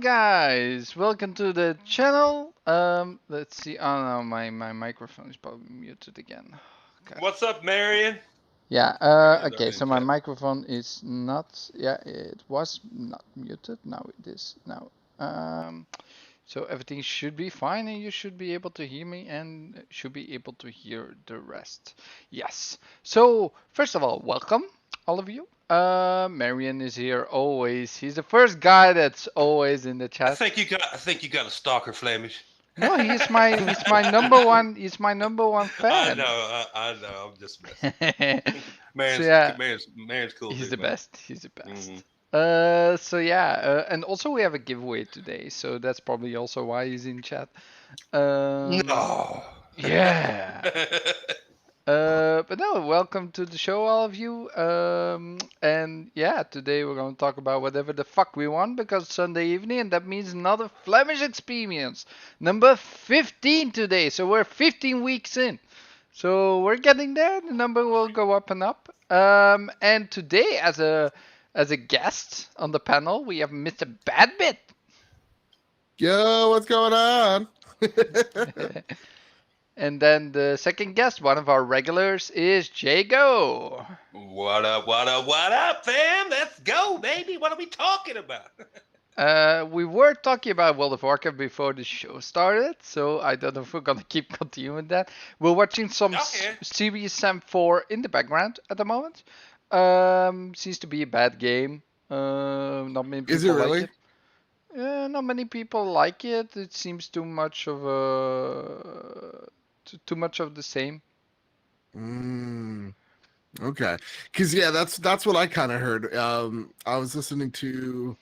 guys, welcome to the channel. Let's see. Oh no, my microphone is probably muted again. Okay. What's up, Marion? Yeah. Marion's Okay. already in So my chat. microphone is not. Yeah, it was not muted. Now it is. Now. So everything should be fine, and you should be able to hear me, and should be able to hear the rest. Yes. So first of all, welcome all of you. Marion is here always. He's the first guy that's always in the I chat. think you got. I think you got a stalker, Flamish. No, he's my number one. He's my number one I fan. know. I know. I'm just messing. So Marion's yeah, Marion's cool, he's dude, the man. best. He's the best. Hmm So yeah, and also we have a giveaway today, so that's probably also why he's in chat. Um, No. yeah. But no, welcome to the show, all of you. And yeah, today we're going to talk about whatever the fuck we want because it's Sunday evening, and that means another Flemish experience. Number 15 today, so we're 15 weeks in. So we're getting there. The number will go up and up. And today, as a guest on the panel, we have Mr. Badbit. Yo, what's going on? And then the second guest, one of our regulars, is Jago. What up? What up? What up, fam? Let's go, baby. What are we talking about? We were talking about World of Warcraft before the show started, so I don't know if we're gonna keep continuing that. We're watching some Okay. Series Sam 4 in the background at the moment. Seems to be a bad game. Not many people Is it really? like it. Not many people like it. It seems too much of too much of the same. Okay. Because yeah, that's what I kind of heard. I was listening to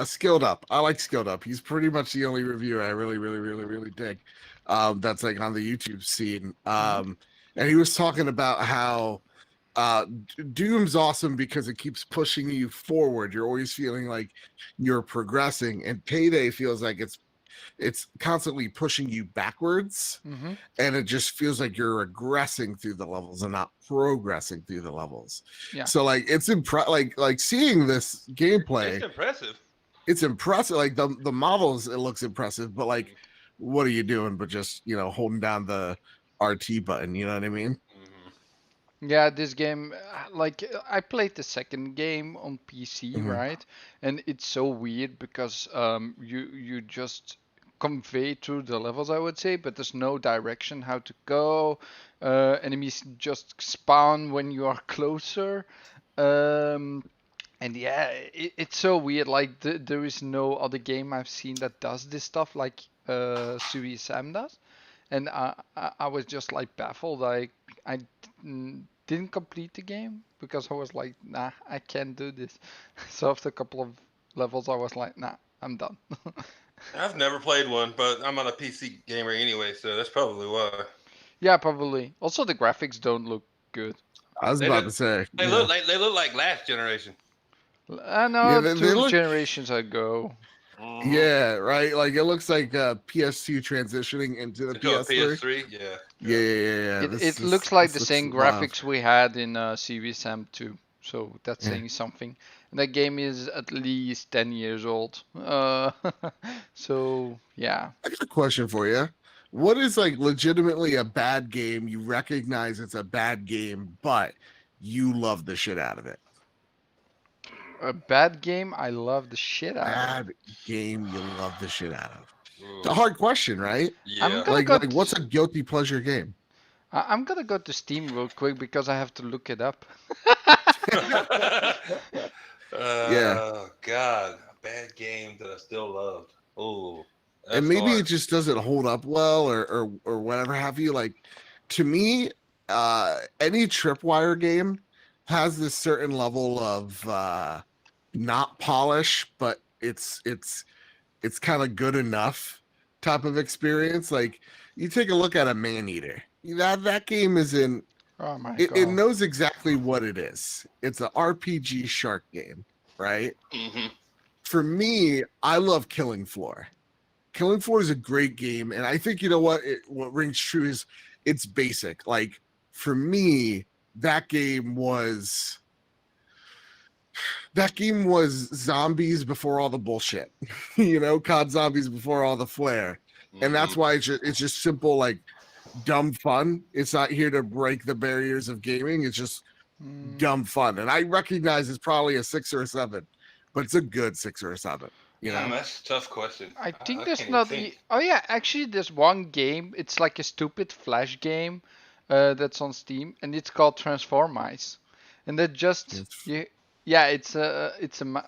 Skilled Up. I like Skilled Up. He's pretty much the only reviewer I really dig. That's like on the YouTube scene. And he was talking about how Doom's awesome because it keeps pushing you forward. You're always feeling like you're progressing, and Payday feels like it's constantly pushing you backwards, and it just feels like you're regressing through the levels and not progressing through the levels. Yeah. So like it's like seeing this gameplay. It's impressive. It's impressive. Like the models, it looks impressive, but like, what are you doing? But just holding down the RT button. You know what I mean? Yeah, this game, like I played the second game on PC, Mhm. right? And it's so weird because you just convey through the levels, I would say, but there's no direction how to go. Enemies just spawn when you are closer. Um, and yeah, it's so weird. Like there is no other game I've seen that does this stuff like Sui Sam does. And I was just like baffled. I didn't complete the game because I was like, nah, I can't do this. So after a couple of levels, I was like, nah, I'm done. I've never played one, but I'm not a PC gamer anyway, so that's probably why. Yeah, probably. Also, the graphics don't look good. I was They about do- to say. They yeah. look like last generation. I know Yeah, they two look. generations ago. Yeah, right. Like it looks like PS2 transitioning into the Into a PS3. PS3, yeah. It This looks like the looks same wild. graphics we had in CV Sam 2. So that's Yeah. saying something. And that game is at least 10 years old. So yeah. I got a question for you. What is like legitimately a bad game? You recognize it's a bad game, but you love the shit out of it. A bad game I love the shit out of. Bad game you love the shit out of. Ooh, It's a hard question, right? I'm yeah. gonna Like, go like what's a guilty pleasure game? I'm gonna go to Steam real quick because I have to look it up. Yeah. God, a bad game that I still loved. Oh, And maybe hard. it just doesn't hold up well or whatever have you. Like to me, any tripwire game has this certain level of not polish, but it's kind of good enough type of experience. Like you take a look at a Maneater. That game is in Oh my it god. knows exactly what it is. It's an RPG shark game, right? For me, I love Killing Floor. Killing Floor is a great game, and I think what rings true is it's basic. Like for me, that game was that game was zombies before all the bullshit. You know, COD zombies before all the flair. And that's why it's just simple, like dumb fun. It's not here to break the barriers of gaming. It's just dumb fun. And I recognize it's probably a 6 or a 7, but it's a good 6 or a 7. You know, That's a tough question. I think I there's can't not. even think. Oh yeah, actually, there's one game. It's like a stupid Flash game, that's on Steam, and it's called Transformice, and that just It's- you. Yeah,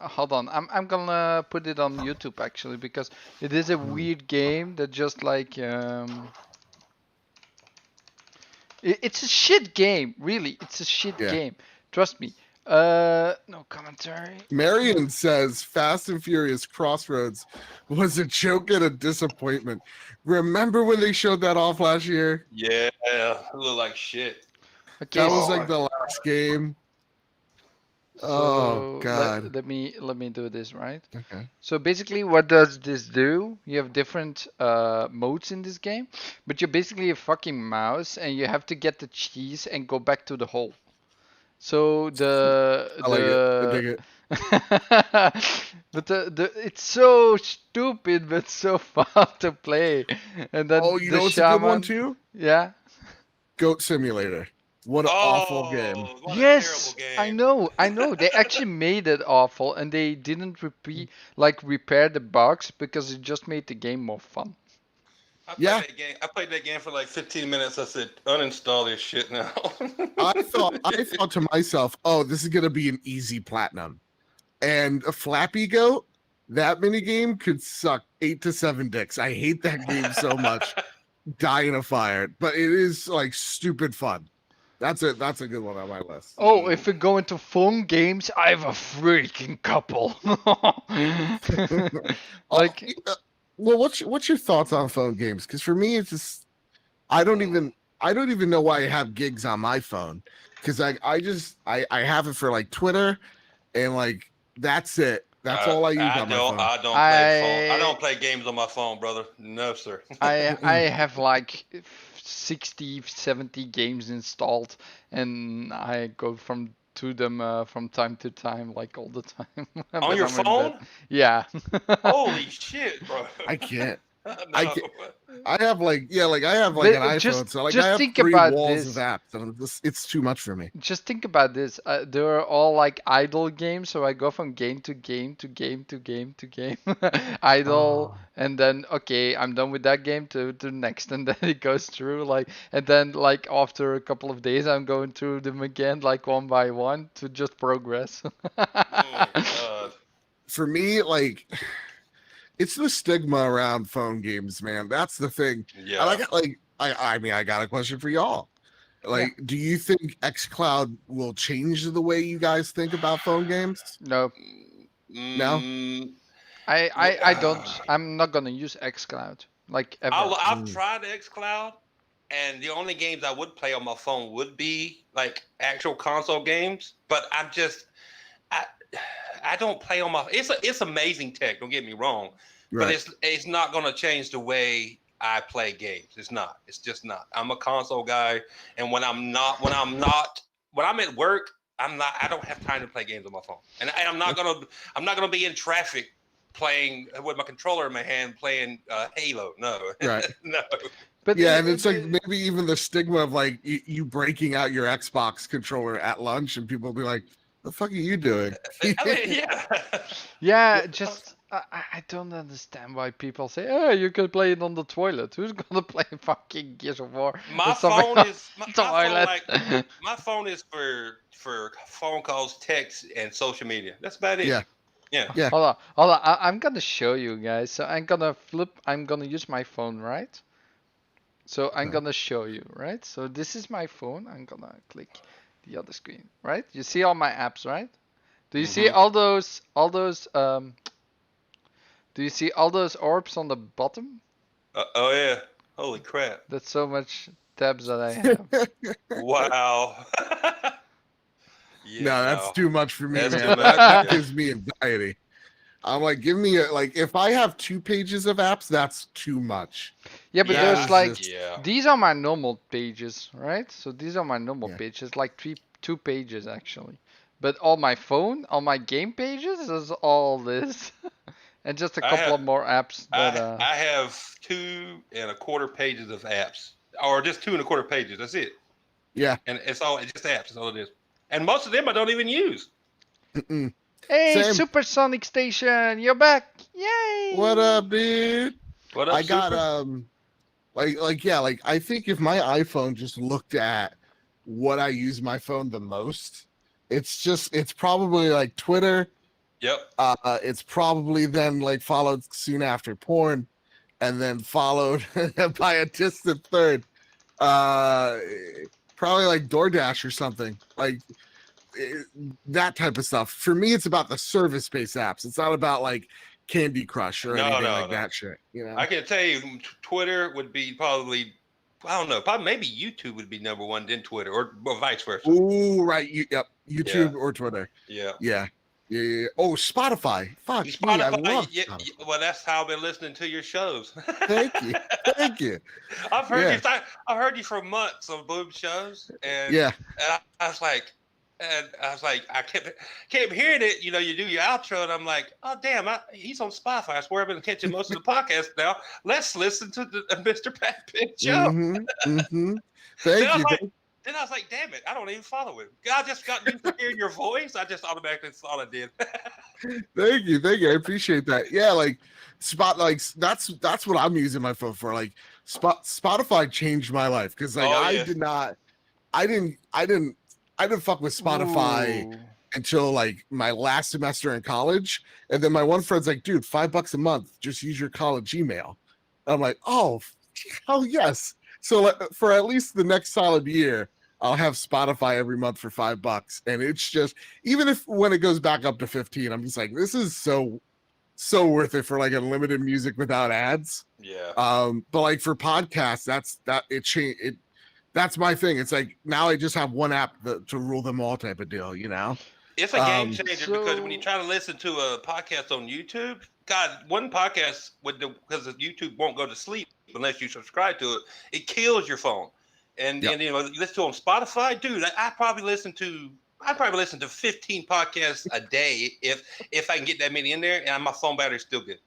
hold on. I'm gonna put it on YouTube actually because it is a weird game that just like it's a shit game, really. It's a shit Yeah. game. Trust me. No commentary. Marion says Fast and Furious Crossroads was a joke and a disappointment. Remember when they showed that off last year? Yeah, it looked like shit. Okay, That was so, like the last game. so Oh God. let me do this right. Okay. So basically, what does this do? You have different modes in this game, but you're basically a fucking mouse, and you have to get the cheese and go back to the hole. So I like it. I dig it. but it's so stupid but so fun to play. And then Oh, you the know what's a good one shaman, too? yeah. Goat Simulator. What an awful game. What Yes, a terrible game. I know. They actually made it awful, and they didn't repair the bugs because it just made the game more fun. I played that game for like 15 minutes. I said, uninstall this shit now. I thought to myself, oh, this is gonna be an easy platinum. And a Flappy Goat, that mini game could suck 8 to 7 dicks. I hate that game so much. Die in a fire. But it is like stupid fun. That's a good one on my list. Oh, if we go into phone games, I have a freaking couple. Like, Well, what's your thoughts on phone games? Because for me, it's just I don't even know why I have gigs on my phone. Because I have it for like Twitter, and like that's it. That's all I use on my phone. I don't play phone. I don't play games on my phone, brother. No, sir. I have like 60, 70 games installed, and I go to them from time to time, like all the time. On when your I'm in phone? bed. Yeah. Holy shit, bro. I can't. No. I have like I have like an iPhone, so like I have think 3 about walls this. of apps, and it's too much for me. Just think about this. They are all like idle games, so I go from game to game to game to game to game, idle, and then okay, I'm done with that game to next, and then it goes through like, and then like after a couple of days, I'm going through them again like one by one to just progress. Oh my God. For me, like it's the stigma around phone games, man. That's the thing. Yeah. I mean, I got a question for y'all. Like, do you think xCloud will change the way you guys think about phone games? No, No? I don't. I'm not gonna use xCloud like ever. I've tried xCloud, and the only games I would play on my phone would be like actual console games. But I don't play on my. It's amazing tech. Don't get me wrong, but it's not gonna change the way I play games. It's not. It's just not. I'm a console guy, and when I'm at work, I don't have time to play games on my phone, and I'm not gonna be in traffic playing with my controller in my hand playing Halo. No, Right. no. But Yeah, and it's like maybe even the stigma of like you breaking out your Xbox controller at lunch, and people will be like, "The fuck are you doing?" I mean, yeah. Yeah, just I don't understand why people say, "Oh, you can play it on the toilet." Who's gonna play fucking Gears of War? My or something phone on is the toilet? my phone is for phone calls, text, and social media. That's about it. Yeah. Yeah. Hold on. I'm gonna show you guys. So I'm gonna use my phone, right? So I'm gonna show you, right? So this is my phone. I'm gonna click the other screen, right? You see all my apps, right? Do you see all those do you see all those orbs on the bottom? Oh yeah. Holy crap. That's so much tabs that I have. Wow. Yeah, No, that's too much for me, That's man. too much, That yeah. gives me anxiety. I'm like, give me if I have 2 pages of apps, that's too much. Yeah, but Yeah, there's like yeah. these are my normal pages, right? So these are my normal Yeah. pages, like 2 pages actually. But on my phone, on my game pages, is all this, and just a I couple have of more apps that I have 2.25 pages of apps, or just 2.25 pages. That's it. Yeah. And it's just apps. That's all it is. And most of them I don't even use. Mm-mm. Hey, Same. Supersonic Station, you're back! Yay! What up, dude? What up, I got Super? like I think if my iPhone just looked at what I use my phone the most, it's probably like Twitter. Yep. It's probably then like followed soon after porn, and then followed by a distant third. Uh, Probably like DoorDash or something like eh, that type of stuff. For me, it's about the service-based apps. It's not about like Candy Crush or No, anything no, like no. that shit. You know. I can tell you, Twitter would be probably, I don't know, probably maybe YouTube would be number one, then Twitter, or vice versa. Ooh, right. Yep. Yeah, YouTube or Twitter. yeah. Yeah. Yeah. Oh, Spotify. Fuck me. I Spotify, love yeah, Spotify. well, that's how I've been listening to your shows. Thank you. Thank you. I've heard Yeah. you. I've heard you for months on Boom shows, and Yeah. I was like, I kept hearing it. You know, you do your outro, and I'm like, oh damn, he's on Spotify. I swear I've been catching most of the podcast now. Let's listen to the Mr. Pat Pitt show. Mm-hmm. Mm-hmm. Thank you. Then I was like, damn it, I don't even follow him. I just got used to hearing your voice. I just automatically thought I did. Thank you. Thank you. I appreciate that. Yeah, like that's what I'm using my phone for. Like Spotify changed my life because like Oh, yes. I didn't fuck with Spotify Ooh. until like my last semester in college. And then my one friend's like, dude, $5 a month, just use your college email. And I'm like, oh yes. So for at least the next solid year, I'll have Spotify every month for $5. And it's just, even if when it goes back up to 15, I'm just like, this is so worth it for like unlimited music without ads. Yeah. But like for podcasts, that's my thing. It's like now I just have one app to rule them all type of deal, you know? It's a game changer because when you try to listen to a podcast on YouTube, God, one podcast because YouTube won't go to sleep unless you subscribe to it. It kills your phone, and Yep. and you know you listen to on Spotify, dude. I probably listen to 15 podcasts a day if I can get that many in there, and my phone battery's still good.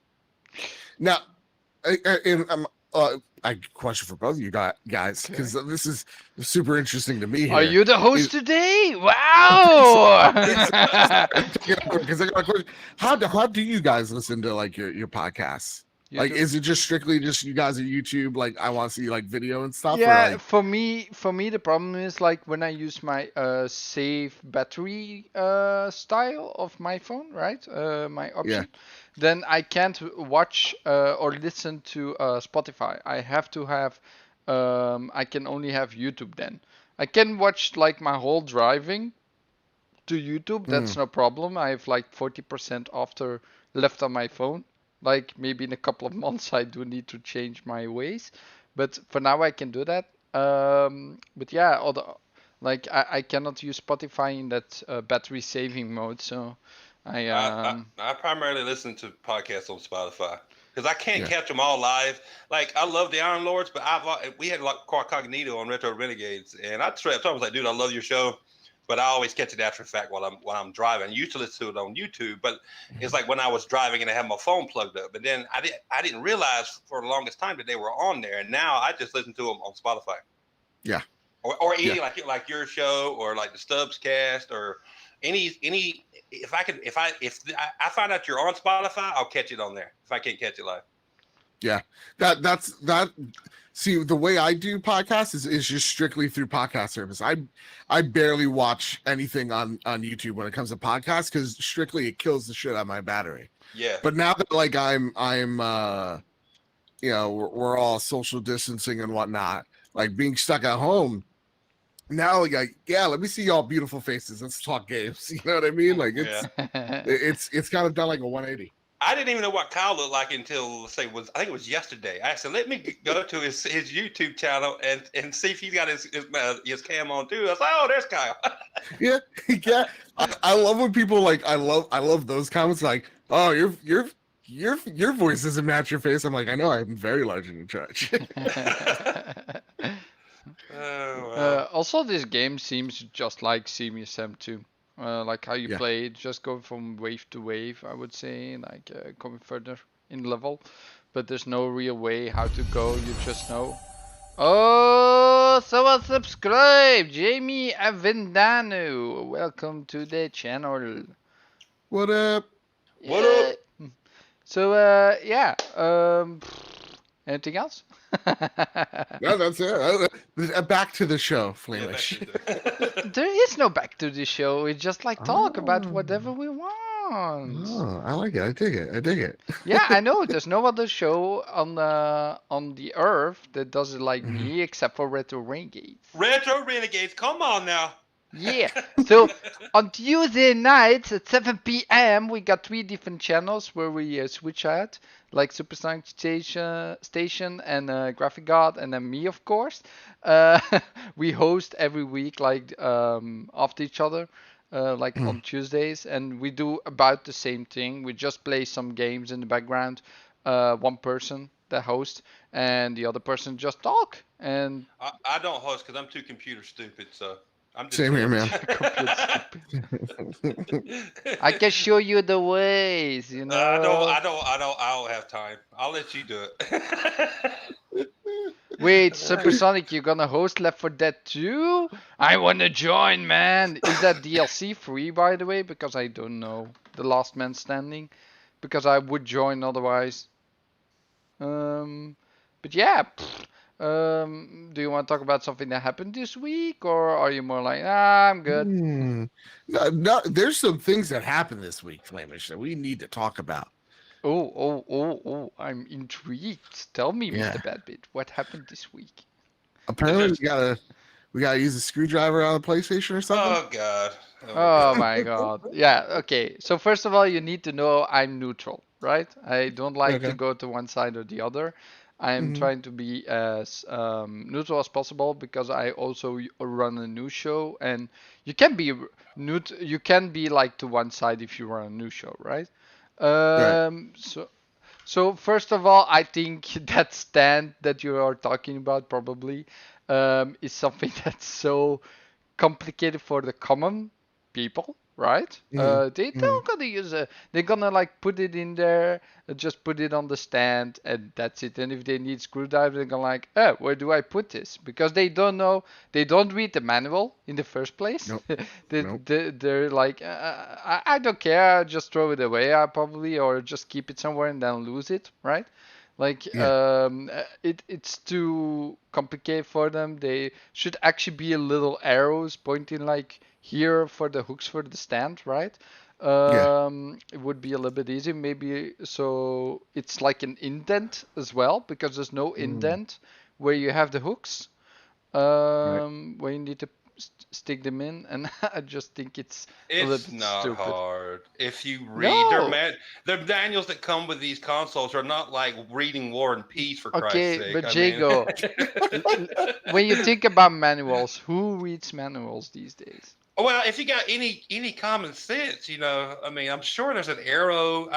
Now, I question for both of you guys because this is super interesting to me. Here. Are you the host today? Wow! Because I got a question. How do you guys listen to like your podcasts? Like, is it just strictly just you guys at YouTube? Like, I want to see like video and stuff. Yeah, or, like... for me, the problem is like when I use my save battery style of my phone, right? My option. Then I can't watch or listen to Spotify. I have to have. I can only have YouTube then. I can watch like my whole driving to YouTube. That's no problem. I have like 40% after left on my phone. Like maybe in a couple of months I do need to change my ways, but for now I can do that. But yeah, like I cannot use Spotify in that battery saving mode, so I primarily listen to podcasts on Spotify because I can't catch them all live. Like I love the Iron Lords, but we had like Cognito on Retro Renegades, and I was like, dude, I love your show, but I always catch it after the fact while I'm driving. I used to listen to it on YouTube, but it's like when I was driving and I had my phone plugged up. But then I didn't realize for the longest time that they were on there, and now I just listen to them on Spotify. Yeah. Or any like your show or like the Stubbs Cast or any if I find out you're on Spotify, I'll catch it on there if I can't catch it live. Yeah, that's. See, the way I do podcasts is just strictly through podcast service. I barely watch anything on YouTube when it comes to podcasts because strictly it kills the shit out of my battery. Yeah. But now that like I'm you know, we're all social distancing and whatnot, like being stuck at home. Now, like, yeah, let me see y'all beautiful faces. Let's talk games. You know what I mean? Like, it's kind of done like a 180. I didn't even know what Kyle looked like until I think it was yesterday. I said, let me go to his YouTube channel and see if he's got his cam on too. I was like, oh, there's Kyle. yeah. I love when people like I love those comments like, oh, your voice doesn't match your face. I'm like, I know, I'm very large and in charge. Also, this game seems just like CMSM 2. like how you Yeah. play it, just go from wave to wave, I would say, like going further in level. But there's no real way how to go, you just know. Oh, someone subscribe! Jamie Avendano, welcome to the channel. What up? What up? Yeah. So, yeah. Anything else? No, that's it. Back to the show, Yeah, back Flamish. to the. There is no back to the show. We just like talk about Oh, whatever we want. oh, I like it. I dig it. I dig it. Yeah, I know. There's no other show on the earth that does it like Mhm. me, except for Retro Renegades. Retro Renegades, come on now. Yeah. So on Tuesday nights at 7 p.m. we got 3 different channels where we switch out, like Supersonic Station and Graphic God, and then me, of course. Uh, we host every week, like after each other, like on Tuesdays, and we do about the same thing. We just play some games in the background. One person, the host, and the other person just talk. And I don't host because I'm too computer stupid. So I'm just Same here, saying. man. computer stupid. I can show you the ways, you know. I don't have time. I'll let you do it. Wait, Supersonic, you're gonna host Left 4 Dead 2? I wanna join, man. Is that DLC free, by the way? Because I don't know. The Last Man Standing, because I would join otherwise. But yeah. Do you want to talk about something that happened this week, or are you more like, I'm good? No, no, there's some things that happened this week, Flamish, that we need to talk about. Oh, I'm intrigued. Tell me, Yeah. Mr. Badbit, what happened this week? Apparently, There's- we gotta use a screwdriver on the PlayStation or something. oh god. Oh my god. Yeah, okay. So first of all, you need to know I'm neutral, right? I don't like to Okay. go to one side or the other. I'm Mhm. trying to be as neutral as possible because I also run a news show, and you can be you can be like to one side if you run a news show, right? Right. So first of all, I think that stand that you are talking about probably is something that's so complicated for the common people, right? Mhm. They Mhm. don't gonna use a. They're gonna like put it in there, just put it on the stand, and that's it. And if they need screwdriver, they're gonna like, oh, where do I put this? Because they don't know, they don't read the manual in the first place. Nope. Nope. They're like, I don't care, I'll just throw it away, I probably, or just keep it somewhere and then lose it, right? Like Yeah. it's too complicated for them. They should actually be a little arrows pointing like here for the hooks for the stand, right? Yeah. It would be a little bit easier, maybe. So it's like an indent as well, because there's no Mm. indent where you have the hooks, Right. where you need to stick them in, and I just think it's a little It's bit not stupid. hard. If you read No. their manuals that come with these consoles are not like reading War and Peace for Christ's Okay, sake. but I mean, Jago, when you think about manuals, who reads manuals these days? well, if you got any common sense, I mean, I'm sure there's an arrow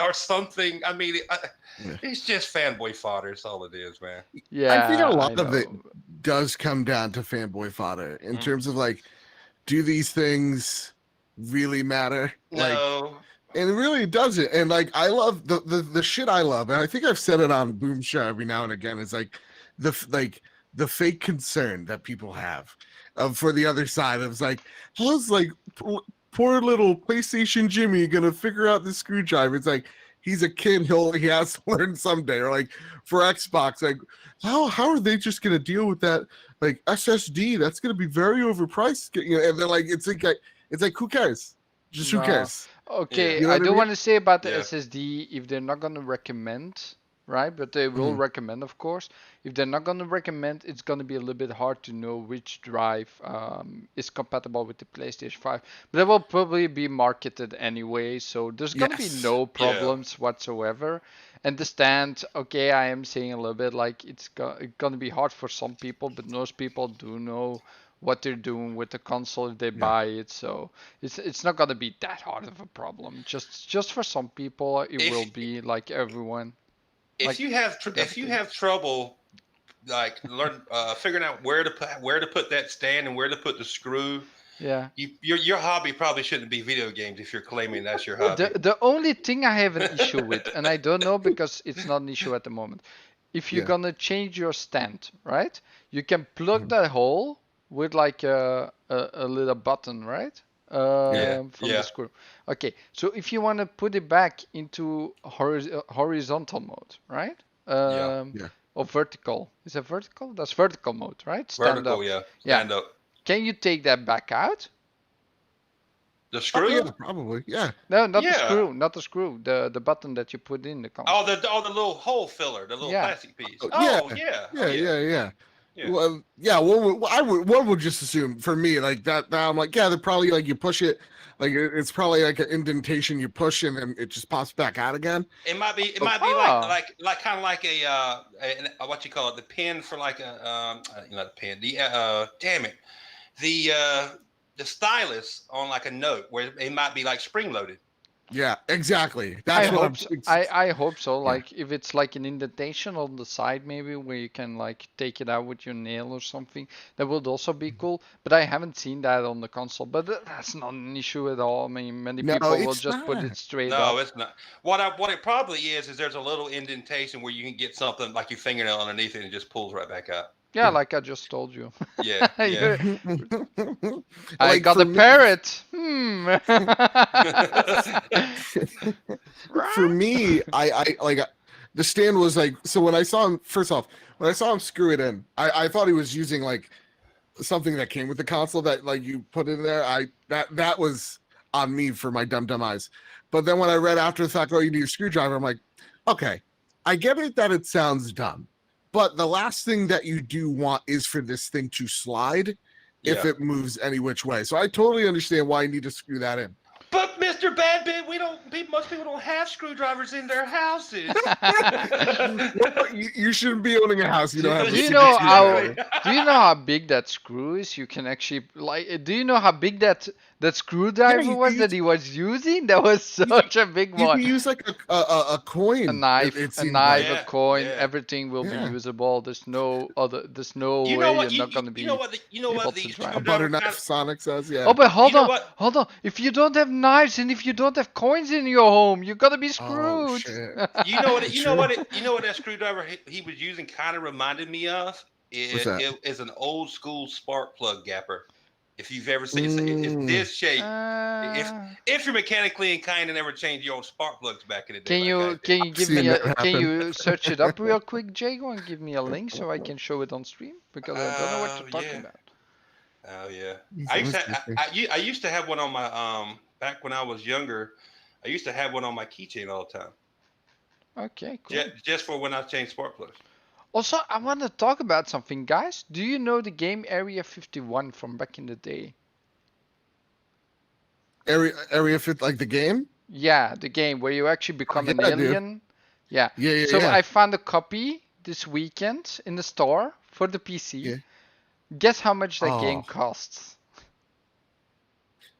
or something. I mean, Yeah. it's just fanboy fodder. That's all it is, man. I think a Yeah, I lot of it know. does come down to fanboy fodder in Mm. terms of like, do these things really matter? Like, No. and it really doesn't. And like, I love the shit I love, and I think I've said it on Boom Show every now and again. Is like the fake concern that people have for the other side. It's like, how's like poor little PlayStation Jimmy gonna figure out the screwdriver? It's like he's a kid. He has to learn someday. Or like for Xbox, like how are they just gonna deal with that? Like SSD, that's gonna be very overpriced. And they're like, it's like who cares? Just who No. cares? Okay, You know I what I do mean? want to say about the Yeah. SSD, if they're not going to recommend, right? But they will Mhm. recommend, of course. If they're not going to recommend, it's going to be a little bit hard to know which drive is compatible with the PlayStation 5. But it will probably be marketed anyway, so there's going to be Yes. no Yeah. problems whatsoever. And the stand, okay, I am saying a little bit like it's going to be hard for some people, but most people do know what they're doing with the console if they Yeah. buy it. So it's not gonna be that hard of a problem. Just for some people, it If will be like everyone. if Like you have with if you everything. have trouble like figuring out where to put that stand and where to put the screw, Yeah. Your hobby probably shouldn't be video games if you're claiming that's your hobby. The only thing I have an issue with, and I don't know because it's not an issue at the moment. If you're Yeah. gonna change your stand, right? You can plug Mhm. that hole with like a little button, right? Yeah. From the Yeah. screw. Okay, so if you want to put it back into horizontal mode, right? Yeah. Yeah. Or vertical. Is that vertical? That's vertical mode, right? Stand Vertical. up. Yeah. Yeah. Stand up. Can you take that back out? The Oh screw. yeah, probably. Yeah. No, not the Yeah. screw, not the screw. The button that you put in the console. Oh, the little hole filler, the little Yeah. plastic piece. Oh, Oh, yeah. yeah. Yeah. Oh, Yeah. Yeah. Well, yeah. One would just assume for me like that. I'm like, yeah, they're probably like you push it, like it's probably like an indentation you push and then it just pops back out again. It might be. It Oh. might be Oh. like kind of like a what you call it, the pin for like a not the pin. The damn it, the stylus on like a note where it might be like spring loaded. Yeah, exactly. I That's what hope I'm. so. I hope so. Yeah. Like if it's like an indentation on the side, maybe where you can like take it out with your nail or something, that would also be Mm-hmm. cool. But I haven't seen that on the console. But that's not an issue at all. I mean, many No, people will it's just put it not. straight No, up. it's not. What it probably is there's a little indentation where you can get something like your fingernail underneath it and it just pulls right back out. Yeah, like I just told you. Yeah. Yeah. I Like, got for a me- parrot. For me, I like the stand was like so when I saw him first off when I saw him screw it in, I thought he was using like something that came with the console that like you put in there. That was on me for my dumb eyes. But then when I read after the fact, oh, you need a screwdriver, I'm like, okay, I get it that it sounds dumb, but the last thing that you do want is for this thing to slide if Yeah. it moves any which way. So I totally understand why you need to screw that in. But Mr. Badbit, most people don't have screwdrivers in their houses. Well, you shouldn't be owning a house. You don't have. Do a you know screwdriver. how? Do you know how big that screw is? You can actually like. Do you know how big that screwdriver you was can that he was using? That was such a big You one. can use like a coin. A knife, It a seems knife, like. Yeah, a coin. yeah. Everything will be Yeah. usable. There's no other. There's no You way know what? you're not gonna be. You know what? You know able what? to The drive. A screwdriver butter knife, kind of, Sonic says, yeah. Oh, but hold You know on, what? hold on. If you don't have knives and if you don't have coins in your home, you're gonna be Oh, screwed. shit. You know what? You know True. what? You know what that screwdriver he was using kind of reminded me of. What's that? It is an old school spark plug gapper. If you've ever seen, it's Mm. this shape. Uh, If you're mechanically inclined and never changed your old spark plugs back in the day. Can like I you did. can you give seen me that a can happen. you search it up real quick, Jago, and give me a link so I can show it on stream because I don't know what you're talking Yeah. about. Oh yeah. He's I used to interesting. I used to have one on my back when I was younger. I used to have one on my keychain all the time. Okay, cool. Just for when I changed spark plugs. Also, I want to talk about something, guys. Do you know the game Area 51 from back in the day? Area Fit, like the game? Yeah, the game where you actually become an yeah, dude. alien. Yeah. Yeah. So I found a copy this weekend in the store for the PC. Yeah. Guess how much that game Oh. costs?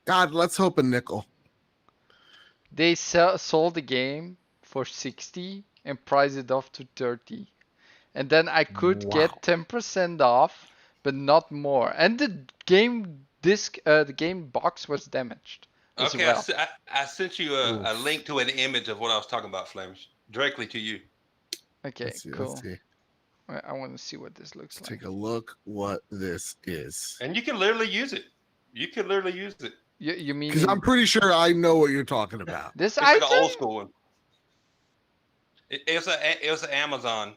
God, let's hope a nickel. They sold the game for 60 and priced it off to 30. And then I could Wow. get 10% off, but not more. And the game disc, the game box was damaged as Okay, well. I sent you a Oof. link to an image of what I was talking about, Flamish, directly to you. Okay, Let's see. cool. Let's see. I want to see what this looks Let's like. take a look what this is. And you can literally use it. You can literally use it. You mean Because I'm pretty sure I know what you're talking about. this It's like item? an old school one. It was an Amazon.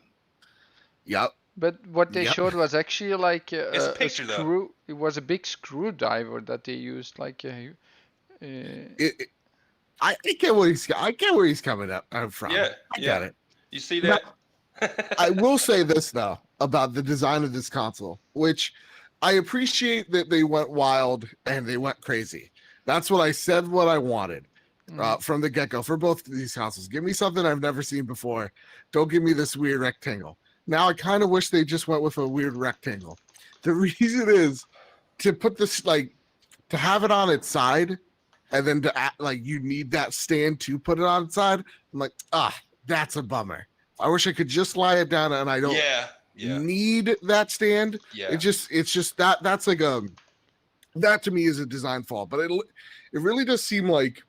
Yep. But what they Yep. showed was actually like It's a a picture, though. screw. It was a big screwdriver that they used, like a. I get where he's coming up from. Yeah, I got it. You see Now, that? I will say this though about the design of this console, which I appreciate that they went wild and they went crazy. That's what I said. What I wanted from the get-go for both of these consoles. Give me something I've never seen before. Don't give me this weird rectangle. Now I kind of wish they just went with a weird rectangle. The reason is to put this like to have it on its side, and then to act like you need that stand to put it on its side. I'm like, that's a bummer. I wish I could just lie it down and I don't Yeah. need that stand. Yeah. It's just that's like That to me is a design flaw, but it really does seem like,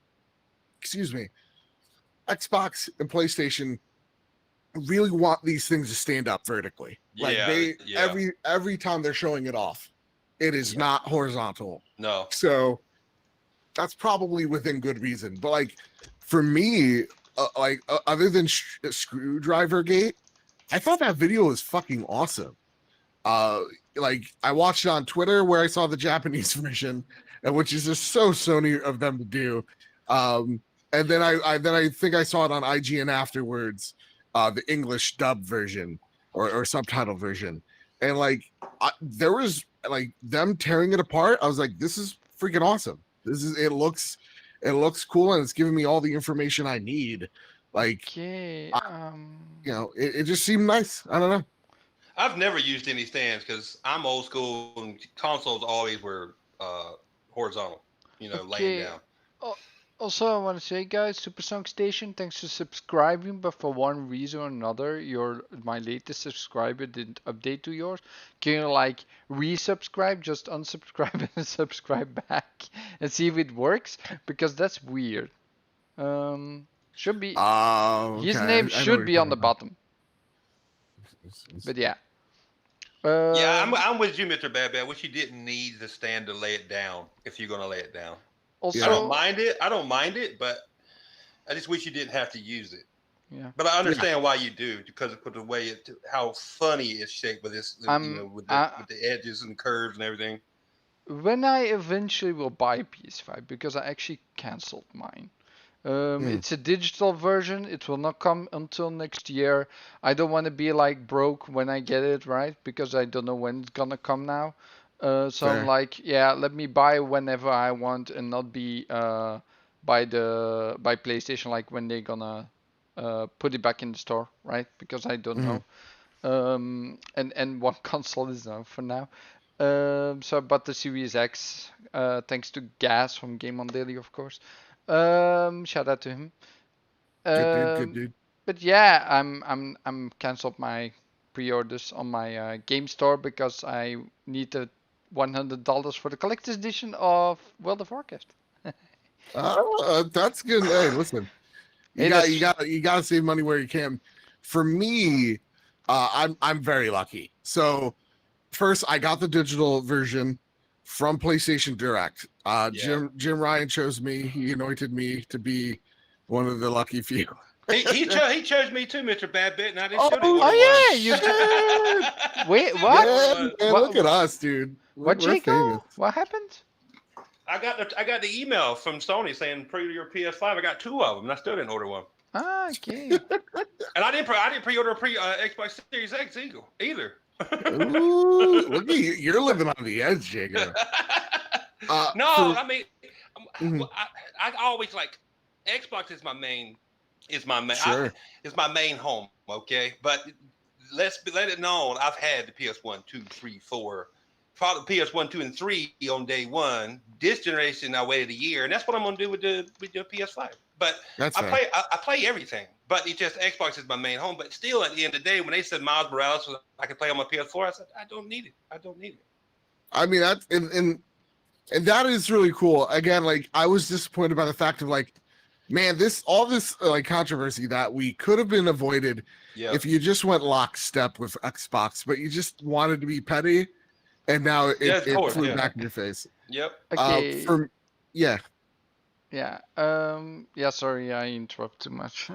excuse me, Xbox and PlayStation really want these things to stand up vertically. Like every time they're showing it off, it is not horizontal. No. So that's probably within good reason. But like for me, other than Screwdriver Gate, I thought that video was fucking awesome. Like I watched it on Twitter where I saw the Japanese version, and which is just so Sony of them to do. And then I think I saw it on IGN afterwards, the English dub version or subtitle version, and like there was like them tearing it apart. I was like, this is freaking awesome. It looks cool, and it's giving me all the information I need. Like, okay, you know, it just seemed nice. I don't know. I've never used any stands because I'm old school and consoles always were horizontal, you know, laying down. Also, I want to say, guys, Supersonic Station, thanks for subscribing, but for one reason or another, my latest subscriber didn't update to yours. Can you like resubscribe, just unsubscribe and subscribe back and see if it works? Because that's weird. Should be his name should be on the bottom. But yeah. I'm with you, Mr. Bad. I wish you didn't need the stand to lay it down if you're gonna lay it down. Also, I don't mind it, but I just wish you didn't have to use it. Yeah. But I understand why you do, because of the way how funny it's shaped with this, with the edges and curves and everything. When I eventually will buy a PS5, because I actually canceled mine. It's a digital version. It will not come until next year. I don't want to be like broke when I get it, right? Because I don't know when it's gonna come now. So I'm like, yeah, let me buy whenever I want and not be by PlayStation like when they're gonna put it back in the store, right? Because I don't know. And one console is enough for now. So I bought the Series X, thanks to Gas from Game on Daily, of course. Shout out to him. Good dude. But yeah, I'm canceled my pre-orders on my game store because I need the $100 for the collector's edition of World of Warcraft. That's good. Hey, listen, you gotta save money where you can. For me, I'm very lucky. So first, I got the digital version from PlayStation Direct. Jim Ryan chose me. He anointed me to be one of the lucky few. He chose me too, Mr. Badbit, and I didn't show yeah, you did. Wait, what? Yeah, man, look at us, dude. We're famous. What happened? I got the email from Sony saying pre-order your PS5. I got 2 of them, and I still didn't order one. Okay. And I didn't pre-order Xbox Series X either. Ooh, look at you. You're living on the edge, Jacob. I mean, I always like Xbox is my main. It's my main home. Okay, but let it known I've had the PS1, 2, 3, 4, probably PS1, 2, and 3 on day one. This generation I waited a year, and that's what I'm gonna do with the PS5. But I play everything. But it's just Xbox is my main home. But still, at the end of the day, when they said Miles Morales, I could play on my PS4, I said I don't need it. I mean, that's and that is really cool. Again, like I was disappointed by the fact of like, man, all this like controversy that we could have been avoided if you just went lockstep with Xbox, but you just wanted to be petty, and now it flew back in your face. Yep. Okay. Yeah. Sorry, I interrupt too much.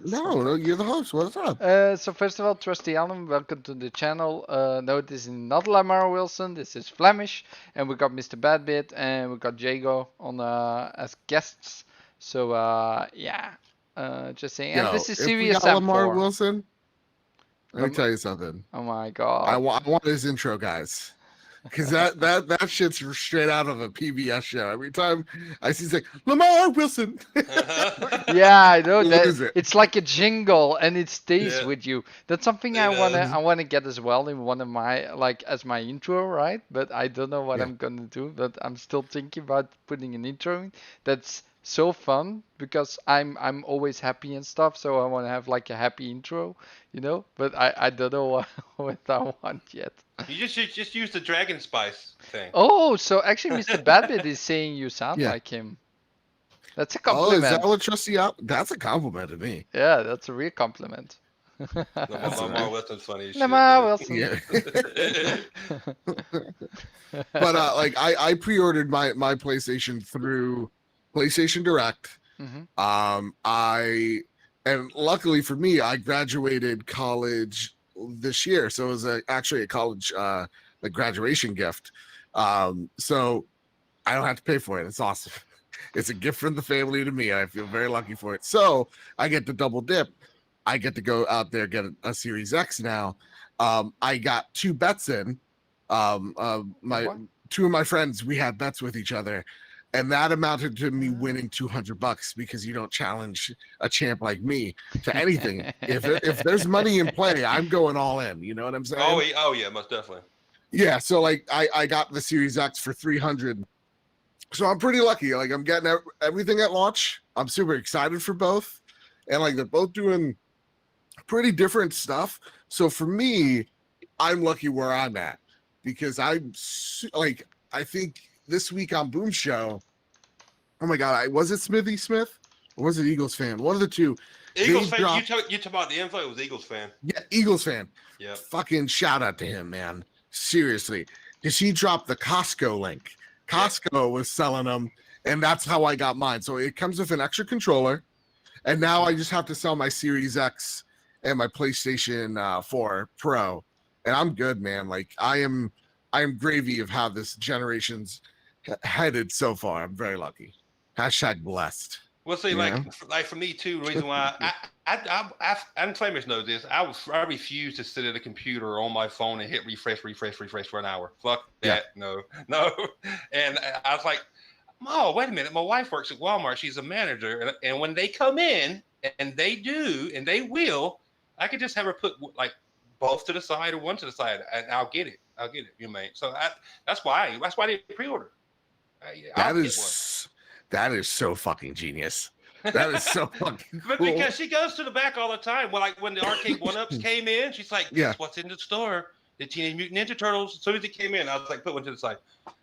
No, you're the host. What's up? So first of all, Trusty Allen, welcome to the channel. No, this is not Lamar Wilson. This is Flamish, and we got Mr. Badbit and we got Jago on as guests. So just saying. And this is Serious Sam Lamar Wilson. Let me tell you something. Oh my god. I want his intro, guys. Because that shit's straight out of a PBS show. Every time I see, it's like Lamar Wilson. Yeah, I know that. It's like a jingle, and it stays with you. That's something I wanna get as well in one of my as my intro, right? But I don't know what I'm gonna do. But I'm still thinking about putting an intro in that's so fun because I'm always happy and stuff, so I want to have like a happy intro, But I don't know what I want yet. You just use the dragon spice thing. Oh, so actually, Mr. Badbit is saying you sound Yeah. like him. That's a Oh, is that compliment. what Trusty out? That's a compliment to me. Yeah, that's a real compliment. No, That's all Lamar right. Wilson's funny as shit, Lamar dude. Wilson. Yeah. But like I pre-ordered my PlayStation through PlayStation Direct. Mhm. And luckily for me, I graduated college this year, so it was actually a college like graduation gift. So I don't have to pay for it. It's awesome. It's a gift from the family to me. I feel very lucky for it. So I get to double dip. I get to go out there get a Series X now. I got 2 bets in. My What? 2 of my friends, we had bets with each other, and that amounted to me winning $200 because you don't challenge a champ like me to anything. If there's money in play, I'm going all in. You know what I'm saying? Oh yeah, most definitely. Yeah. So like I got the Series X for 300. So I'm pretty lucky. Like I'm getting everything at launch. I'm super excited for both, and like they're both doing pretty different stuff. So for me, I'm lucky where I'm at because like I think this week on Boom Show. Oh my God, was it Smithy Smith or was it Eagles fan? One of the two. Eagles fan. You talk about the info. It was Eagles fan. Yeah, Eagles fan. Yeah. Fucking shout out to him, man. Seriously, because he dropped the Costco link. Costco was selling them, and that's how I got mine. So it comes with an extra controller, and now I just have to sell my Series X and my PlayStation 4 Pro, and I'm good, man. Like I am gravy of how this generation's headed so far. I'm very lucky. Hashtag blessed. Well, see, like for me too. The reason why and Flamish knows this. I refuse to sit at a computer on my phone and hit refresh for an hour. Fuck that. Yeah. No. And I was like, oh, wait a minute. My wife works at Walmart. She's a manager, and when they come in, and they do, and they will, I could just have her put like both to the side or one to the side, and I'll get it. You know, so that's why I didn't pre-order. That is so fucking genius. That is so fucking cool. But because she goes to the back all the time. Well, like when the arcade one-ups came in, she's like, guess what's in the store? The Teenage Mutant Ninja Turtles. As soon as it came in, I was like, put one to the side.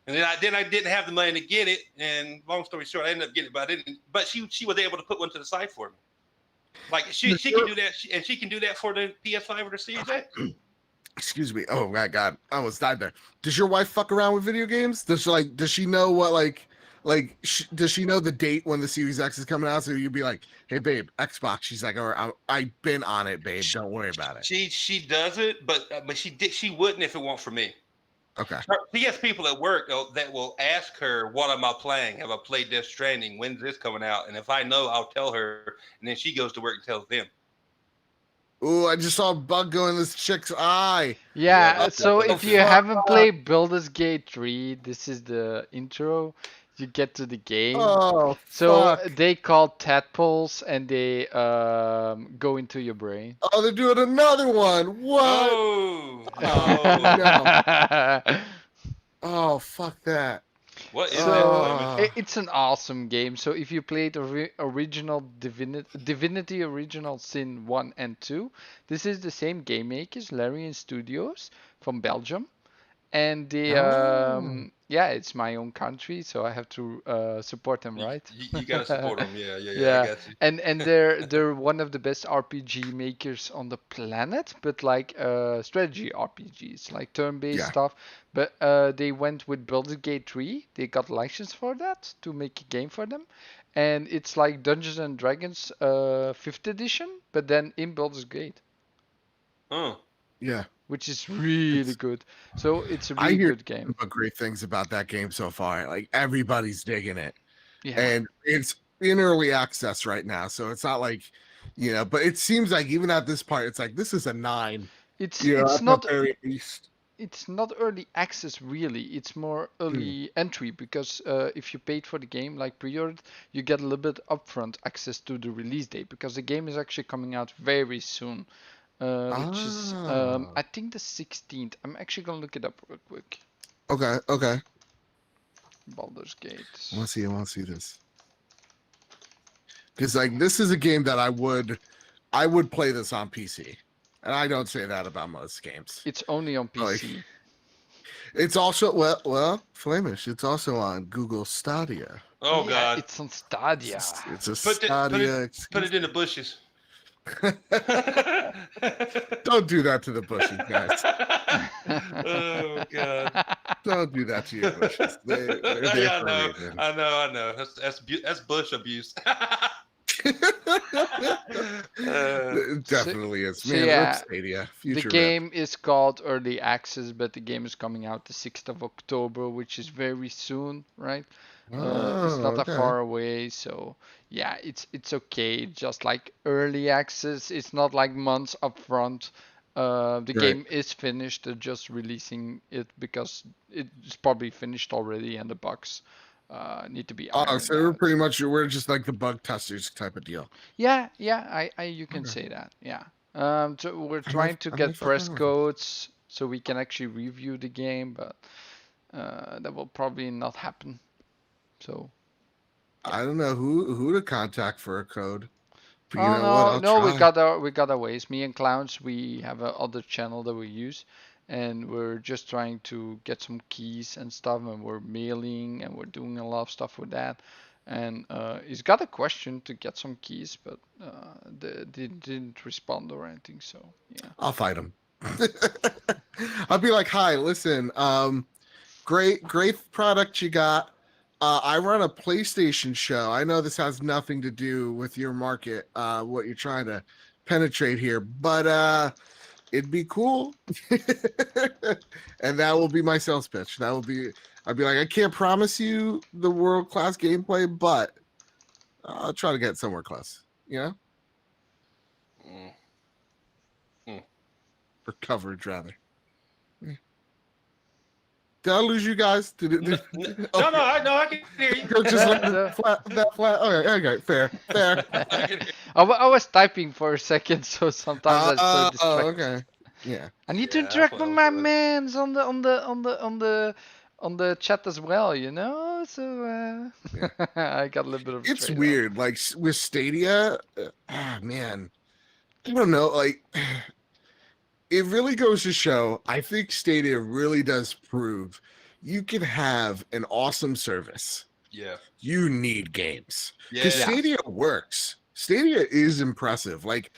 And then I didn't have the money to get it. And long story short, I ended up getting it, but I didn't. But she was able to put one to the side for me. Like she can do that, and she can do that for the PS5 or the Series X. Excuse me. Oh my God, I almost died there. Does your wife fuck around with video games? Does she know what does she know the date when the Series X is coming out? So you'd be like, hey babe, Xbox. She's like, or I've been on it, babe. Don't worry about it. She does it, but she wouldn't if it weren't for me. Okay. She has people at work that will ask her, what am I playing? Have I played Death Stranding? When's this coming out? And if I know, I'll tell her. And then she goes to work and tells them. Ooh, I just saw a bug go in this chick's eye. Yeah, so if you haven't played Baldur's Gate 3, this is the intro. You get to the game. Oh, so fuck. they call tadpoles and they go into your brain. Oh, they're doing another one. What? No. Oh, fuck that. What is that? It's an awesome game. So if you played original Divinity Original Sin 1 and 2, this is the same game makers, Larian Studios from Belgium. And they, it's my own country, so I have to support them, right? You gotta support them, yeah. I got you. And they're one of the best RPG makers on the planet, but like strategy RPGs, like turn-based stuff. But they went with Baldur's Gate 3. They got license for that to make a game for them, and it's like Dungeons and Dragons 5th edition, but then in Baldur's Gate. Oh. Yeah. Which is really good. So it's a really good game. I hear great things about that game so far. Like everybody's digging it. Yeah. And it's in early access right now. So it's not like, but it seems like even at this part, it's like this is a 9. It's not very least. It's not early access really. It's more early entry because if you paid for the game like pre-ordered, you get a little bit upfront access to the release date because the game is actually coming out very soon. Which is, I think the 16th. I'm actually gonna look it up real quick. Okay. Baldur's Gate. I want to see this. because like this is a game that I would play this on PC, and I don't say that about most games. It's only on Like, PC. it's also well, Flamish. It's also on Google Stadia. Oh Yeah, God. it's on Stadia. It's a Put Stadia. it in the bushes. Don't do that to the bushes, guys. Oh God. Don't do that to your bushes. They're there Yeah, for a reason. I know. That's bush abuse. It definitely is. so Man, yeah, Rip Stadia. The Future game is called Early Access, but the game is coming out the 6th of October, which is very soon, right? Rip. It's Oh, not that okay. far away, so yeah, it's okay. Just like early access, it's not like months up front. The Right. game is finished. They're just releasing it because it's probably finished already, and the bugs need to be Oh, ironed so we're out. pretty much we're just like the bug testers type of deal. Yeah, you can Okay. say that. Yeah. So we're I trying might, to I might get fuck press around with it. codes so we can actually review the game, but that will probably not happen. So I don't know who to contact for a code. But you oh know what? no, I'll no, try. we got our ways. Me and Clowns, we have a other channel that we use, and we're just trying to get some keys and stuff, and we're mailing and we're doing a lot of stuff with that. And he's got a question to get some keys, but they didn't respond or anything. So yeah. I'll fight him. I'll be like, "Hi, listen. Great product you got. I run a PlayStation show. I know this has nothing to do with your market, what you're trying to penetrate here, but it'd be cool." And that will be my sales pitch. I'd be like, I can't promise you the world-class gameplay, but I'll try to get somewhere close, you know? Or coverage rather. Did I lose you guys? No, I can hear you. Just let it flat. Okay, fair. I was typing for a second, so sometimes I so distracted. Okay. Yeah. I need to Yeah, interact that's what with I my was doing. mans on the chat as well, you know. So I got a little bit of. It's trade-off. weird. Like with Stadia, man, I don't know. Like, it really goes to show. I think Stadia really does prove you can have an awesome service. Yeah. You need games Yeah. because Stadia works. Stadia is impressive. Like,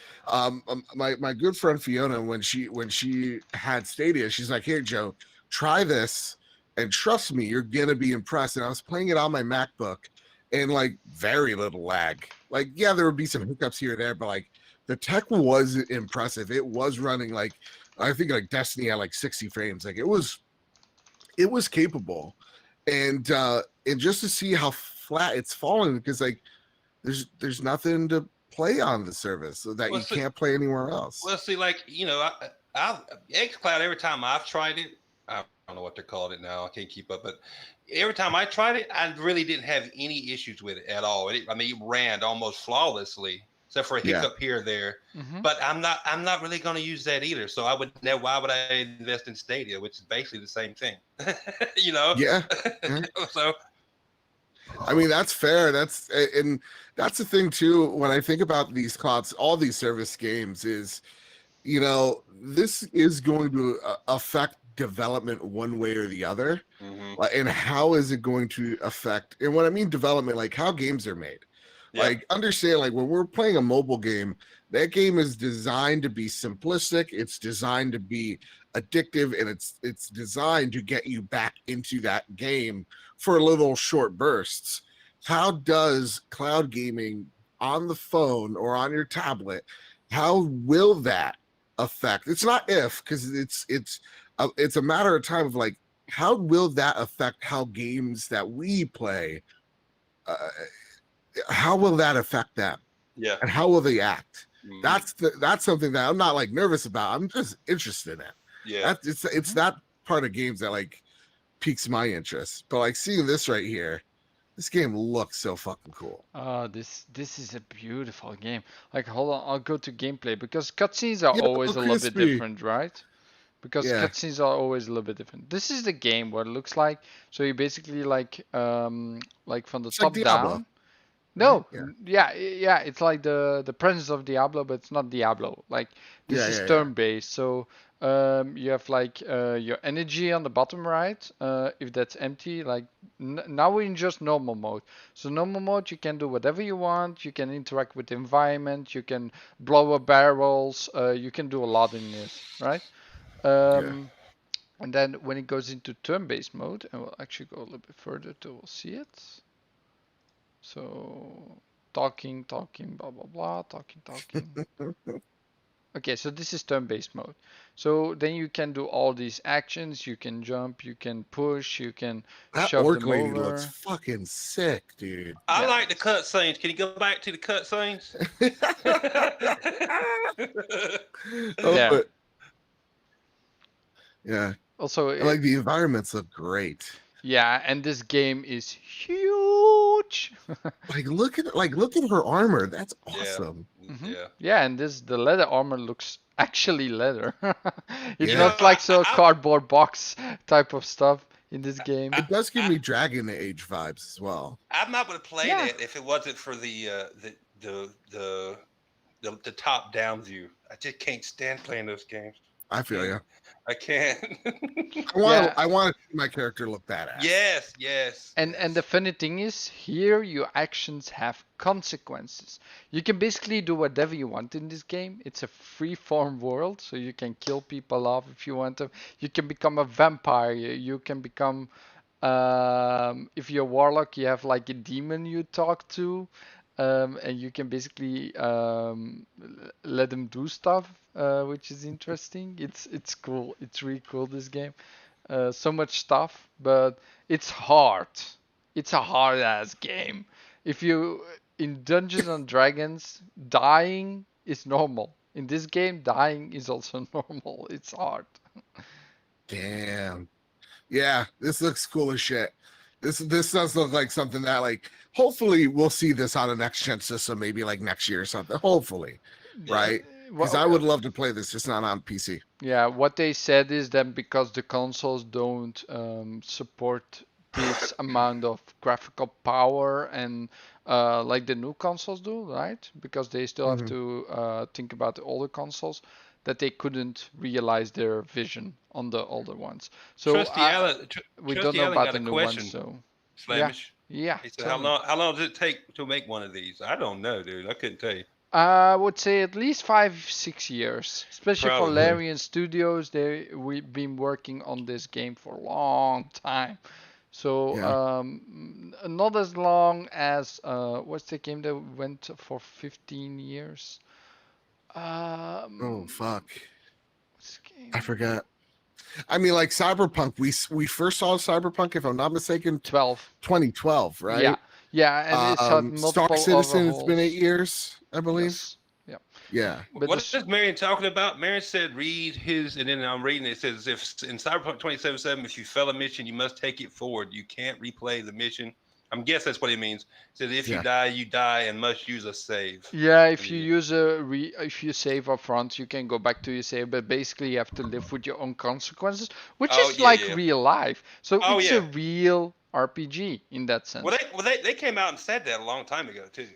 my good friend Fiona, when she had Stadia, she's like, "Here, Joe, try this, and trust me, you're gonna be impressed." And I was playing it on my MacBook, and like very little lag. Like, yeah, there would be some hiccups here or there, but like the tech was impressive. It was running like I think like Destiny at like 60 frames. Like it was capable, and just to see how flat it's fallen because like there's nothing to play on the service so that you can't play anywhere else. Well, see, like I XCloud. Every time I've tried it, I don't know what they're calling it now. I can't keep up, but every time I tried it, I really didn't have any issues with it at all. It ran almost flawlessly, except for a hiccup here or there. Mm-hmm. But I'm not really going to use that either. So why would I invest in Stadia, which is basically the same thing? You know? Yeah. So I mean, that's fair. That's the thing too. When I think about these clouds, all these service games is, this is going to affect development one way or the other. Mm-hmm. And how is it going to affect? And when I mean development, like how games are made. Yeah. Like understand, like when we're playing a mobile game, that game is designed to be simplistic. It's designed to be addictive, and it's designed to get you back into that game for little short bursts. How does cloud gaming on the phone or on your tablet, how will that affect? It's not if, because it's a matter of time of like, how will that affect how games that we play, how will that affect them? Yeah. And how will they act? Mm-hmm. That's something that I'm not like nervous about. I'm just interested in. Yeah. It's that part of games that like piques my interest. But like seeing this right here, this game looks so fucking cool. This is a beautiful game. Like, hold on, I'll go to gameplay because cutscenes are always a little bit different, right? Because cutscenes are always a little bit different. This is the game what it looks like. So you basically like from the top down. right? No, yeah, it's like the presence of Diablo, but it's not Diablo. Like this is Yeah. turn-based, so you have like your energy on the bottom right. If that's empty, like now we're in just normal mode. So normal mode, you can do whatever you want. You can interact with the environment. You can blow up barrels. You can do a lot in this, right? Yeah. Um, and then when it goes into turn-based mode, and we'll actually go a little bit further to we'll see it. So talking, blah blah blah, talking. Okay, so this is turn-based mode. So then you can do all these actions. You can jump, you can push, you can That shove orc them lady looks over. fucking sick, dude. I Yeah. like the cutscenes. Can you go back to the cutscenes? Oh, Yeah. but yeah, Also, and like the environments look great. yeah, and this game is huge. Look at her armor. That's Yeah, awesome. yeah. Yeah, and the leather armor looks actually leather. It's You Yeah, know, not like so cardboard box type of stuff in this game. it does give I, me Dragon Age vibes as well. I'm not going to play Yeah. that if it wasn't for the top down view. I just can't stand playing those games. I feel you. I can't. Yeah. I want to see my character look badass. yes. And the funny thing is, here your actions have consequences. You can basically do whatever you want in this game. It's a free-form world, so you can kill people off if you want to. You can become a vampire. You can become, if you're a warlock, you have like a demon you talk to, and you can basically let them do stuff, which is interesting. It's cool. It's really cool, this game. So much stuff, but it's hard. It's a hard ass game. If you in Dungeons and Dragons, dying is normal. In this game, dying is also normal. It's hard. Damn. Yeah, this looks cool as shit. This does look like something that like hopefully we'll see this on a next gen system, maybe like next year or something. Hopefully, right? Because I would love to play this, just not on PC. Yeah, what they said is that because the consoles don't support this amount of graphical power and like the new consoles do, right? Because they still have Mhm. to think about the older consoles, that they couldn't realize their vision on the older ones. So we don't Trusty know Allen about got the a new ones. question. So yeah, Flamish. yeah, He said, tell me. how long does it take to make one of these? I don't know, dude. I couldn't tell you. I would say at least 5, 6 years, especially for Probably. Larian Studios. We've been working on this game for a long time, so Yeah. not as long as what's the game that went for 15 years? Oh fuck, What's the game? I forgot. I mean, like Cyberpunk, we first saw Cyberpunk, if I'm not mistaken, 12. 2012, Yeah, right? yeah, and it's had Star multiple Citizen, it's been 8 overhauls. years, I believe. Yes, yeah, Yeah. but What this is Marion talking about? Marion said, read his, and then I'm reading it. It says, if in Cyberpunk 2077, if you fail a mission, you must take it forward. You can't replay the mission. I'm guess that's what it means. It says, if Yeah. you die and must use a save. Yeah, if you use if you save up front, you can go back to your save, but basically you have to live with your own consequences, which Oh is yeah, like yeah. real life. So Oh it's yeah. a real RPG in that sense. Well, they came out and said that a long time ago too.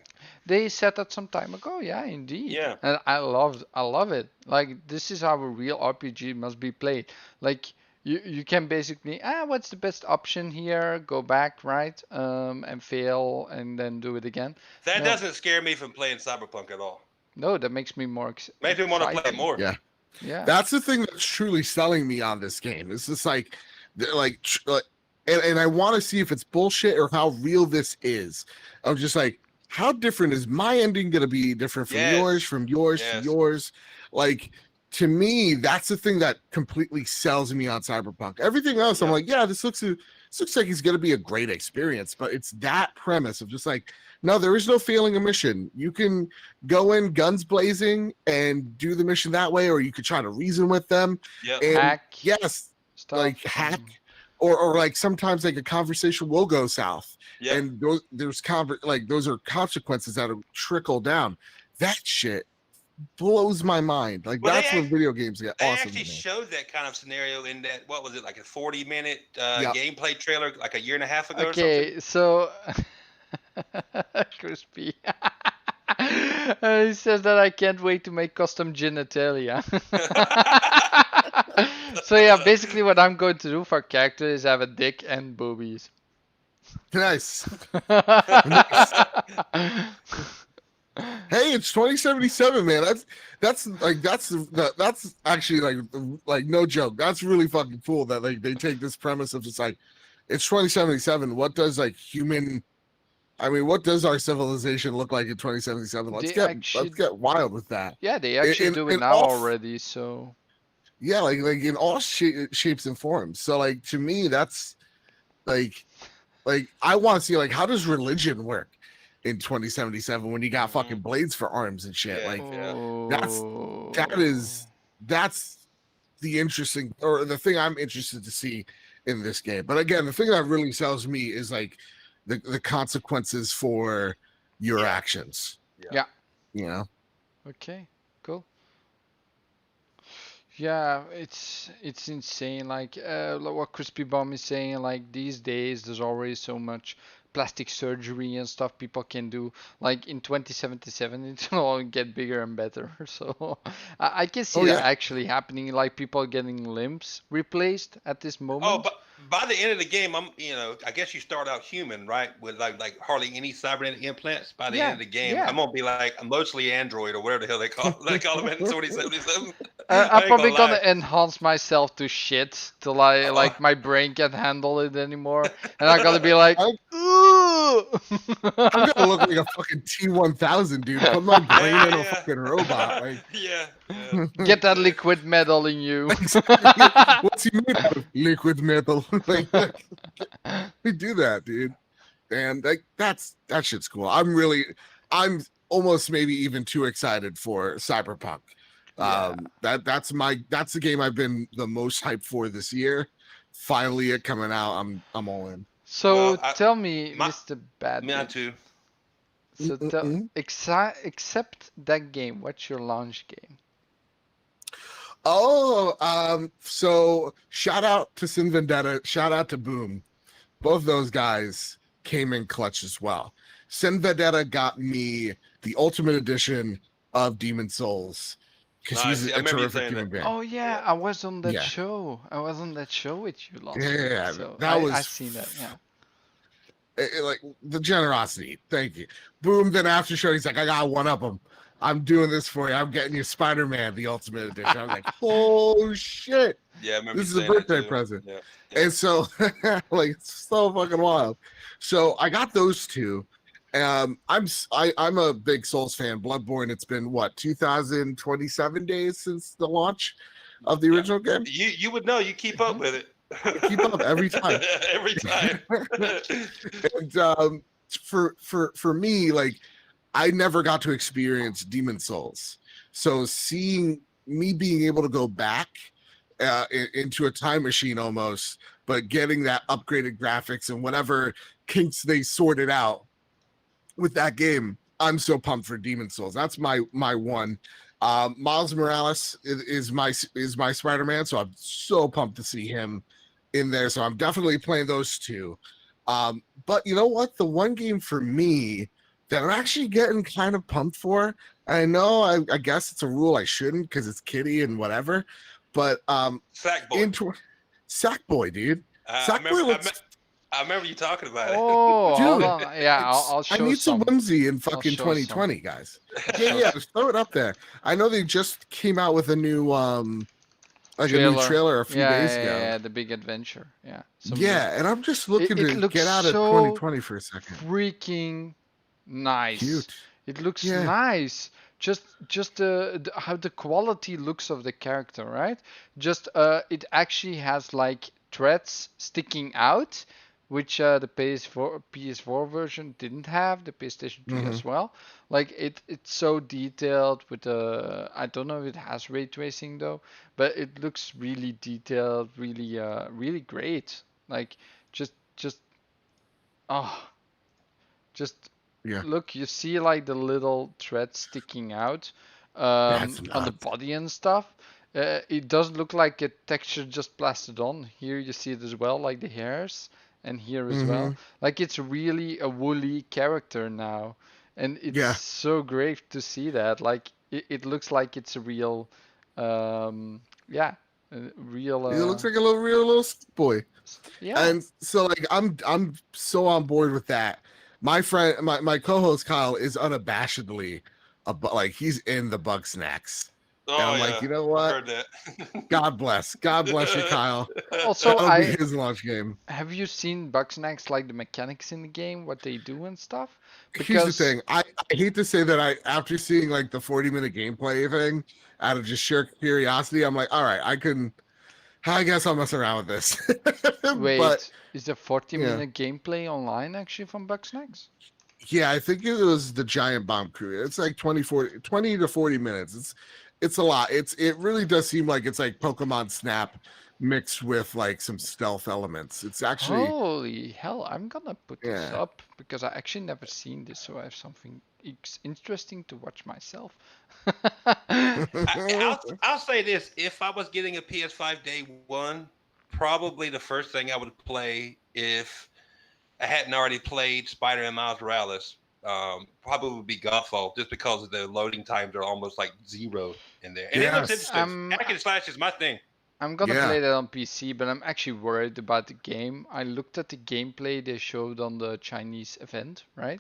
They said that some time ago, yeah, indeed. Yeah. And I love it. Like this is how a real RPG must be played. Like you can basically what's the best option here? Go back, right? And fail and then do it again. That No, doesn't scare me from playing Cyberpunk at all. no, that makes me more Makes me want to play excited. more. Yeah. Yeah. That's the thing that's truly selling me on this game. It's just like and I want to see if it's bullshit or how real this is. I'm just like, how different is my ending going to be different from Yes. yours, from yours, Yes. from yours? Like, to me, that's the thing that completely sells me on Cyberpunk. Everything else, I'm Yeah. like, yeah, this looks like it's going to be a great experience, but it's that premise of just like, no, there is no failing a mission. You can go in guns blazing and do the mission that way, or you could try to reason with them. Yep. And Hack yes, stuff. like hack, or like sometimes like a conversation will go south, Yep. and those are consequences that trickle down. That shit blows my mind. Like Well, that's when video games get They awesome. actually to me. showed that kind of scenario in that, what was it, like a 40-minute Yep. gameplay trailer like a year and a half ago or something? Okay, so Crispy. He says that I can't wait to make custom genitalia. So yeah, basically what I'm going to do for character is have a dick and boobies. Nice. Nice. Hey, it's 2077, man. That's actually like no joke. That's really fucking cool that like they take this premise of just like it's 2077. What does like human I mean, what does our civilization look like in 2077? Let's get wild with that. Yeah, they actually do it now already, so yeah, like in all shapes and forms. So like to me that's like I want to see like how does religion work in 2077 when you got fucking blades for arms and shit. Yeah, like yeah. that's the interesting or the thing I'm interested to see in this game. But again, the thing that really sells me is like the consequences for your actions. Yeah. You know? Okay, cool. Yeah, it's insane. Like what Crispybomb is saying, like these days there's already so much plastic surgery and stuff people can do. Like in 2077, it will all get bigger and better. So I can see that actually happening. Like people getting limbs replaced at this moment. Oh, but by the end of the game, I guess you start out human, right? With like hardly any cybernetic implants. By the end of the game, I'm gonna be like mostly android or whatever the hell they call them in 2077. I'm probably gonna enhance myself to shit till like my brain can't handle it anymore, and I'm gonna be like, ooh. I'm gonna look like a fucking T1000, dude. Put my brain in a fucking robot. Like, get that liquid metal in you. What's he made out of? Liquid metal. Like, we do that, dude. And like that shit's cool. I'm almost maybe even too excited for Cyberpunk. That's the game I've been the most hyped for this year. Finally it coming out, I'm all in. So tell me, Mr. Bad. Me too. So except that game, what's your launch game? Oh, so shout out to Sin Vendetta, shout out to Boom. Both those guys came in clutch as well. Sin Vendetta got me the Ultimate Edition of Demon Souls because he's a terrific human being. Oh yeah, I was on that show. I was on that show with you last week. Yeah, so I seen that. Yeah. Like the generosity. Thank you. Boom. Then after show, he's like, I got one up him. I'm doing this for you. I'm getting you Spider-Man, the Ultimate Edition. I was like, oh shit. Yeah, I remember this is a birthday present. Yeah. And so like it's so fucking wild. So I got those two. I'm a big Souls fan. Bloodborne, it's been what, 2027 days since the launch of the original game? You would know, you keep up with it. Keep up every time. Every time. And for me, like I never got to experience Demon Souls. So seeing me being able to go back into a time machine almost, but getting that upgraded graphics and whatever kinks they sorted out with that game, I'm so pumped for Demon Souls. That's my one. Miles Morales is my Spider-Man, so I'm so pumped to see him in there. So I'm definitely playing those two. But you know what? The one game for me that I'm actually getting kind of pumped for. I know I guess it's a rule I shouldn't because it's kiddie and whatever. But Sackboy. Sackboy, dude. I remember you talking about it. Oh, dude, yeah, I'll show. I need some whimsy in fucking 2020, guys. Yeah, just throw it up there. I know they just came out with a new a new trailer a few days ago. Yeah, the big adventure. Yeah. And I'm just looking to get out of 2020 for a second. Freaking nice. Cute. It looks nice. Just how the quality looks of the character, right? Just it actually has like threads sticking out, which the PS4 version didn't have, the PlayStation 3 as well. Like it's so detailed with the, I don't know if it has ray tracing though, but it looks really detailed, really really great. Like just look, you see like the little threads sticking out on the body and stuff. It doesn't look like a texture just plastered on. Here you see it as well, like the hairs and here as Mm-hmm. well. Like it's really a woolly character now, and it's Yeah. so great to see that. Like it looks like it's a real, yeah, a real, He looks like a little real little boy. yeah. And so like I'm so on board with that. My friend, my co-host Kyle is unabashedly like he's in the bug snacks. And Oh I'm like, yeah, you know I what? heard that. God bless you, Kyle. Also, That'll be his launch game. have you seen Bugsnax, like the mechanics in the game, what they do and stuff? Here's the Because thing. I hate to say that after seeing like the 40-minute gameplay thing, out of just sheer curiosity, I'm like, all right, I guess I'll mess around with this. But wait, is there 40 yeah. minute gameplay online actually from Bugsnax? Yeah, I think it was the Giant Bomb Crew. It's like 20 to 40 minutes. It's a lot. It really does seem like it's like Pokemon Snap mixed with like some stealth elements. It's actually Holy hell, I'm gonna put this yeah. up because I actually never seen this, so I have something interesting to watch myself. I'll say this: if I was getting a PS5 day one, probably the first thing I would play if I hadn't already played Spider-Man Miles Morales, probably would be Godfall, just because of the loading times are almost like zero in there, and it looks Yes. interesting. Hack and slash is my thing. I'm gonna Yeah. play that on PC, but I'm actually worried about the game. I looked at the gameplay they showed on the Chinese event, right?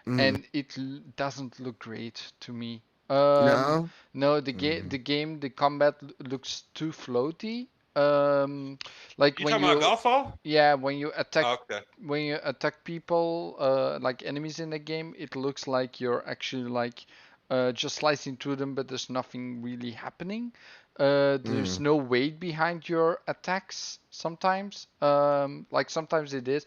Mm, And it doesn't look great to me. no. No, Mm. the combat looks too floaty. Um, like You when talking about you, Godfall? yeah, Okay. when you attack people, like enemies in the game, it looks like you're actually like just slicing through them, but there's nothing really happening. There's Mm. no weight behind your attacks sometimes. Like sometimes it is.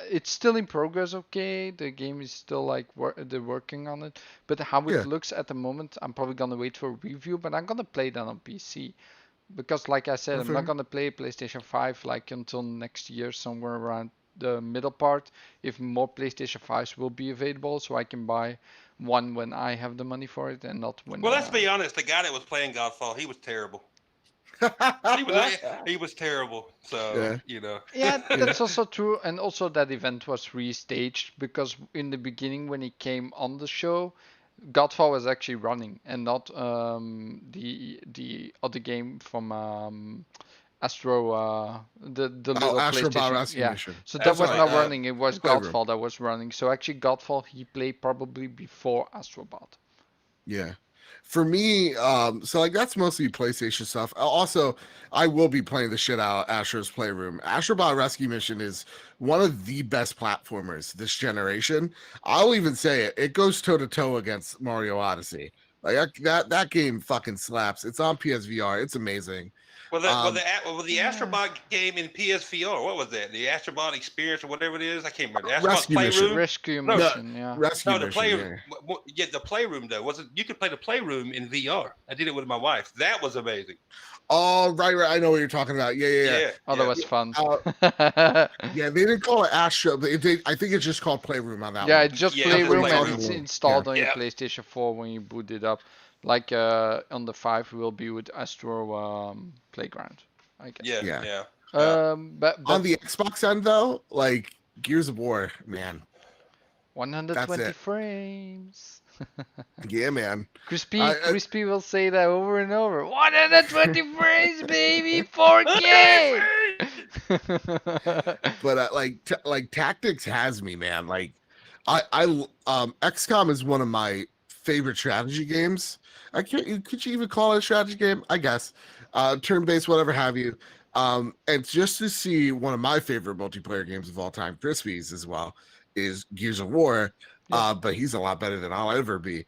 It's still in progress, okay? The game is still like they're working on it. But how it Yeah. looks at the moment, I'm probably gonna wait for a review, but I'm gonna play that on PC. Because like I said, I'm not Fair. gonna play PlayStation 5 like until next year, somewhere around the middle part. If more PlayStation 5s will be available, so I can buy one when I have the money for it, and not when. Well, let's be honest. The guy that was playing Godfall, he was terrible. He was terrible. So Yeah. Yeah, Yeah. that's also true, and also that event was restaged because in the beginning when he came on the show, Godfall was actually running and not the other game from Astro, the Oh, little Astrobot PlayStation. Rescue Yeah, Mission. so that that's was Sorry, right. not running. It was Playroom. Godfall that was running. So actually, Godfall he played probably before Astrobot. Yeah. For me, so like that's mostly PlayStation stuff. Also, I will be playing the shit out of Astro's Playroom. Astrobot Rescue Mission is one of the best platformers this generation. I'll even say it. It goes toe to toe against Mario Odyssey. Like that game fucking slaps. It's on PSVR. It's amazing. Um, Well, the Astrobot game in PSVR, what was that? The Astrobot Experience or whatever it is? I can't remember. The Astrobot Rescue Mission. Playroom? Rescue No, The mission, yeah. Rescue no, the Mission. play. Yeah. Yeah, the Playroom though wasn't. You could play the Playroom in VR. I did it with my wife. That was amazing. Oh, right. I know what you're talking about. Yeah. Yeah, Oh, that yeah. was fun. Yeah, they didn't call it Astro. I think it's just called Playroom on that Yeah, one. it's just Yeah, it's Playroom and Playroom. it's Yeah. installed on your Yeah. PlayStation 4 when you boot it up. Like on the 5 will be with Astro Playground, I guess. Yeah, Yeah. yeah. But On the Xbox end, though, like Gears of War, man, 120 it. frames. yeah, man. Crispy will say that over and over. 120 frames, baby, 4K. But like Tactics has me, man. Like XCOM is one of my favorite strategy games. I can't. Could you even call it a strategy game? I guess. Turn-based, whatever have you. And just to see one of my favorite multiplayer games of all time, Crispy's as well, is Gears of War. Yeah. But he's a lot better than I'll ever be.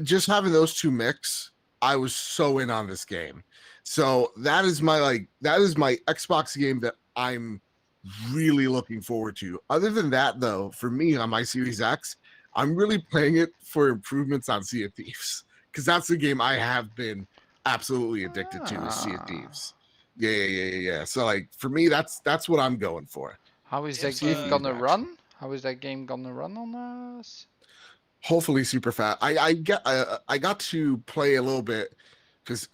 Just having those two mix, I was so in on this game. So that is my Xbox game that I'm really looking forward to. Other than that, though, for me on my Series X, I'm really playing it for improvements on Sea of Thieves because that's the game I have been absolutely addicted to is Sea of Thieves. Yeah. So like for me, that's what I'm going for. How is that It's, game gonna action. run? How is that game gonna run on us? Hopefully super fast. I got to play a little bit because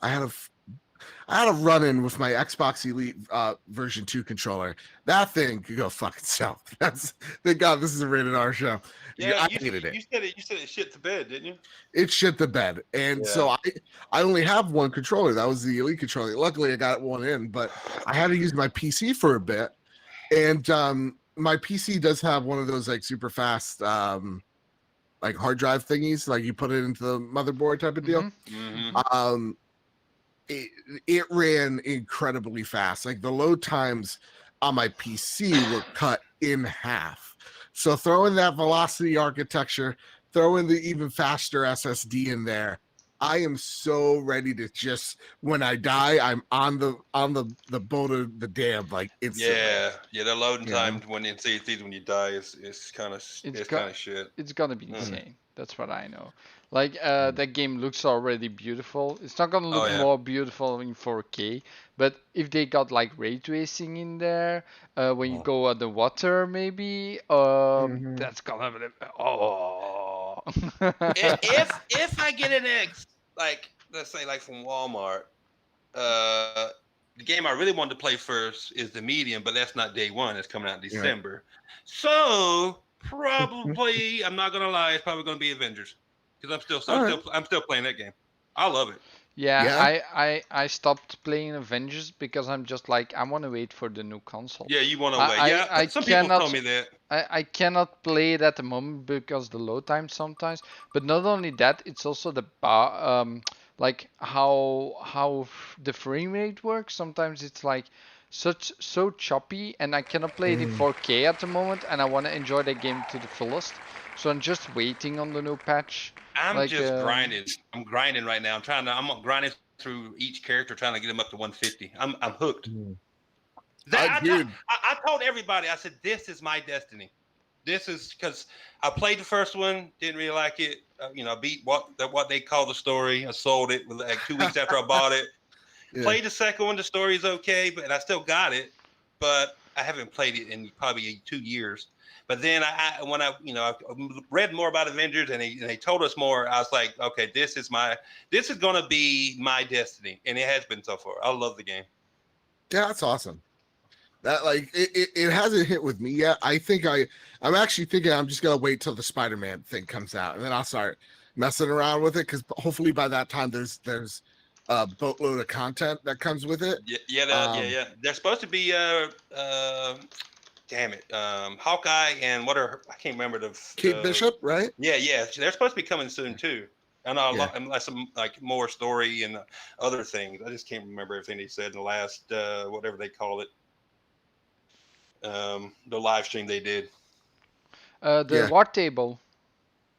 I had had a run-in with my Xbox Elite version 2 controller. That thing could go fuck itself. Thank God this is a rated R show. Yeah, I you hated it. you said it shit to bed, didn't you? It shit the bed. And so I only have one controller. That was the Elite controller. Luckily I got one in, but I had to use my PC for a bit. And my PC does have one of those like super fast like hard drive thingies, like you put it into the motherboard type of deal. It ran incredibly fast. Like the load times on my PC were cut in half. So throw in that velocity architecture, throw in the even faster SSD in there. I am so ready to just when I die, I'm on the boat of the dam like instantly. Yeah, the loading time when it's when you die is kind of shit. It's gonna be insane. That's what I know. Like that game looks already beautiful. It's not gonna look more beautiful in 4K, but if they got like ray tracing in there, when you go underwater, maybe, that's gonna be if I get an X, like let's say like from Walmart, the game I really wanted to play first is the medium, but that's not day one. It's coming out in December. So probably, I'm not gonna lie, it's probably gonna be Avengers because I'm still playing that game. I love it. Yeah, I stopped playing Avengers because I'm just like I want to wait for the new console. Yeah, you want to wait. Yeah, some people told me that. I cannot play it at the moment because the load time sometimes. But not only that, it's also the like how the frame rate works. Sometimes it's like so choppy, and I cannot play it in 4K at the moment, and I want to enjoy the game to the fullest. So I'm just waiting on the new patch. I'm just grinding. I'm grinding right now. I'm grinding through each character, trying to get them up to 150. I'm hooked. I told everybody, I said, this is my destiny. This is because I played the first one, didn't really like it. I beat what they call the story. I sold it like 2 weeks after I bought it. Played the second one. The story is okay, but I still got it. But I haven't played it in probably 2 years. But then when I read more about Avengers and they told us more, I was like, okay, this is going to be my destiny, and it has been so far. I love the game. Yeah, that's awesome. That like it hasn't hit with me yet. I'm actually thinking I'm just gonna wait till the Spider-Man thing comes out, and then I'll start messing around with it because hopefully by that time there's a boatload of content that comes with it. Yeah. There's supposed to be damn it, Hawkeye and I can't remember the Kate Bishop, right? Yeah. They're supposed to be coming soon too. I know some like more story and other things. I just can't remember everything they said in the last whatever they call it. The live stream they did. The war table.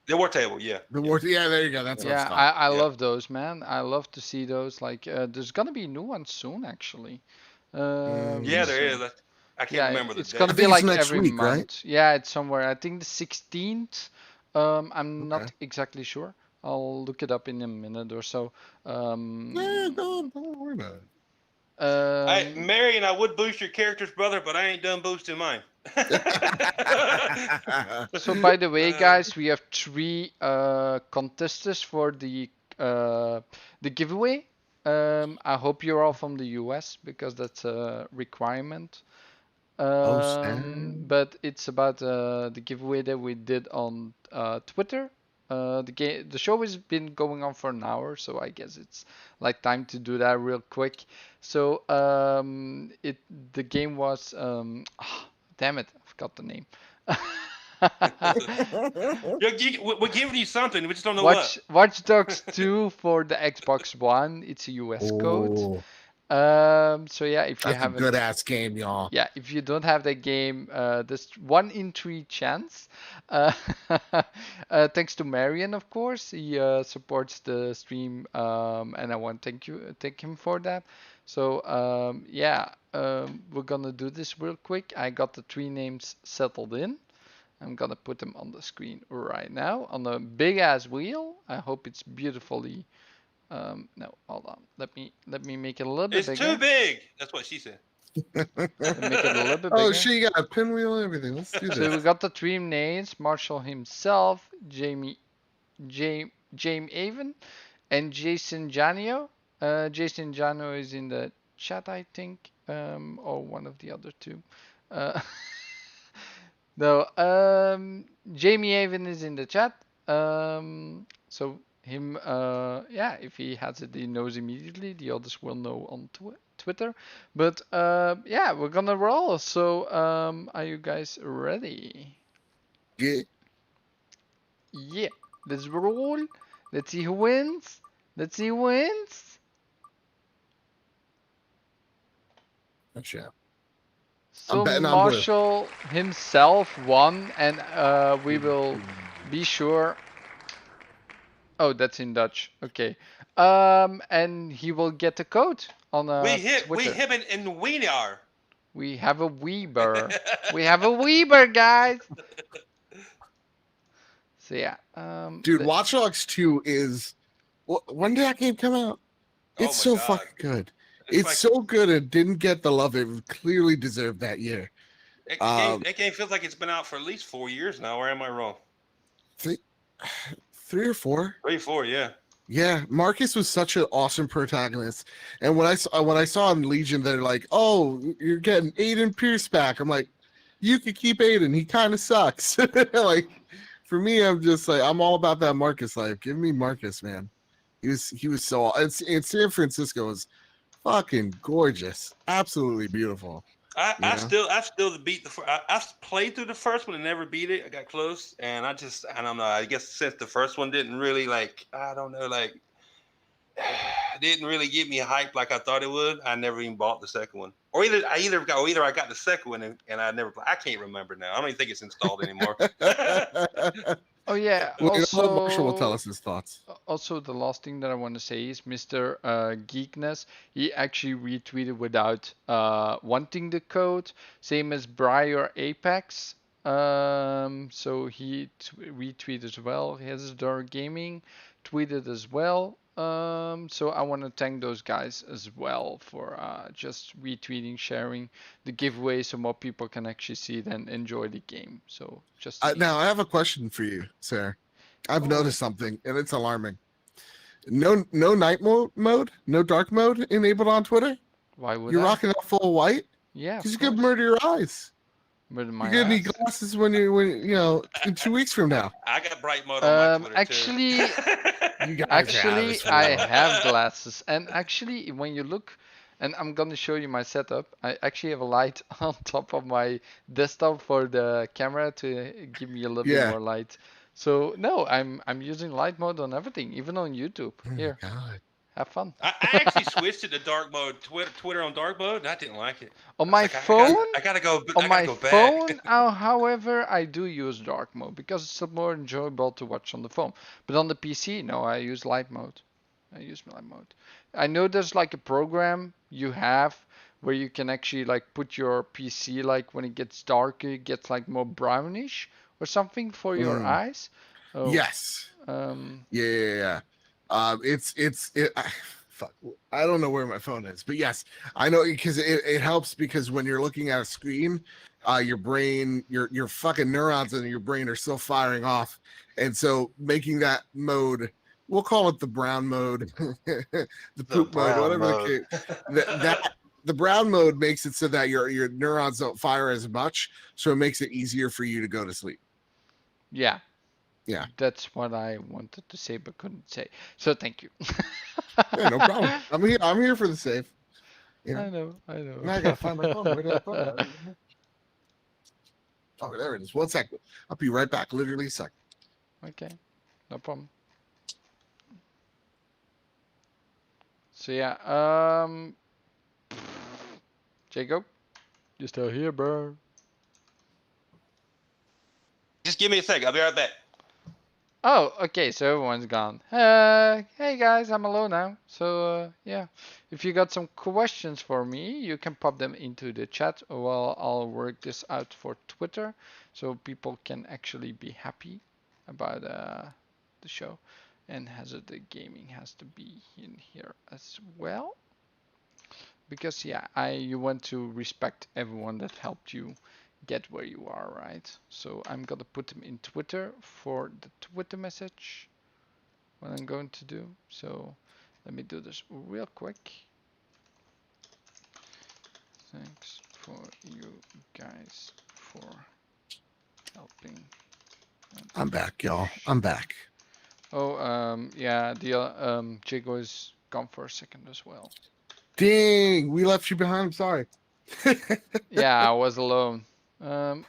The war table, yeah. Yeah, there you go. That's what I love those, man. I love to see those. Like, there's gonna be a new one soon, actually. Yeah, there is. I can't remember the It's date. gonna be like every week, month. Right? Yeah, it's somewhere. I think the 16th. I'm not exactly sure. I'll look it up in a minute or so. Don't worry about it. Marion, I would boost your character's brother, but I ain't done boosting mine. So by the way, guys, we have 3 contestants for the giveaway. I hope you're all from the US because that's a requirement. But it's about the giveaway that we did on Twitter. The show has been going on for an hour, so I guess it's like time to do that real quick. So the game was damn it, I forgot the name. We're giving you something, we just don't know what. Watch Dogs 2 for the Xbox One. It's a US code. So yeah, if you have a good ass game, y'all. Yeah, if you don't have that game, there's 1 in 3 chance. Thanks to Marion, of course. He supports the stream, and I want to thank him for that. So we're gonna do this real quick. I got the 3 names settled in. I'm gonna put them on the screen right now on a big ass wheel. I hope it's beautifully. No, hold on. Let me make it a little bit bigger. It's too big. That's what she said. Make it a little bit bigger. Oh, she got a pinwheel and everything. Let's do this. So we got the 3 names: Marshall himself, James Avon, and Jason Janio. Jason Jano is in the chat, I think, or one of the other two. Uh, no, Jamie Avon is in the chat. So him, yeah, if he has it, he knows immediately. The others will know on Twitter. But yeah, we're gonna roll. So are you guys ready? Yeah. Yeah, let's roll. Let's see who wins. Let's see who wins. Oh, shit. I'm So betting on blue. Marshall himself won, and we will be sure. Oh, that's in Dutch. Okay. And he will get a code on we Twitter. him in Wiener. We have a Weber. We have a Weber, guys. So yeah. Dude, Watch Dogs 2 is. When did that game come out? Oh It's my so God. fucking good. It's It's like so good it didn't get the love it clearly deserved that year. that game feels like it's been out for at least 4 years now. Or am I wrong? Three or four. 3, 4, yeah. Yeah, Marcus was such an awesome protagonist. And when I saw in Legion, they're like, "Oh, you're getting Aiden Pierce back." I'm like, "You could keep Aiden. He kind of sucks." Like, for me, I'm just like, I'm all about that Marcus life. Give me Marcus, man. He was so. It's in San Francisco was fucking gorgeous, absolutely beautiful. I still beat I played through the first one and never beat it. I got close, and I don't know. I guess since the first one didn't really I don't know, didn't really get me hyped like I thought it would. I never even bought the second one, or either I got the second one and I never. I can't remember now. I don't even think it's installed anymore. Oh yeah. Marshall will tell Also, us his thoughts. also the last thing that I want to say is Mr. Geekness. He actually retweeted without wanting the code, same as Briar Apex. So he retweeted as well. He has Dark Gaming tweeted as well. So I want to thank those guys as well for just retweeting, sharing the giveaway, so more people can actually see it and enjoy the game. So just saying. Now I have a question for you, sir. I've noticed something, and it's alarming. No night mode, no dark mode enabled on Twitter. Why would You're I? rocking that full white. Yeah, Because of you could course. murder your eyes. Murder You my get any eyes. glasses when in 2 weeks from now. I got bright mode on my Twitter Actually, too. You guys actually, have I have glasses, and actually, when you look, and I'm gonna show you my setup. I actually have a light on top of my desktop for the camera to give me a little bit Yeah. more light. So no, I'm using light mode on everything, even on YouTube. Oh my Here, God. have fun. I actually switched it to dark mode, Twitter on dark mode, and I didn't like it. On I was my like, phone, I gotta go. on I gotta my go phone, back. however, I do use dark mode because it's more enjoyable to watch on the phone. But on the PC, no, I use light mode. I use light mode. I know there's like a program you have where you can actually like put your PC like when it gets darker, it gets like more brownish or something for your eyes. Oh, Yes. Yeah. Fuck. I don't know where my phone is, but yes, I know because it helps because when you're looking at a screen, your brain, your fucking neurons in your brain are still firing off, and so making that mode, we'll call it the brown mode, the poop mode, whatever the case. The brown mode makes it so that your neurons don't fire as much, so it makes it easier for you to go to sleep. yeah. Yeah. That's what I wanted to say but couldn't say. So thank you. Yeah, no problem. I'm here for the save. You know? I know. Now I gotta find my phone. Where did I put it? Oh, there it is. 1 second. I'll be right back. Literally a second. Okay, no problem. So yeah, Jacob, you still here, bro? Just give me a second. I'll be right back. Oh, okay, so everyone's gone. Hey guys, I'm alone now. So yeah, if you got some questions for me, you can pop them into the chat while I'll work this out for Twitter, so people can actually be happy about the show. And Hazard Gaming has to be in here as well, because yeah, you want to respect everyone that helped you get where you are, right? So I'm gonna put them in Twitter for the Twitter message, what I'm going to do. So Let me do this real quick. Thanks for you guys for helping. I'm back, y'all. I'm back. Oh, yeah, the Jago is gone for a second as well. Dang, we left you behind. I'm sorry. Yeah, I was alone.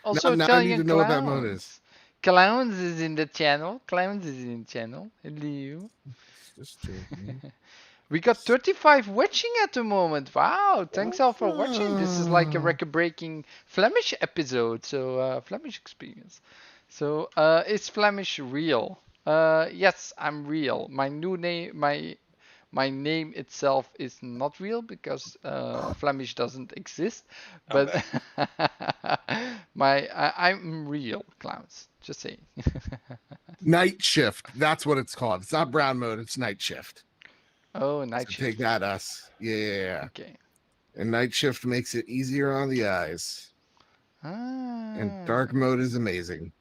Also, now I need Italian to know what that mode is. Clowns is in the channel. Clowns is in the channel. Hello. Just joking. We got 35 watching at the moment. Wow, thanks all for watching. This is like a Ah. record-breaking Flemish episode, so Flemish experience. So, is Flemish real? Yes, I'm real. My new name, my name itself is not real because Flemish doesn't exist. I'm But back. I'm real, clowns. Just saying. Night shift. That's what it's called. It's not brown mode. It's night shift. Oh, night So shift. take that, us. Yeah. Okay. And night shift makes it easier on the eyes. And dark Ah. mode is amazing.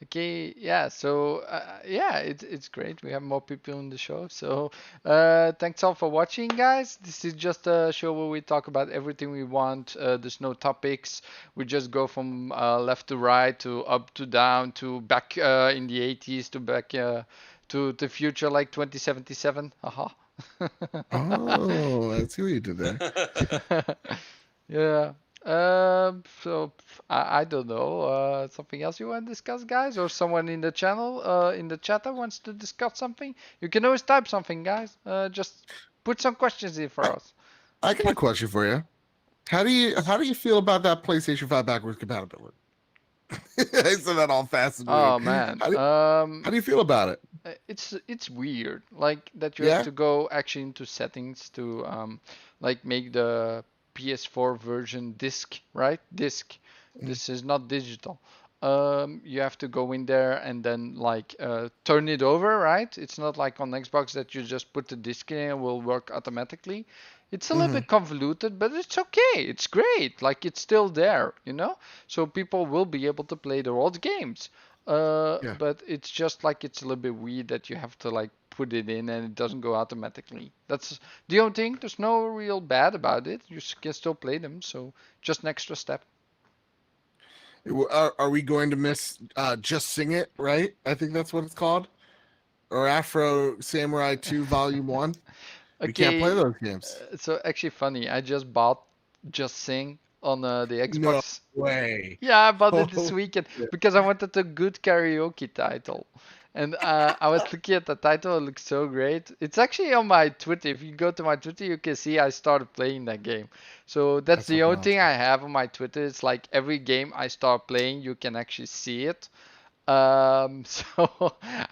Okay, yeah, so yeah, it's great. We have more people in the show. So thanks all for watching, guys. This is just a show where we talk about everything we want. There's no topics. We just go from left to right to up to down to back in the 80s to back to the future like 2077. Haha. Oh, I see what you did there. Yeah. So I don't know. Something else you want to discuss, guys, or someone in the channel, in the chat that wants to discuss something? You can always type something, guys. Just put some questions in for us. I got a question for you. How do you feel about that PlayStation 5 backwards compatibility? I said that all fast and Oh weird. man. How do you feel about it? It's weird, like that you have Yeah? to go actually into settings to like make the PS4 version disc, right? Disc. Mm. This is not digital. You have to go in there and then like turn it over, right? It's not like on Xbox that you just put the disc in and it will work automatically. It's a little Mhm. bit convoluted, but it's okay. It's great. Like it's still there, you know? So people will be able to play their old games. Yeah. But it's just like it's a little bit weird that you have to like put it in and it doesn't go automatically. That's the only thing. There's no real bad about it. You can still play them, so just an extra step. Are we going to miss Just Sing It, right? I think that's what it's called. Or Afro Samurai 2 Volume 1. We can't play Okay, those games. so actually funny. I just bought Just Sing on the No Xbox. way. Yeah, I bought it this Oh, weekend shit. because I wanted a good karaoke title. And I was looking at the title, it looks so great. It's actually on my Twitter. If you go to my Twitter, you can see I started playing that game. So that's That's the fucking only thing awesome. I have on my Twitter. It's like every game I start playing, you can actually see it. So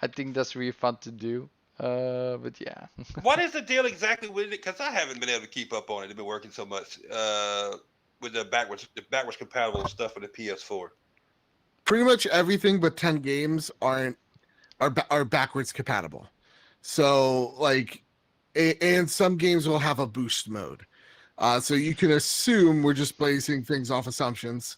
I think that's really fun to do. But yeah. What is the deal exactly with it? Because I haven't been able to keep up on it. I've been working so much with the backwards compatible stuff for the PS4. Pretty much everything but 10 games are backwards compatible. So like and some games will have a boost mode. So you can assume we're just basing things off assumptions,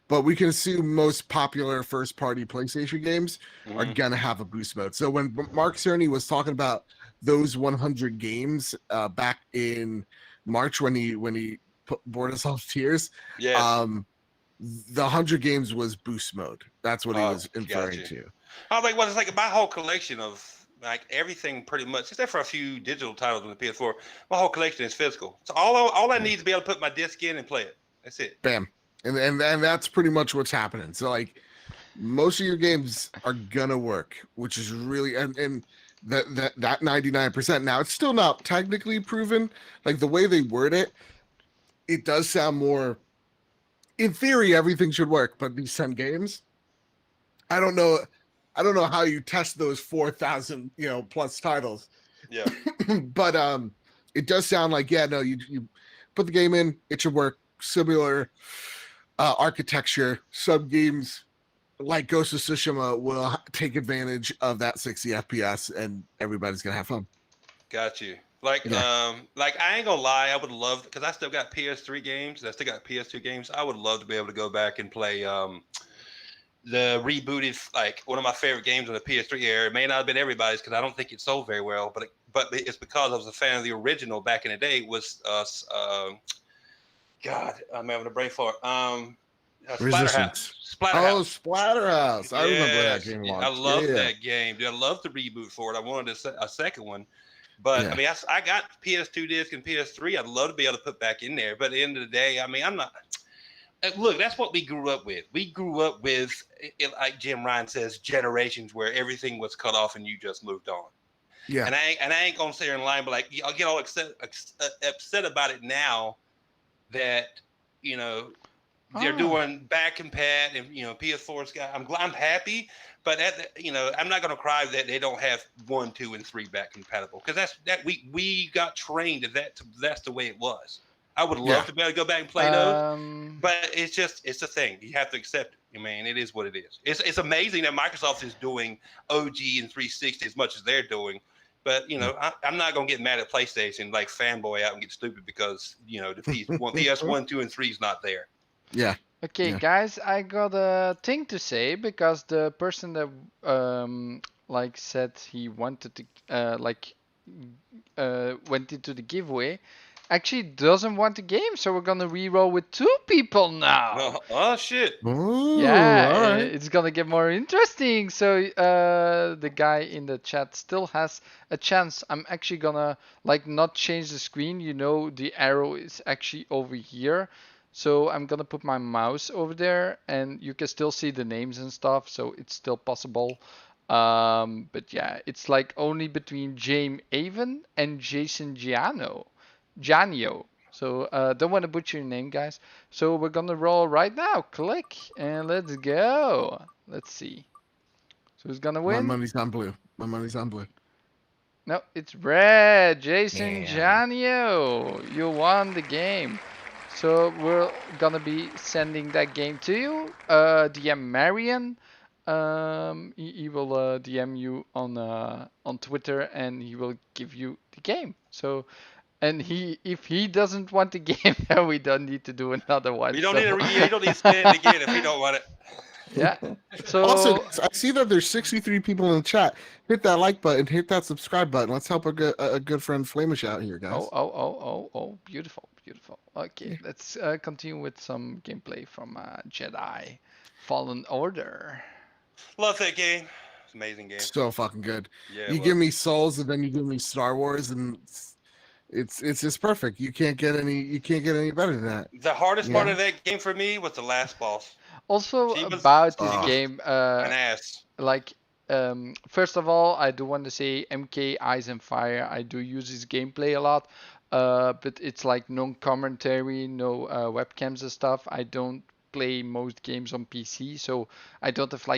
but we can assume most popular first party PlayStation games are Mm-hmm. gonna have a boost mode. So when Mark Cerny was talking about those 100 games back in March when he bored us all to tears, Yes. um, the 100 games was boost mode. That's what he was Got inferring you. to. I was like, well, it's like my whole collection of like everything pretty much, except for a few digital titles on the PS4. My whole collection is physical. So all I need is to be able to put my disc in and play it. That's it. Bam. And that's pretty much what's happening. So like most of your games are gonna work, which is really and that 99%. Now it's still not technically proven. Like the way they word it, it does sound more in theory everything should work, but these 10 games, I don't know. I don't know how you test those 4,000, plus titles. Yeah. But it does sound like, yeah, no, you put the game in, it should work. Similar architecture. Some games like Ghost of Tsushima will take advantage of that 60 FPS, and everybody's gonna have fun. Got you. Like, Yeah. like I ain't gonna lie, I would love because I still got PS3 games, I still got PS2 games. I would love to be able to go back and play the rebooted, like one of my favorite games on the PS3 era. It may not have been everybody's because I don't think it sold very well, but it's because I was a fan of the original back in the day. Was God, I'm having a brain fart. Resistance. Splatterhouse. Oh, Splatterhouse. I remember that Yes, game I launched. love Yeah. that game, dude. I love the reboot for it. I wanted a second one, but Yeah. I mean, I got PS2 disc and PS3. I'd love to be able to put back in there, but at the end of the day, I mean, I'm not. Look, that's what we grew up with. We grew up with, like Jim Ryan says, generations where everything was cut off and you just moved on. Yeah. And I ain't gonna sit here in line, but like I'll get all upset about it now that they're doing back and pat and PS4's got. I'm happy, but I'm not gonna cry that they don't have 1, 2, and 3 back compatible because we got trained that's the way it was. I would love to be able to go back and play those, but it's a thing. You have to accept it. I mean, it is what it is. It's amazing that Microsoft is doing OG and 360 as much as they're doing, but I'm not gonna get mad at PlayStation like fanboy out and get stupid because the PS1, 2, and 3 is not there. Yeah. Okay, Yeah. guys, I got a thing to say because the person that said he wanted to went into the giveaway actually doesn't want the game, so we're gonna re-roll with 2 people now. Oh shit! Ooh, Yeah, all right. it's gonna get more interesting. So the guy in the chat still has a chance. I'm actually gonna not change the screen. The arrow is actually over here. So I'm gonna put my mouse over there, and you can still see the names and stuff. So it's still possible. But yeah, it's only between James Avon and Jason Gianio. So don't want to butcher your name, guys. So we're gonna roll right now. Click and let's go. Let's see. So who's gonna My win? money's on blue. My money's on blue. No, it's red. Jason Damn. Gianio. You won the game. So we're gonna be sending that game to you. DM Marion. He will DM you on Twitter, and he will give you the game. So. And if he doesn't want the game, then we don't need to do another one. You don't need to spin it again if you don't want it. Yeah. So Also, I see that there's 63 people in the chat. Hit that like button. Hit that subscribe button. Let's help a good friend Flamish out here, guys. Oh, beautiful. Okay, let's continue with some gameplay from Jedi Fallen Order. Love that game. It's an amazing game. So fucking good. Yeah. You give me Souls, and then you give me Star Wars, and it's just perfect. You can't get any better than that. The hardest part of that game for me was the last boss. Also about this game, an ass. First of all, I do want to say MK Eyes and Fire. I do use his gameplay a lot, but it's non-commentary, no webcams and stuff. I don't play most games on PC, so I don't have a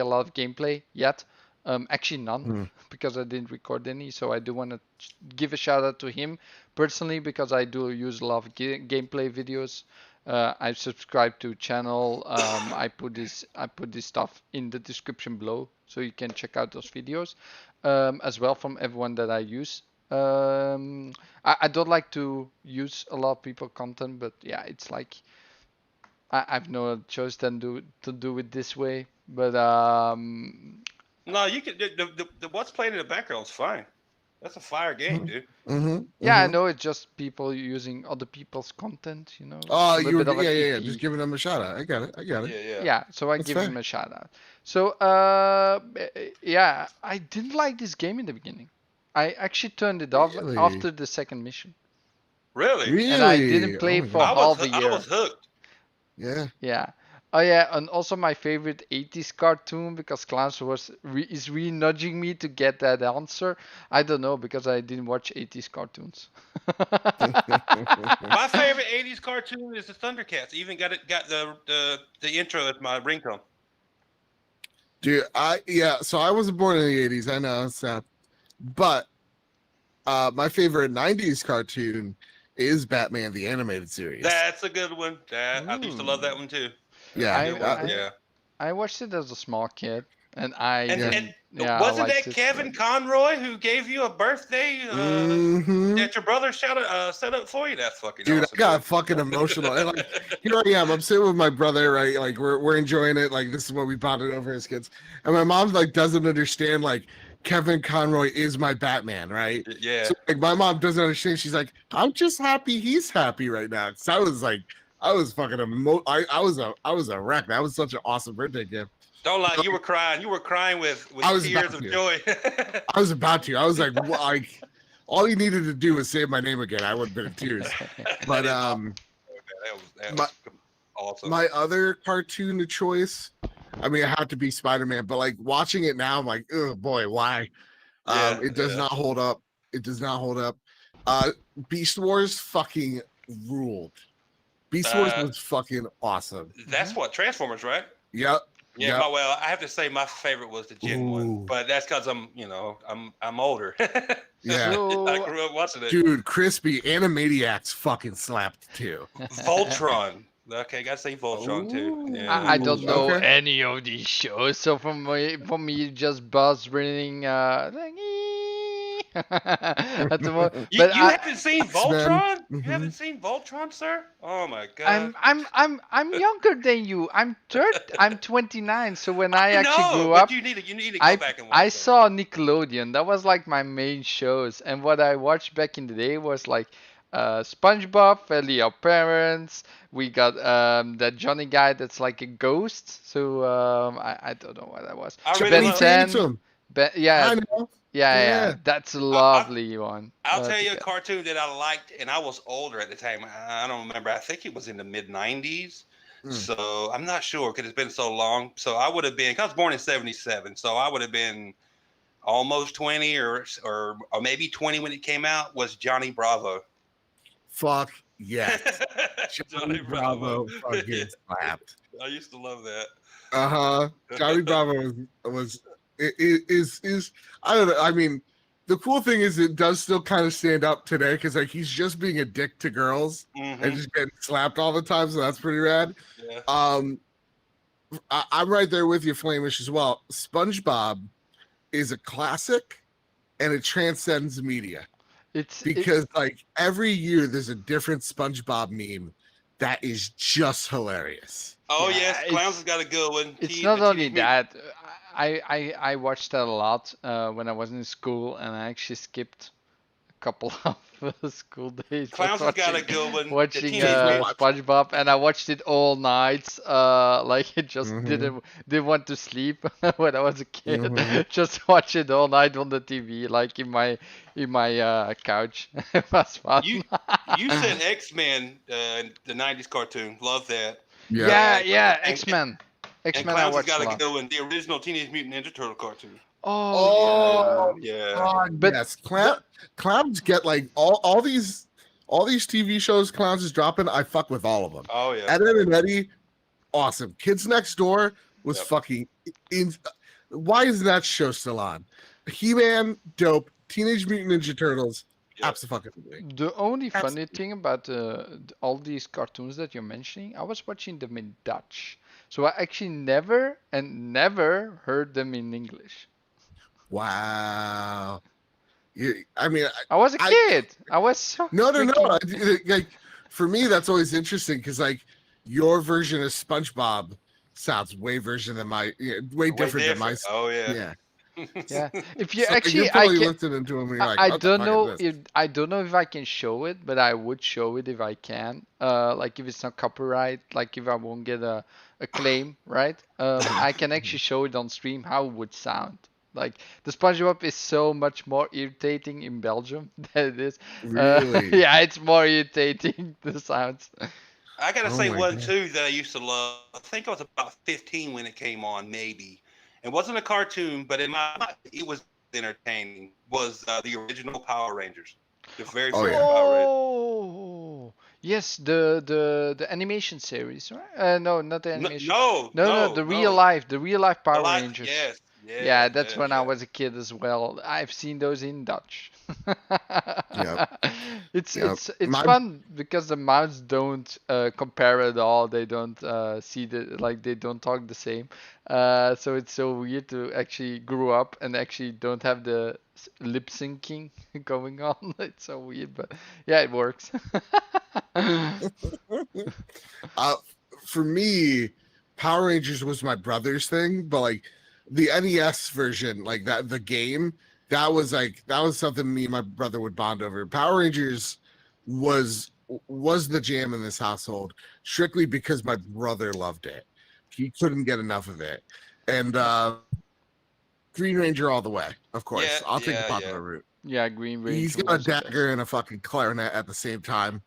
lot of gameplay yet. Actually none, because I didn't record any. So I do want to give a shout out to him personally because I do use a lot of gameplay videos. I subscribe to channel. I put this stuff in the description below, so you can check out those videos as well from everyone that I use. I don't like to use a lot of people content, but yeah, it's I've no choice than to do it this way. But no, you can. The what's playing in the background is fine. That's a fire game, dude. Yeah, I know. It's just people using other people's content, Oh, yeah. Just giving them a shout out. I got it. Yeah. So I give him a shout out. So yeah, I didn't like this game in the beginning. I actually turned it off after the second mission. Really? And I didn't play for half a year. I was hooked. Yeah. Yeah. Oh yeah, and also my favorite 80s cartoon, because Klaus is really nudging me to get that answer. I don't know, because I didn't watch 80s cartoons. My favorite 80s cartoon is the Thundercats. Even got the intro as my ringtone. Dude, so I wasn't born in the 80s. I know, it's sad. But my favorite 90s cartoon is Batman the Animated Series. That's a good one. I used to love that one too. Yeah. I watched it as a small kid. and I And, Yeah. and yeah, I wasn't liked that it. Kevin Conroy who gave you a birthday Mhm. that your brother set up for you? That's fucking Dude, I awesome. got fucking emotional. And like, here I am. I'm sitting with my brother, right? Like, we're enjoying it. Like, this is what we bonded over as kids. And my mom like doesn't understand. Like, Kevin Conroy is my Batman, right? Yeah. So like, my mom doesn't understand. She's like, I'm just happy he's happy right now. So I was like, I was fucking I was a wreck. That was such an awesome birthday gift. Don't lie, you were crying. You were crying with I was tears about of to. joy. I was about to. I was like, like, all you needed to do was say my name again. I would have been in tears. But that my- was awesome. my other cartoon of choice, I mean, it had to be Spider-Man, but like watching it now, I'm like, oh boy, why? It does not hold up. It does not hold up. Beast Wars fucking ruled. Beast Wars was fucking awesome. That's what Transformers, right? Yep. Yeah. Yep. Well, I have to say my favorite was the Gen Ooh. one, but that's because I'm older. Yeah. So I grew up watching it. Dude, Crispy Animaniacs fucking slapped too. Voltron. Okay, gotta say Voltron too. Yeah. I don't know Okay. any of these shows, so for me, just Buzz ringing like, at the moment. You, But you haven't seen Voltron? Mhm. You haven't seen Voltron, sir? Oh my god. I'm younger than you. I'm 29. So when I know, actually grew but up, you need to go I back and watch I those. saw Nickelodeon. That was like my main shows, and what I watched back in the day was like SpongeBob, Fairly Odd Parents. We got that Johnny guy that's like a ghost. So I don't know what that was. I really Ben love- 10. Tatum. Yeah, I know. yeah. Yeah. That's a lovely one. I'll tell But, you a yeah. cartoon that I liked, and I was older at the time. I don't remember. I think it was in the mid '90s. Hmm. So I'm not sure because it's been so long. So I would have been. 'Cause I was born in '77, so I would have been almost 20 or maybe 20 when it came out. Was Johnny Bravo? Fuck yes. Johnny Bravo. fucking slapped. I used to love that. Johnny Bravo was is I don't know. I mean, the cool thing is it does still kind of stand up today because like he's just being a dick to girls and Mhm. just getting slapped all the time, so that's pretty rad. Yeah. I'm right there with you, Flamish, as well. SpongeBob is a classic and it transcends media because like every year there's a different SpongeBob meme that is just hilarious. Oh Yeah, yes, Clowns has got a good one. It's not only that. I watched that a lot when I was in school, and I actually skipped a couple of school days. Clowns has got a good one. Watching Teenage Mutant- SpongeBob, and I watched it all nights. Like it just Mhm. didn't want to sleep when I was a kid. Mhm. Just watch it all night on the TV, like in my couch. It was fun. You said X-Men, the '90s cartoon. Love that. Yeah, And- X-Men. And X-Men I Clowns has watched got a a lot. good one. The original Teenage Mutant Ninja Turtle cartoon. Oh, Yeah. God, But yes, clowns get like all these TV shows clowns is dropping. I fuck with all of them. Oh yeah. Ed, Edd and Eddie, awesome. Kids Next Door was Yep. fucking. Why is that show still on? He-Man, dope. Teenage Mutant Ninja Turtles, Yep. absolutely. the only funny Absolutely. thing about all these cartoons that you're mentioning, I was watching them in Dutch. So I actually never heard them in English. Wow. I mean, I was a I- kid. I was so no. freaking- Like for me, that's always interesting because like your version of SpongeBob sounds way Way different than my. Oh yeah. Yeah. Yeah. If you So, like, actually, you're I totally can, listening to him. And you're like, I what the don't fuck know is this? if I don't know if I can show it, but I would show it if I can. Like if it's not copyright, like if I won't get a claim, right? I can actually show it on stream how it would sound. Like the SpongeBob is so much more irritating in Belgium than it is. Really? Yeah, it's more irritating the sounds. I gotta Oh say my one God. too that I used to love. I think I was about 15 when it came on, maybe. It wasn't a cartoon, but it was entertaining. Was the original Power Rangers, the very Oh, first yeah. Power Rangers. Oh, yes, the animation series, right? No, not the animation. No, No, the real life Power The life- Rangers. Yes, Yeah, that's when I yeah. was a kid as well. I've seen those in Dutch. Yep. It's Yep. it's My fun because the mouths don't compare at all. They don't see the like they don't talk the same. So it's so weird to actually grow up and actually don't have the lip syncing going on. It's so weird, but yeah, it works. uh, for me, Power Rangers was my brother's thing, but like the NES version, like that the game, that was something me and my brother would bond over. Power Rangers was was the jam in this household strictly because my brother loved it. He couldn't get enough of it. And Green Ranger all the way, of Yeah, course. I'll take the yeah, yeah. popular route. Yeah, Green He's Ranger got a was the best. dagger and a fucking clarinet at the same time.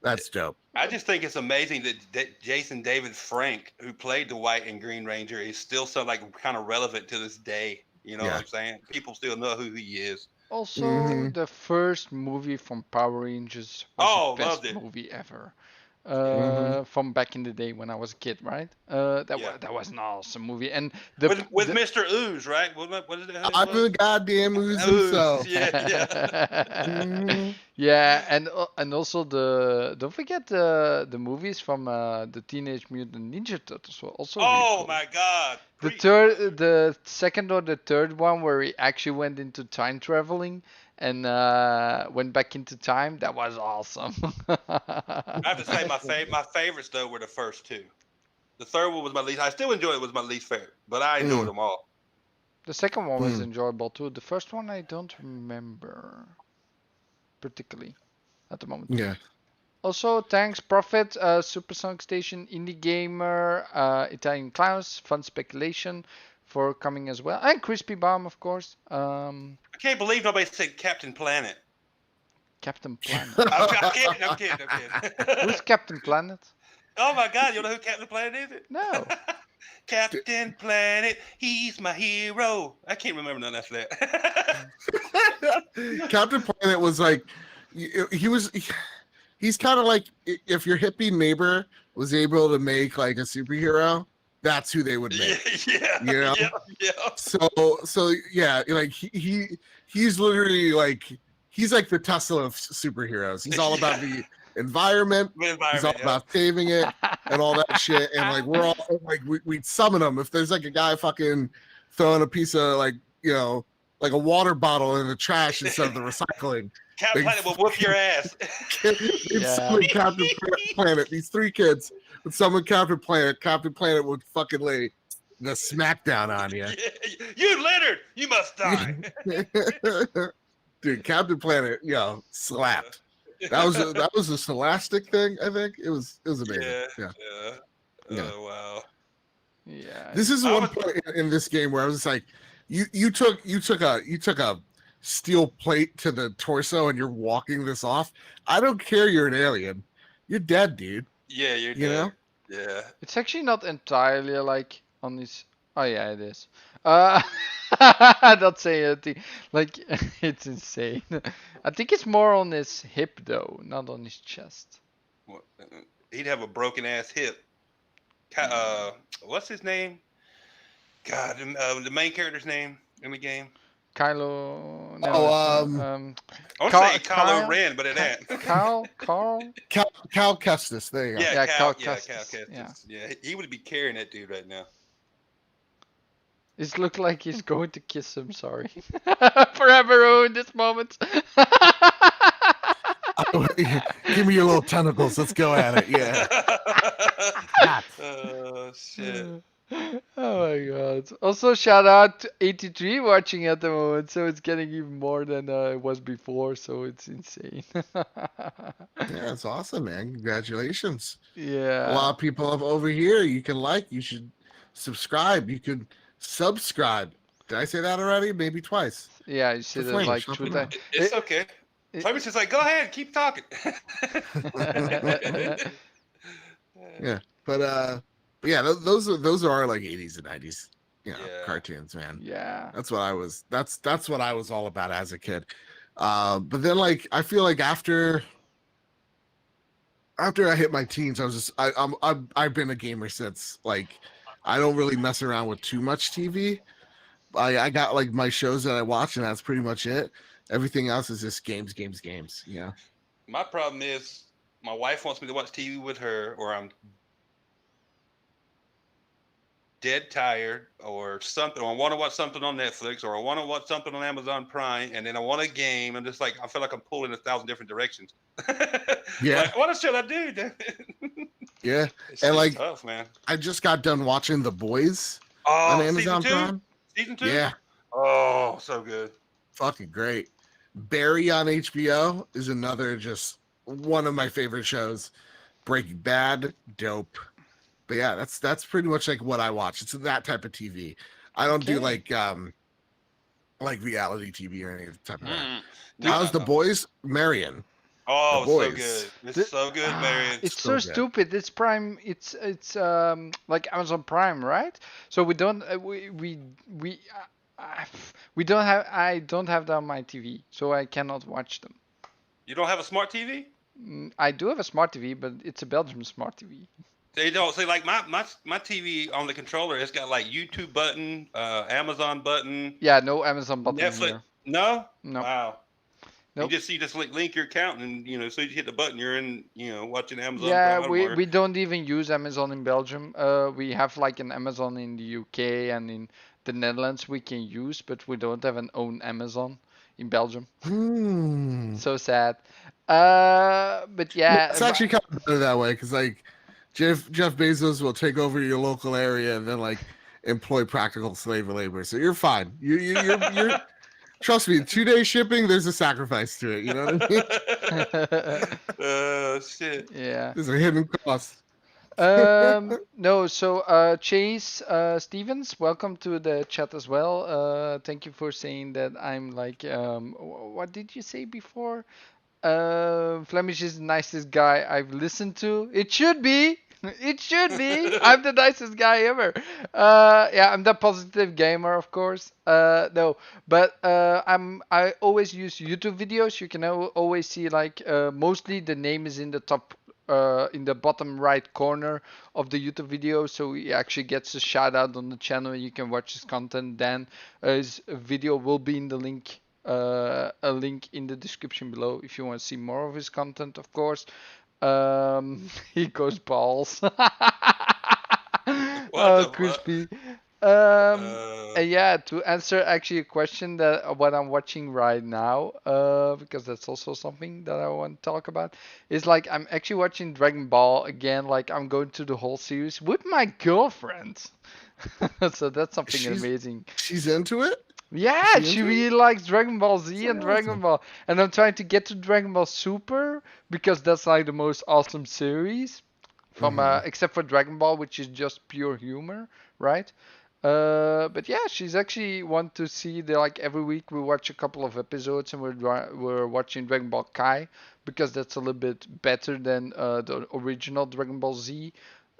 That's dope. I just think it's amazing that Jason David Frank, who played the White and Green Ranger, is still so like kind of relevant to this day. You know what Yeah. I'm saying? People still know who he is. Also, Hmm. the first movie from Power Rangers was the Oh, loved best it. movie ever. Yeah, Hmm. From back in the day when I was a kid, right? yeah. That was an awesome movie, and the With the Mr. Ooze, right? What is it? Who it I'm was? the goddamn ooze Ooze. himself. Yeah, yeah. Mhm. yeah, and also the don't forget the movies from the Teenage Mutant Ninja Turtles were also really Oh cool. my God. The Preach, brother. the second or the third one where he actually went into time traveling and went back into time, that was awesome. I have to say my favorites though were the first two. The third one was my least. I still enjoy it. Was my least favorite, but I enjoyed Mm, them all. The second one was mm. enjoyable too. The first one I don't remember particularly at the moment. Yeah. Also, thanks Prophet, Supersonic Station, Indie Gamer, Italian Klaus, Fun Speculation for coming as well, and Crispybomb of course. I can't believe nobody said Captain Planet. Captain Planet. I'm kidding. I'm kidding. I'm kidding. Who's Captain Planet? Oh my God! You know who Captain Planet is? No. It Captain Planet. He's my hero. I can't remember none of that. Captain Planet was like, he was, he's kind of like if your hippie neighbor was able to make like a superhero, that's who they would yeah, make. yeah, You know? yeah, yeah. So yeah, like he's literally like he's like the Tesla of superheroes. He's all about the environment. The He's all environment. Yeah. about saving it and all that shit. And like we're all like we'd summon him if there's like a guy fucking throwing a piece of like like a water bottle in the trash instead of the recycling. Captain They Planet will whoop your ass. they'd Yeah. summon Captain Planet. These three kids would summon Captain Planet. Captain Planet would fucking lay the smackdown on you. You littered. You must die. Dude, Captain Planet, slapped. That was a Scholastic thing, I think. It was amazing. Yeah. Yeah. Oh wow. Yeah. This is I one was- point in this game where I was like, you took a steel plate to the torso and you're walking this off. I don't care you're an alien. You're dead, dude. Yeah, you're You know? dead. Yeah. It's actually not entirely like on his. Oh yeah, it is. Not saying anything. Like it's insane. I think it's more on his hip though, not on his chest. Well, he'd have a broken ass hip. What's his name? God, the main character's name in the game. Kylo. No, Oh, it's, I want Kyle- to say Kylo Kyle- Ren, but it ain't. Carl. Cal Kestis. There you go. Yeah, Yeah, Cal Cal Kestis, Kestis. yeah. Yeah, he would be carrying that dude right now. It looked like he's going to kiss him. Sorry. Forever ruined this moment. Give me your little tentacles. Let's go at it. Yeah. Oh shit. Oh my god. Also shout out to 83 watching at the moment, so it's getting even more than it was before, so it's insane. Yeah, it's awesome, man. Congratulations. Yeah. A lot of people up over here. You can you should subscribe. You could subscribe. Did I say that already? Maybe twice. Yeah, you said it Flamish, like help 2 him times. out. It's okay. Flamish just like, go ahead, keep talking. Yeah, but yeah, those are like 80s and 90s, Yeah. cartoons, man. Yeah. That's what I was. That's what I was all about as a kid. But then like I feel like after I hit my teens, I was just I've been a gamer since. Like I don't really mess around with too much TV. I got like my shows that I watch, and that's pretty much it. Everything else is just games, games, games. Yeah. My problem is my wife wants me to watch TV with her, or I'm dead tired, or something. Or I want to watch something on Netflix, or I want to watch something on Amazon Prime, and then I want a game. I'm just like, I feel like I'm pulling 1,000 different directions. Yeah. Like, what should I do? Yeah. It's And just like, tough, man. I just got done watching The Boys on Oh, season Amazon 2? Prime. Season 2? Yeah. Oh, so good. Fucking great. Barry on HBO is another just one of my favorite shows. Breaking Bad, dope. But yeah, that's pretty much like what I watch. It's that type of TV. I don't do Okay. like reality TV or any type of that. Mm. How's The No. Boys? Marion. Oh, The so Boys. good. It's The- so good, Marion. It's So so good. stupid. It's Prime. It's like Amazon Prime, right? So we don't we don't have I don't have them on my TV, so I cannot watch them. You don't have a smart TV? I do have a smart TV, but it's a Belgium smart TV. They don't. See, like my TV on the controller, it's got like YouTube button, Amazon button, Yeah, no Amazon button Netflix. here. No? No. Wow. Nope. You just link your account, and so you hit the button, you're in, watching Amazon Yeah, Prime. we don't even use Amazon in Belgium. We have like an Amazon in the UK and in the Netherlands we can use, but we don't have an own Amazon in Belgium. So sad. But yeah, It's actually kind of better that way because like Jeff Bezos will take over your local area and then like employ practical slave labor. So you're fine. You're trust me. 2 day shipping, there's a sacrifice to it. You know what I mean? Shit. yeah. There's a hidden cost. No, so Chase Stevens, welcome to the chat as well. Thank you for saying that I'm like what did you say before? Flemish is the nicest guy I've listened to. It should be. It should be. I'm the nicest guy ever. Yeah, I'm the positive gamer, of course. No, but I always use YouTube videos. You can always see like mostly the name is in the top in the bottom right corner of the YouTube video, so he actually gets a shout out on the channel. You can watch his content. Then his video will be in the link, a link in the description below if you want to see more of his content, of course. He goes balls. Oh, crispy. And yeah, to answer actually a question that what I'm watching right now, because that's also something that I want to talk about, is like I'm actually watching Dragon Ball again. Like I'm going through the whole series with my girlfriend. So that's something amazing. She's into it. Yeah, she really likes Dragon Ball Z and Dragon awesome. Ball. And I'm trying to get to Dragon Ball Super because that's like the most awesome series from except for Dragon Ball, which is just pure humor, right? But yeah, she's actually want to see the like every week we watch a couple of episodes and we're watching Dragon Ball Kai because that's a little bit better than the original Dragon Ball Z.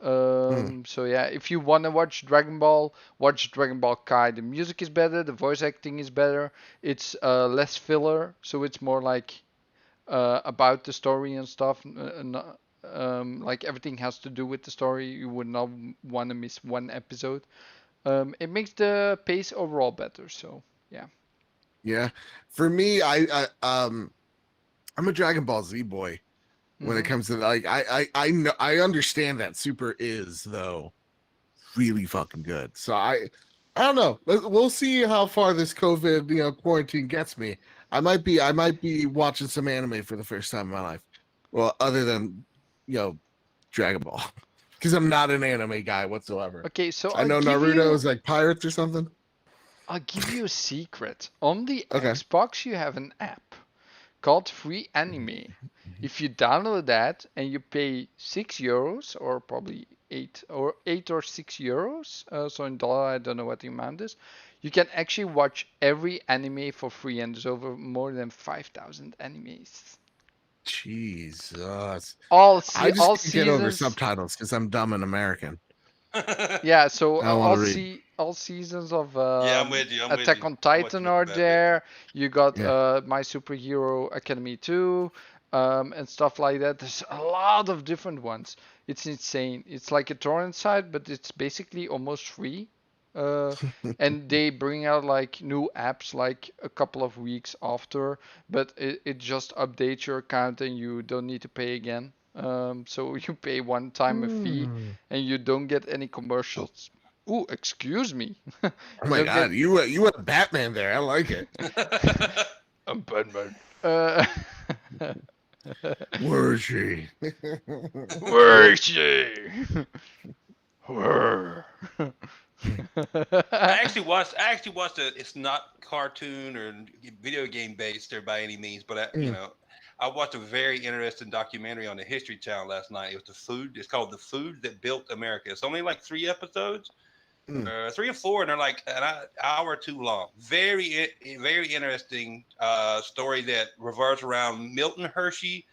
So yeah, if you want to watch Dragon Ball, watch Dragon Ball Kai. The music is better, the voice acting is better. It's less filler, so it's more like about the story and stuff. Like everything has to do with the story. You would not want to miss one episode. It makes the pace overall better. So yeah. Yeah, for me, I'm a Dragon Ball Z boy when it comes to like I know I understand that Super is though really fucking good. So I don't know. We'll see how far this COVID quarantine gets me. I might be watching some anime for the first time in my life. Well, other than Dragon Ball, because I'm not an anime guy whatsoever. Okay, so I know Naruto is like pirates or something. I'll give you a secret. On the Okay. Xbox, you have an app called Free Anime. If you download that and you pay €6 or probably 8 or 6 euros, so in dollar I don't know what the amount is, you can actually watch every anime for free, and there's over more than 5,000 animes. Jesus. All I just all can't get over seasons. subtitles because I'm dumb and American. Yeah, so I wanna read. all seasons of Yeah, I'm with you. I'm with Attack you. on I'm Titan watching it are back. there. You got Yeah. My Superhero Academy 2, and stuff like that. There's a lot of different ones. It's insane. It's like a torrent site, but it's basically almost free. And they bring out like new apps like a couple of weeks after, but it just updates your account and you don't need to pay again. So you pay one time a fee and you don't get any commercials. Ooh, excuse me. Oh You my don't get God, you went Batman there. I like it. I'm Batman. Where is she? Where is she? Where? I actually watched it. It's not cartoon or video game based or by any means, but I watched a very interesting documentary on the History Channel last night. It was It's called The Food That Built America. It's only like 3 episodes, 3 or 4, and they're like an hour or two long. Very interesting story that revolves around Milton Hershey,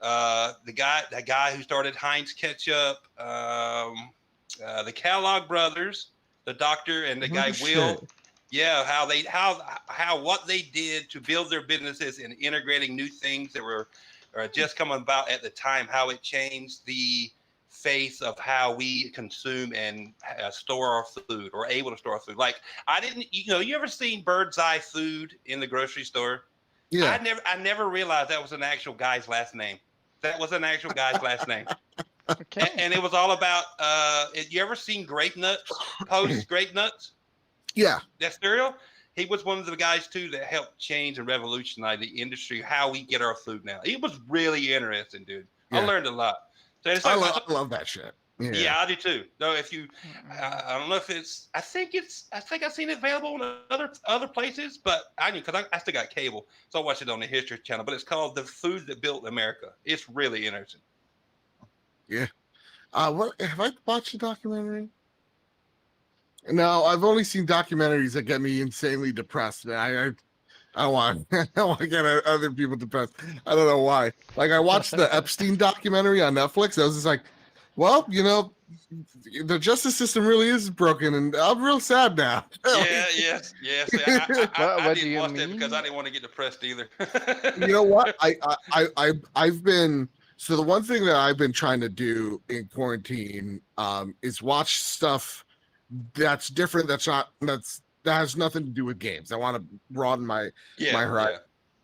that guy who started Heinz ketchup, the Kellogg brothers, the doctor and the guy Will. Yeah, how what they did to build their businesses and integrating new things that were just coming about at the time, how it changed the face of how we consume and store our food or able to store our food. Like I didn't, you ever seen Bird's Eye Food in the grocery store? Yeah. I never realized that was an actual guy's last name. That was an actual guy's last name. Okay. And it was all about you ever seen Grape Nuts? Post Grape Nuts? Yeah. That cereal? He was one of the guys too that helped change and revolutionize the industry, how we get our food now. It was really interesting, dude. Yeah. I learned a lot. So I love that shit. Yeah, I do too. No, if you, I don't know if it's. I think I've seen it available on other places, but I knew because I still got cable, so I watch it on the History Channel. But it's called "The Food That Built America." It's really interesting. Yeah. What have I watched a documentary? No, I've only seen documentaries that get me insanely depressed. I don't want I don't want to get other people depressed. I don't know why. Like I watched the Epstein documentary on Netflix. I was just like, well, the justice system really is broken, and I'm real sad now. Yes. I didn't watch that because I didn't want to get depressed either. You know what? I've been so the one thing that I've been trying to do in quarantine is watch stuff that's different. That has nothing to do with games. I want to broaden my horizon. Yeah.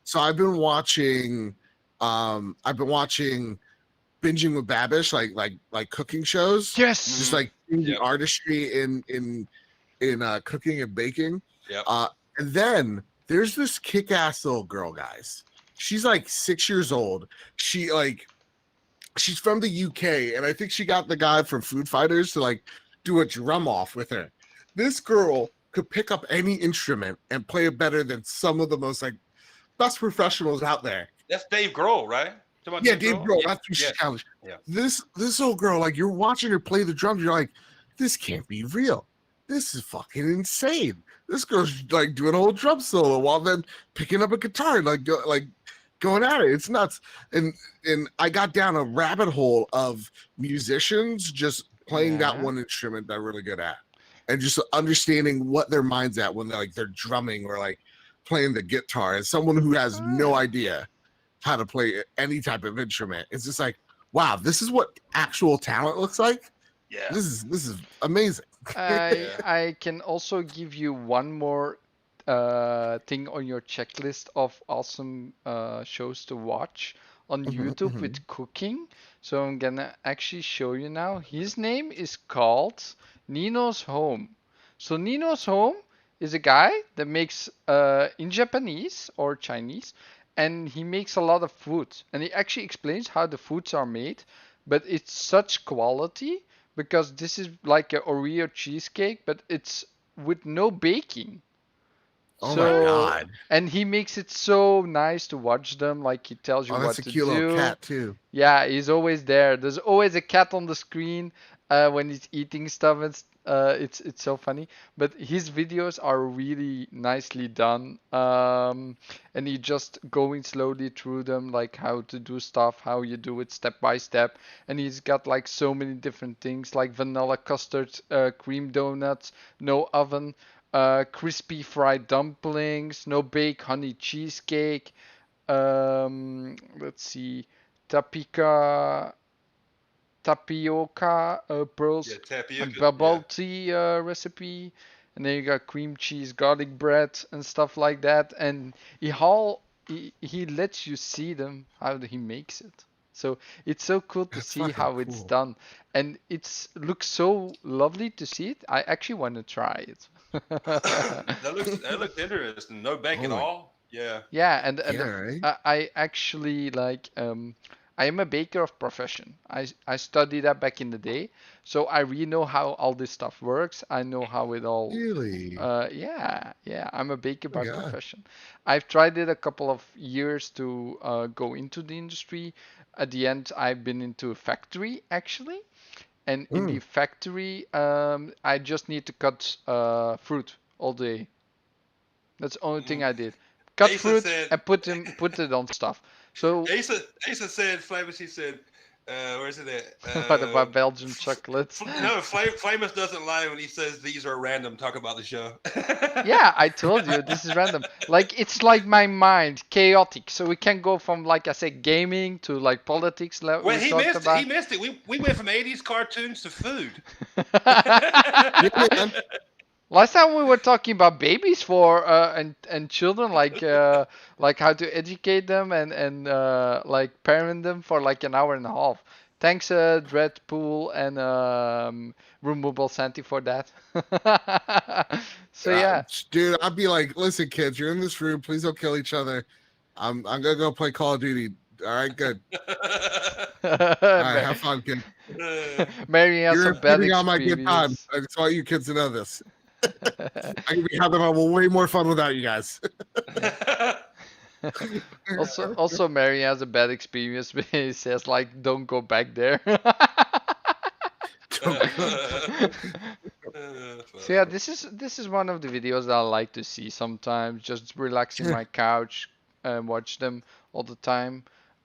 So I've been watching binging with Babish, like cooking shows. Yes. Just like the artistry in cooking and baking. Yep. And then there's this kick-ass little girl, guys. She's like 6 years old. She's from the UK, and I think she got the guy from Food Fighters to like do a drum off with her. This girl could pick up any instrument and play it better than some of the most like best professionals out there. That's Dave Grohl, right? Yeah, Dave Grohl. That's who she challenged. Yeah. This little girl, like you're watching her play the drums, you're like, this can't be real. This is fucking insane. This girl's like doing a whole drum solo while then picking up a guitar, like going at it. It's nuts. And I got down a rabbit hole of musicians just playing that one instrument they're really good at, and just understanding what their mind's at when they're drumming or like playing the guitar. As someone who has no idea how to play any type of instrument, it's just like, wow, this is what actual talent looks like. Yeah, this is amazing. I can also give you one more thing on your checklist of awesome shows to watch on YouTube with cooking. So I'm gonna actually show you now. His name is called Nino's Home. So Nino's Home is a guy that makes in Japanese or Chinese, and he makes a lot of food. And he actually explains how the foods are made, but it's such quality because this is like a Oreo cheesecake, but it's with no baking. Oh my God. And he makes it so nice to watch them. Like he tells you what to do. That's a cute little cat too. Yeah, he's always there. There's always a cat on the screen when he's eating stuff. It's so funny. But his videos are really nicely done. And he just going slowly through them, like how to do stuff, how you do it step by step. And he's got like so many different things, like vanilla custard, cream donuts, no oven. Crispy fried dumplings, no bake honey cheesecake. Let's see, tapioca tapioca. bubble tea recipe, and then you got cream cheese, garlic bread, and stuff like that. And he lets you see them how he makes it. So it's so cool to That's see fucking how it's cool. done, and it's looks so lovely to see it. I actually want to try it. That looks interesting. No bake Oh at my, all. Yeah. Yeah, yeah, right? I actually like I am a baker of profession. I studied that back in the day, so I really know how all this stuff works. I know how it all. Really? Yeah, I'm a baker Oh my by god. profession. I've tried it a couple of years to go into the industry. At the end, I've been into a factory actually, and in the Mm. factory, I just need to cut fruit all day. That's the only thing Mm. I did. Cut Asa fruit said. and put it on stuff. So Asa said. Flamish. He said. Where's it at? what about Belgian chocolates? No, Flamus doesn't lie when he says these are random. Talk about the show. Yeah, I told you this is random. Like it's like my mind, chaotic. So we can go from like I said, gaming to like politics like Well, we talked He about. missed it. We went from '80s cartoons to food. Yeah, man. Last time we were talking about babies for and children like how to educate them and like parent them for like an hour and a half. Thanks Dreadpool and Removable Santi for that. So Uh, yeah. dude, I'd be like, listen, kids, you're in this room. Please don't kill each other. I'm gonna go play Call of Duty. All right, good. All right, have fun, kid. Mary has You're some bad impeding on my good time. experience. I just want you kids to know this. I could be having way more fun without you guys. Also, Mary has a bad experience. He says like, "Don't go back there." So yeah, this is one of the videos that I like to see sometimes. Just relaxing my couch and watch them all the time.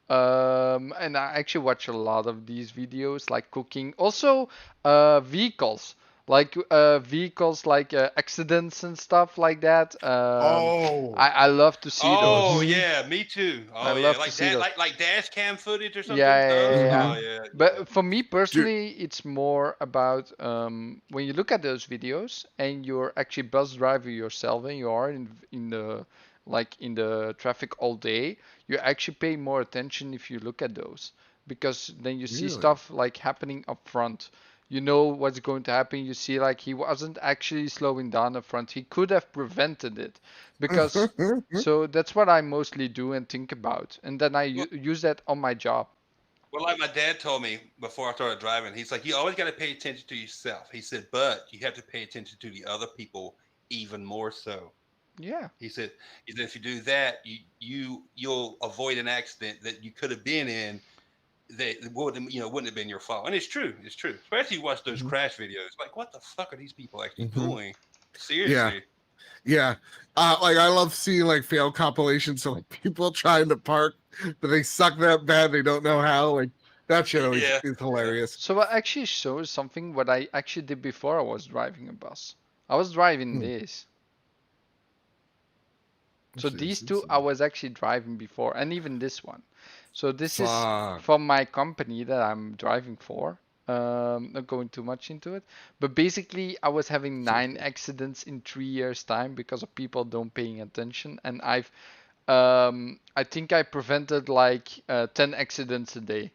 And I actually watch a lot of these videos, like cooking. Also, vehicles, vehicles, like accidents and stuff like that. Oh, I love to see Oh those. mhm, yeah, me too. I Oh yeah, love to like see that, those. like dash cam footage or Yeah, something. yeah, Those. yeah, yeah. Oh mhm. yeah, yeah. But for me Dude, personally, it's more about when you look at those videos and you're actually bus driver yourself and you are in the in the traffic all day, you actually pay more attention if you look at those because then you see really? stuff like happening up front. You know what's going to happen. You see like he wasn't actually slowing down up front. He could have prevented it because so that's what I mostly do and think about, and then I Well, use that on my job. well, like my dad told me before I started driving, he's like, you always got to pay attention to yourself. He said, but you have to pay attention to the other people even more so. Yeah. He said if you do that, you'll avoid an accident that you could have been in that wouldn't have been your fault. And it's true. It's true. Especially you watch those Mhm, crash videos. Like, what the fuck are these people actually mhm. doing? Yeah, Seriously. yeah. Like I love seeing like fail compilations. So like people trying to park, but they suck that bad they don't know how. Like that shit always Yeah. is Yeah. hilarious. So I actually shows something what I actually did before I was driving a bus. I was driving Hmm. this. So Actually, these this two I was actually driving before, and even this one. So this is fuck. from my company that I'm driving for. Not going too much into it, but basically I was having So 9 accidents in 3 years' time because of people don't paying attention, and I think I prevented like 10 accidents a day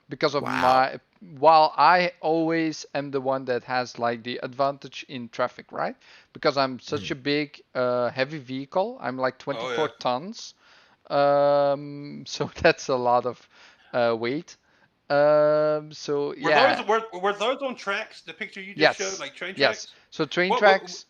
because of wow. my while I always am the one that has like the advantage in traffic, right? Because I'm such Mhm. a big heavy vehicle. I'm like Oh 24 yeah. tons. So that's a lot of weight. So Were those yeah, were those on tracks? The picture you just showed, yes, like train yes. tracks. So train What tracks,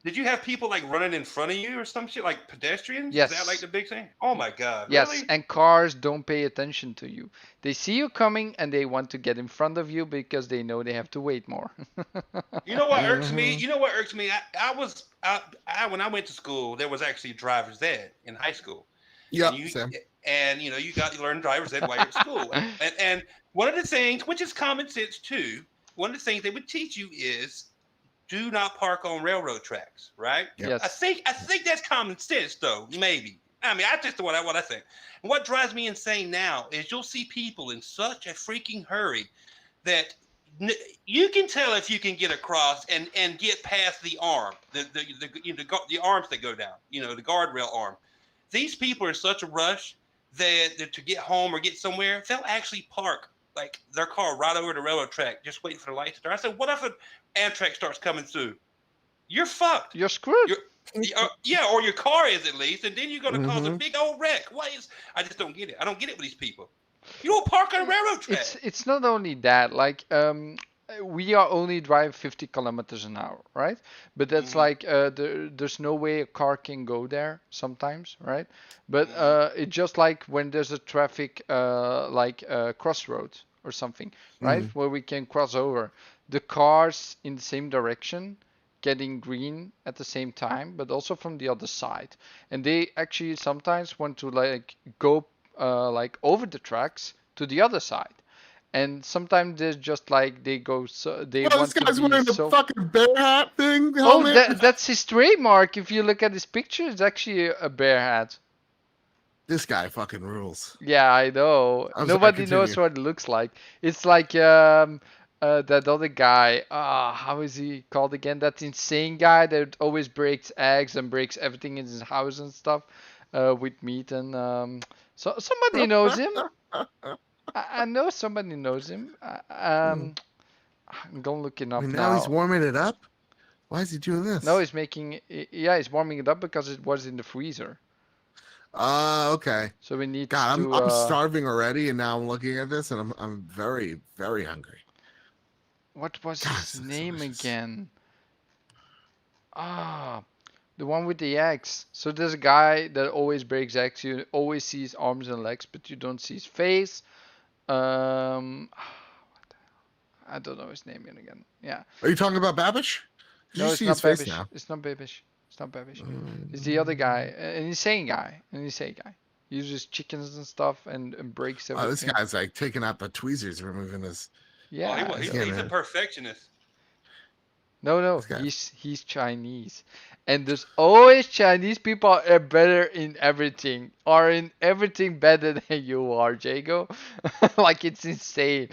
did you have people like running in front of you or some shit like pedestrians? Is that like yes. the big thing? Oh my god, Yes, really? and cars don't pay attention to you. They see you coming and they want to get in front of you because they know they have to wait more. You know what irks me? Mhm. You know what irks me? I when I went to school, there was actually driver's ed in high school, and Yep, Sam. you got to learn driver's ed while you're at school. And one of the things, which is common sense too, one of the things they would teach you is do not park on railroad tracks, right? Yep. Yes. I think that's common sense though, maybe. I mean, I just what I think. And what drives me insane now is you'll see people in such a freaking hurry that You can tell if you can get across and get past the arm, the arms that go down, the guardrail arm. These people are in such a rush that to get home or get somewhere, they'll actually park like their car right over the railroad track, just waiting for the lights to turn. I said, what if an Amtrak starts coming through? You're fucked. You're screwed. Yeah, or your car is at least, and then you're going to cause a Mhm. big old wreck. I just don't get it. I don't get it with these people. You don't park on a railroad track. It's not only that. Like we are only driving 50 kilometers an hour, right? But that's like there's no way a car can go there sometimes, right? But it's just like when there's a traffic like crossroads or something, right? Mhm. Where we can cross over. The cars in the same direction getting green at the same time, but also from the other side. And they actually sometimes want to like go like over the tracks to the other side. And sometimes they're just like they go so they Well, this want to guy's be wearing a so. fucking bear hat thing, Oh, helmet. that's his trademark. If you look at his picture, it's actually a bear hat. This guy fucking rules. Yeah, I know. I'm sorry, Nobody knows continue. what it looks like. It's like that other guy. How is he called again? That insane guy that always breaks eggs and breaks everything in his house and stuff, with meat and so somebody knows him. I know somebody knows him. I'm gonna look him I up mean, now he's now. warming it up. Why is he doing this? No, he's making. Yeah, he's warming it up because it was in the freezer. Okay. So we need God, to. I'm starving already, and now I'm looking at this, and I'm very, very hungry. What was God, his this looks name delicious. again? Ah, the one with the eggs. So there's a guy that always breaks eggs. You always see his arms and legs, but you don't see his face. Um, I don't know his name again. Yeah. Are you talking about Babish? Did you No, it's see his not face Babish. now? It's not Babish. It's not Babish. It's the other guy, an insane guy. An insane guy. Uses chickens and stuff and breaks Oh, this everything. guy's like taking out the tweezers, removing this. Yeah. He's Yeah, a man. perfectionist. No, This guy. he's Chinese, and there's always Chinese people are better in everything, are in everything better than you are, Jago. Like it's insane.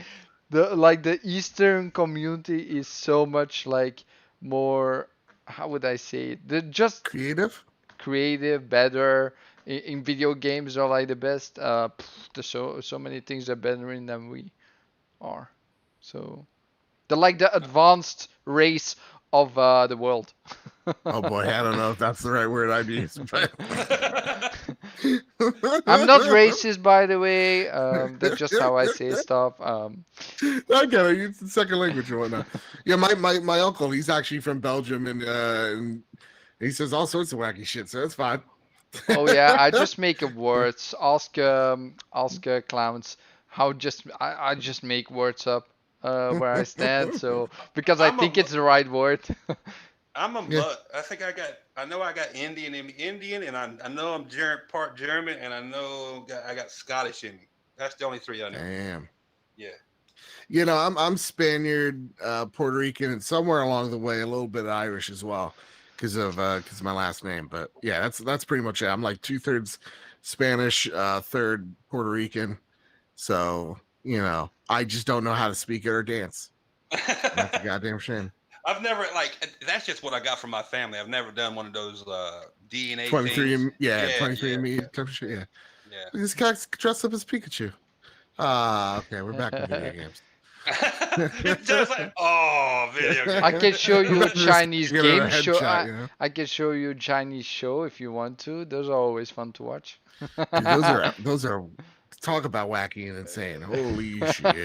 The Eastern community is so much like more. How would I say it? They're just Creative? creative, better in video games. Are like the best. There's so many things are better in than we are. So. They're like the advanced race of the world. Oh boy, I don't know if that's the right word I'd use, but I'm not racist, by the way. That's just how I say stuff. I get it. It's the second language and whatnot. Yeah, my uncle, he's actually from Belgium, and he says all sorts of wacky shit, so it's fine. Oh yeah, I just make up words. Ask clowns. I just make words up where I stand. So because I I'm a think it's the right word. I'm a Yeah. mutt. I know I got Indian in me, and I know I'm part German, and I got Scottish in me. That's the only three I know. Damn. Yeah. You know, I'm Spaniard, Puerto Rican, and somewhere along the way a little bit Irish as well, because of my last name. But yeah, that's pretty much it. I'm like 2/3 Spanish, third Puerto Rican. So I just don't know how to speak it or dance. That's a goddamn shame. I've never that's just what I got from my family. I've never done one of those DNA 23, things. yeah, Yeah, 23andMe type of shit. Yeah, yeah. this guy's dressed up as Pikachu. Okay, we're back in video games. Just like, oh, video game. I can show you a Just Chinese give it a game show. headshot, I can show you a Chinese show if you want to. Those are always fun to watch. Dude, those are talk about wacky and insane. Holy shit.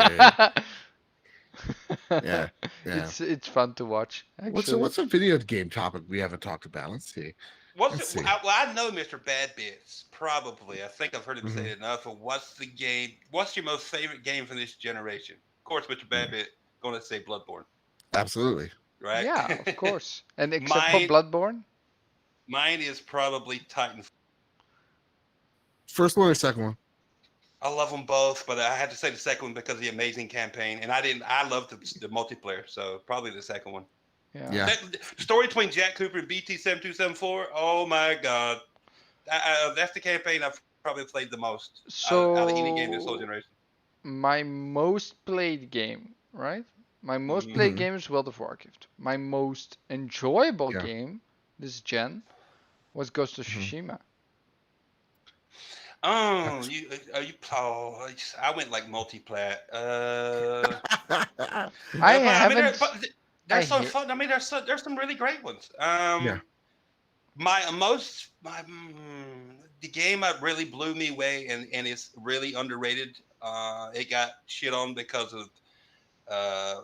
Yeah. It's fun to watch. Actually. What's a video game topic we haven't talked about? Let's see. Let's see. I know Mr. Bad Bits, probably. I think I've heard him say Mhm. it enough. But what's your most favorite game from this generation? Of course, Mr. Bad Bit going to say Bloodborne, Absolutely. right? Yeah, of course. And except for Bloodborne? Mine is probably Titanfall. First one or second one? I love them both, but I had to say the second one because of the amazing campaign, and I loved the multiplayer, so probably the second one. Yeah. The story between Jack Cooper and BT-7274. Oh my god, that's the campaign I've probably played the most out of any game this whole generation. My most played game, right? My most played Mhm. game is World of Warcraft. My most enjoyable Yeah. game this gen was Ghost of Mhm. Tsushima. Oh, I went like multi-plat. I But I mean, haven't. they're I so hit. fun. I mean, there's some really great ones. Yeah. The game that really blew me away and it's really underrated. It got shit on because of uh,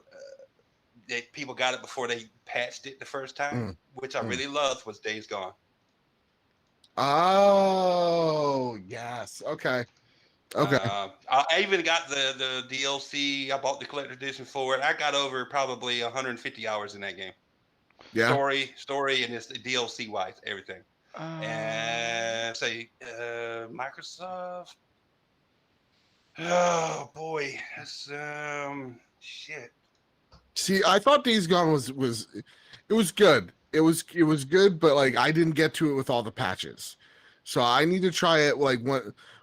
people got it before they patched it the first time, Mm, which I mm. really loved was Days Gone. Oh, yes. Okay. Okay. I even got the DLC. I bought the collector edition for it. I got over probably 150 hours in that game. Yeah. Story, and it's DLC wise, everything. And say Microsoft. Oh boy, that's shit. See, I thought Days Gone was it was good. It was good, but like I didn't get to it with all the patches. So I need to try it like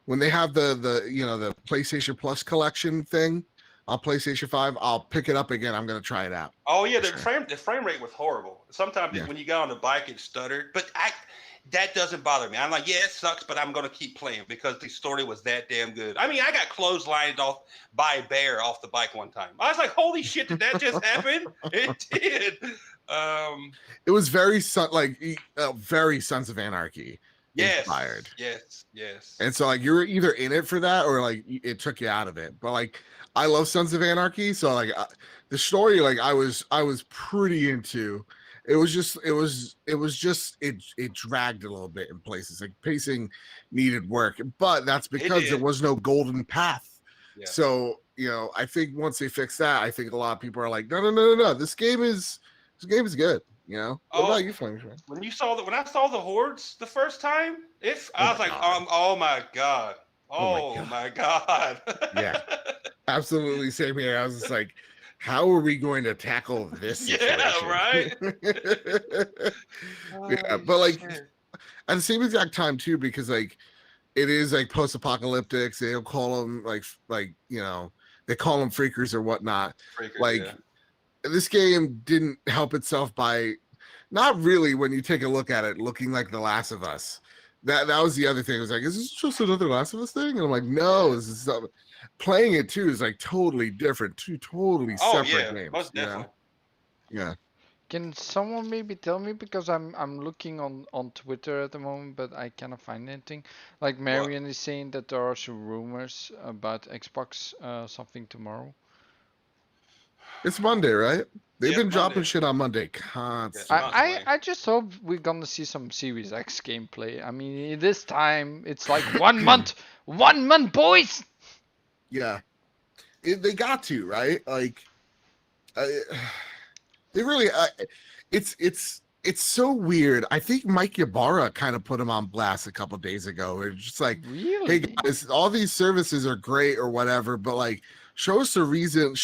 when they have the the PlayStation Plus collection thing on PlayStation 5, I'll pick it up again. I'm gonna try it out. Oh yeah, For sure. the frame rate was horrible. Sometimes Yeah. when you got on the bike, it stuttered. But that doesn't bother me. I'm like, yeah, it sucks, but I'm gonna keep playing because the story was that damn good. I mean, I got clotheslined off by a bear off the bike one time. I was like, holy shit, did that just happen? It did. It was very Sons of Anarchy inspired. Yes. And so like you were either in it for that or like it took you out of it. But like I love Sons of Anarchy, so like the story like I was pretty into. It dragged a little bit in places. Like pacing needed work, but that's because there did. was no golden path. Yeah. So, I think once they fix that, I think a lot of people are like, no. This game is good. What about you, Flamish? When I saw the hordes the first time, Oh I my was like, God. oh my god, Oh my oh God. my god. Yeah. Absolutely same here. I was just like, how are we going to tackle this situation? Yeah, right. Yeah, Holy but like shit. at the same exact time too, because like it is like post-apocalyptic. They'll call them they call them freakers or whatnot. Freakers, Like yeah. this game didn't help itself by not really when you take a look at it, looking like The Last of Us. That was the other thing. It was like, is this just another Last of Us thing? And I'm like, no, Yeah. this is something. Playing it too is like totally different, two totally Oh separate yeah, games. most definitely. Yeah. Can someone maybe tell me, because I'm looking on Twitter at the moment, but I cannot find anything. Like What? Marion is saying that there are some rumors about Xbox something tomorrow. It's Monday, right? They've Yep, been dropping Monday. shit on Monday Yes, I, constantly. constantly. I I just hope we're gonna see some Series X gameplay. I mean, this time it's like 1 month, 1 month, boys. Yeah. They got to, right? Like uh, they really it's so weird. I think Mike Ybarra kind of put him on blast a couple days ago. It's just like, hey Really? guys, all these services are great or whatever, but like show us the reason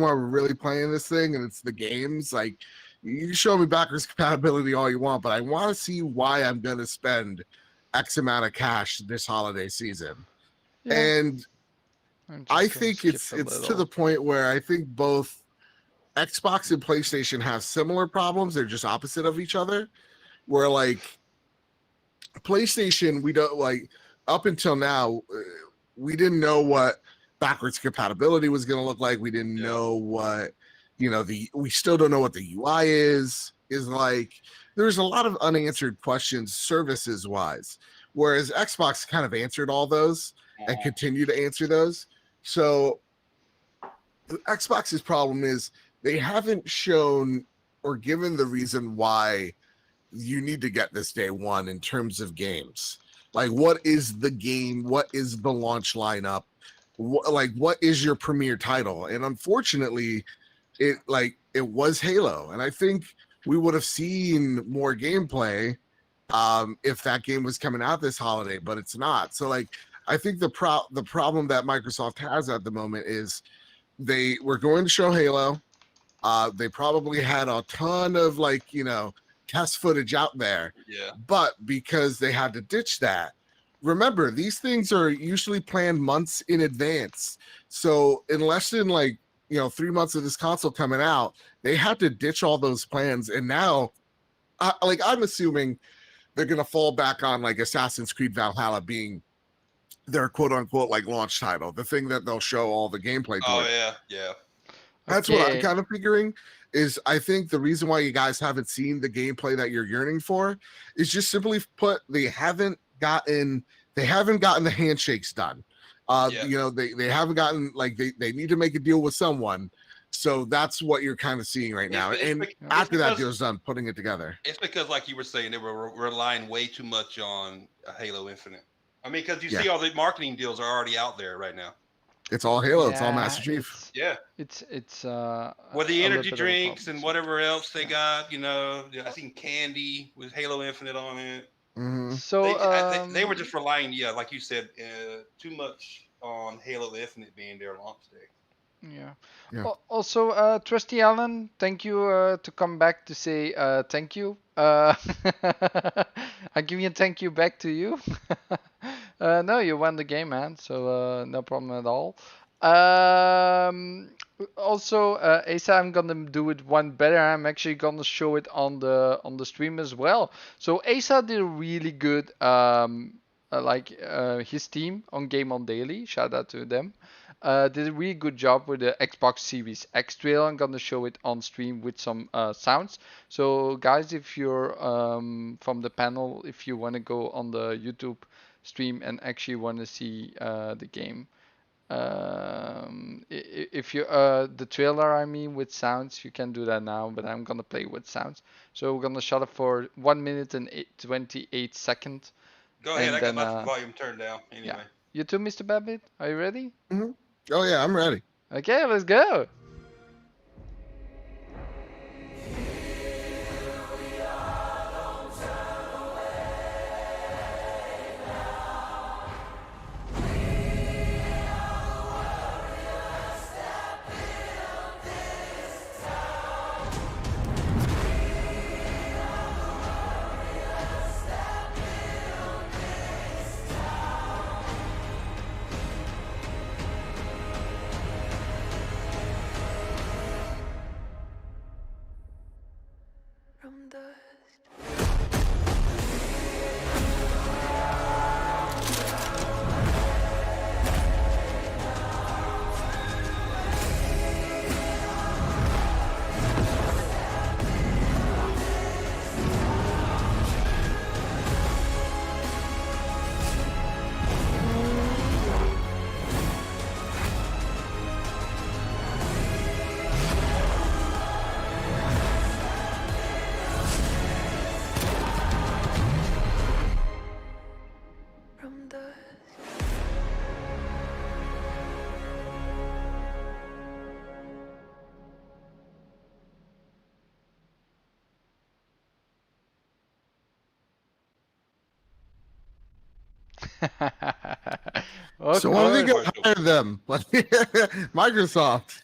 why we're really playing this thing, and it's the games. Like you can show me backwards compatibility all you want, but I want to see why I'm gonna spend X amount of cash this holiday season. Yeah. And I'm just I gonna think skip it's a to little. the point where I think both Xbox and PlayStation have similar problems. They're just opposite of each other. Where like PlayStation, we don't like up until now, we didn't know what backwards compatibility was going to look like. We didn't Yeah. know what we still don't know what the UI is like. There's a lot of unanswered questions services wise, whereas Xbox kind of answered all those and continue to answer those. So Xbox's problem is they haven't shown or given the reason why you need to get this day one in terms of games. Like, what is the game? What is the launch lineup? What is your premier title? And unfortunately, it was Halo, and I think we would have seen more gameplay if that game was coming out this holiday, but it's not. So like, I think the problem that Microsoft has at the moment is they were going to show Halo. They probably had a ton of test footage out there, Yeah. but because they had to ditch that, remember these things are usually planned months in advance. So in less than 3 months of this console coming out, they had to ditch all those plans, and now, I'm assuming they're gonna fall back on like Assassin's Creed Valhalla being their quote unquote like launch title, the thing that they'll show all the gameplay Oh towards. yeah. That's what I'm Okay. kind of figuring. Is I think the reason why you guys haven't seen the gameplay that you're yearning for is just simply put, they haven't gotten the handshakes done. Yeah. They haven't gotten, like, they need to make a deal with someone. So that's what you're kind of seeing right now. It's, And it's after that because deal's done, putting it together. it's because, like you were saying, they were relying way too much on Halo Infinite. I mean, because you see all the marketing deals are already out there right now. It's all Halo. It's all Yeah, Master Chief. Yeah. It's With the a little energy bit of a drinks problem. and whatever else they got, I think candy with Halo Infinite on it. Mm-hmm. So They were just relying, like you said, too much on Halo Infinite being their launch day. Yeah. Also, Trusty Allen, thank you to come back to say thank you. I give you a thank you back to you. No, you won the game, man. So no problem at all. Also, Asa, I'm gonna do it one better. I'm actually gonna show it on the stream as well. So Asa did a really good his team on Game on Daily. Shout out to them. Did a really good job with the Xbox Series X trailer. I'm gonna show it on stream with some sounds. So guys, if you're from the panel, if you want to go on the YouTube stream and actually want to see the game, if you the trailer, I mean, with sounds, you can do that now. But I'm gonna play with sounds. So we're gonna shut it for 1 minute and 28 seconds. Go ahead. And I then, got my volume turned down anyway. yeah. You too, Mr. Babbitt. Are you ready? Mm-hmm. Oh yeah, I'm ready. Okay, let's go. From dust. From dust. Of So why don't they course. go hire them? Microsoft.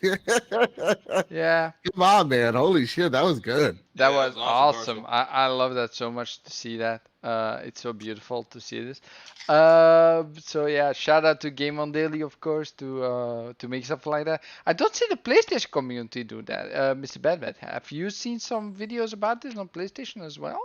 Yeah, Come on, man. Holy shit, that was good. that Yeah, it was was awesome, awesome. Marshall. I love that so much to see that. It's so beautiful to see this. So yeah, shout out to Game on Daily, of course, to make stuff like that. I don't see the PlayStation community do that. Mr. Badbad, have you seen some videos about this on PlayStation as well?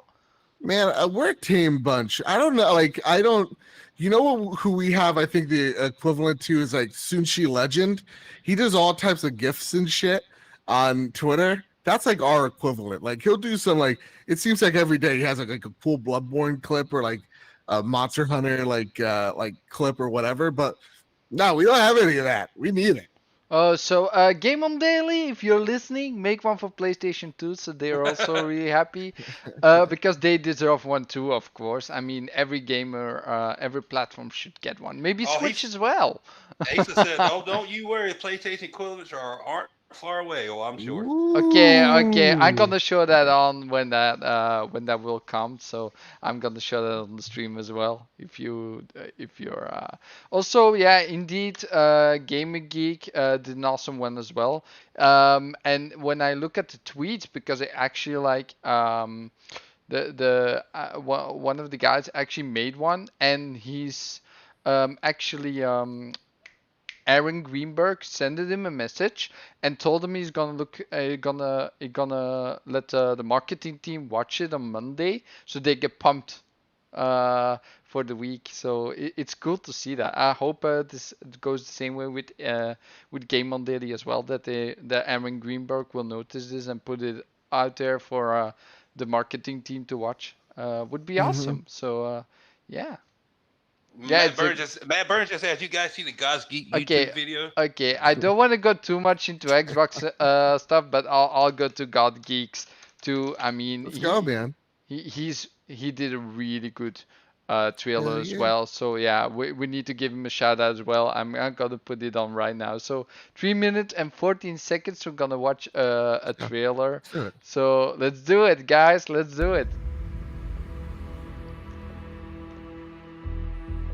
Man, we're a tame bunch. I don't know. Like, I don't. You know who we have? I think the equivalent to is like Sunshi Legend. He does all types of gifs and shit on Twitter. That's like our equivalent. Like, he'll do some, like, it seems like every day he has like a cool Bloodborne clip or like a Monster Hunter like clip or whatever. But no, we don't have any of that. We need it. Oh, so Game on Daily, if you're listening, make one for PlayStation 2, so they're also really happy. Because they deserve one too, of course. I mean, every gamer, every platform should get one. Maybe Oh, Switch as well. Asa said, "Oh, don't you worry. PlayStation equivalents aren't far away." Oh, I'm sure. Okay, I'm Ooh. gonna show that on when that will come. So I'm gonna show that on the stream as well. If you're also, yeah, indeed, Gamer Geek did an awesome one as well. And when I look at the tweets, because I actually like one of the guys actually made one, and he's actually Aaron Greenberg sent him a message and told him he's gonna let the marketing team watch it on Monday so they get pumped for the week. So it's cool to see that. I hope this goes the same way with Game on Daily as well. That Aaron Greenberg will notice this and put it out there for the marketing team to watch. Would be awesome. So yeah. Yeah, Matt Burns just asked, you guys see the God's Geek okay. YouTube video? Okay, I don't want to go too much into Xbox stuff, but I'll go to God Geeks too. I mean, Let's go, man. he did a really good trailer as yeah. well. So yeah, we need to give him a shout out as well. I'm gonna put it on right now. So 3 minutes and 14 seconds. We're gonna watch a trailer. So let's do it, guys. Let's do it.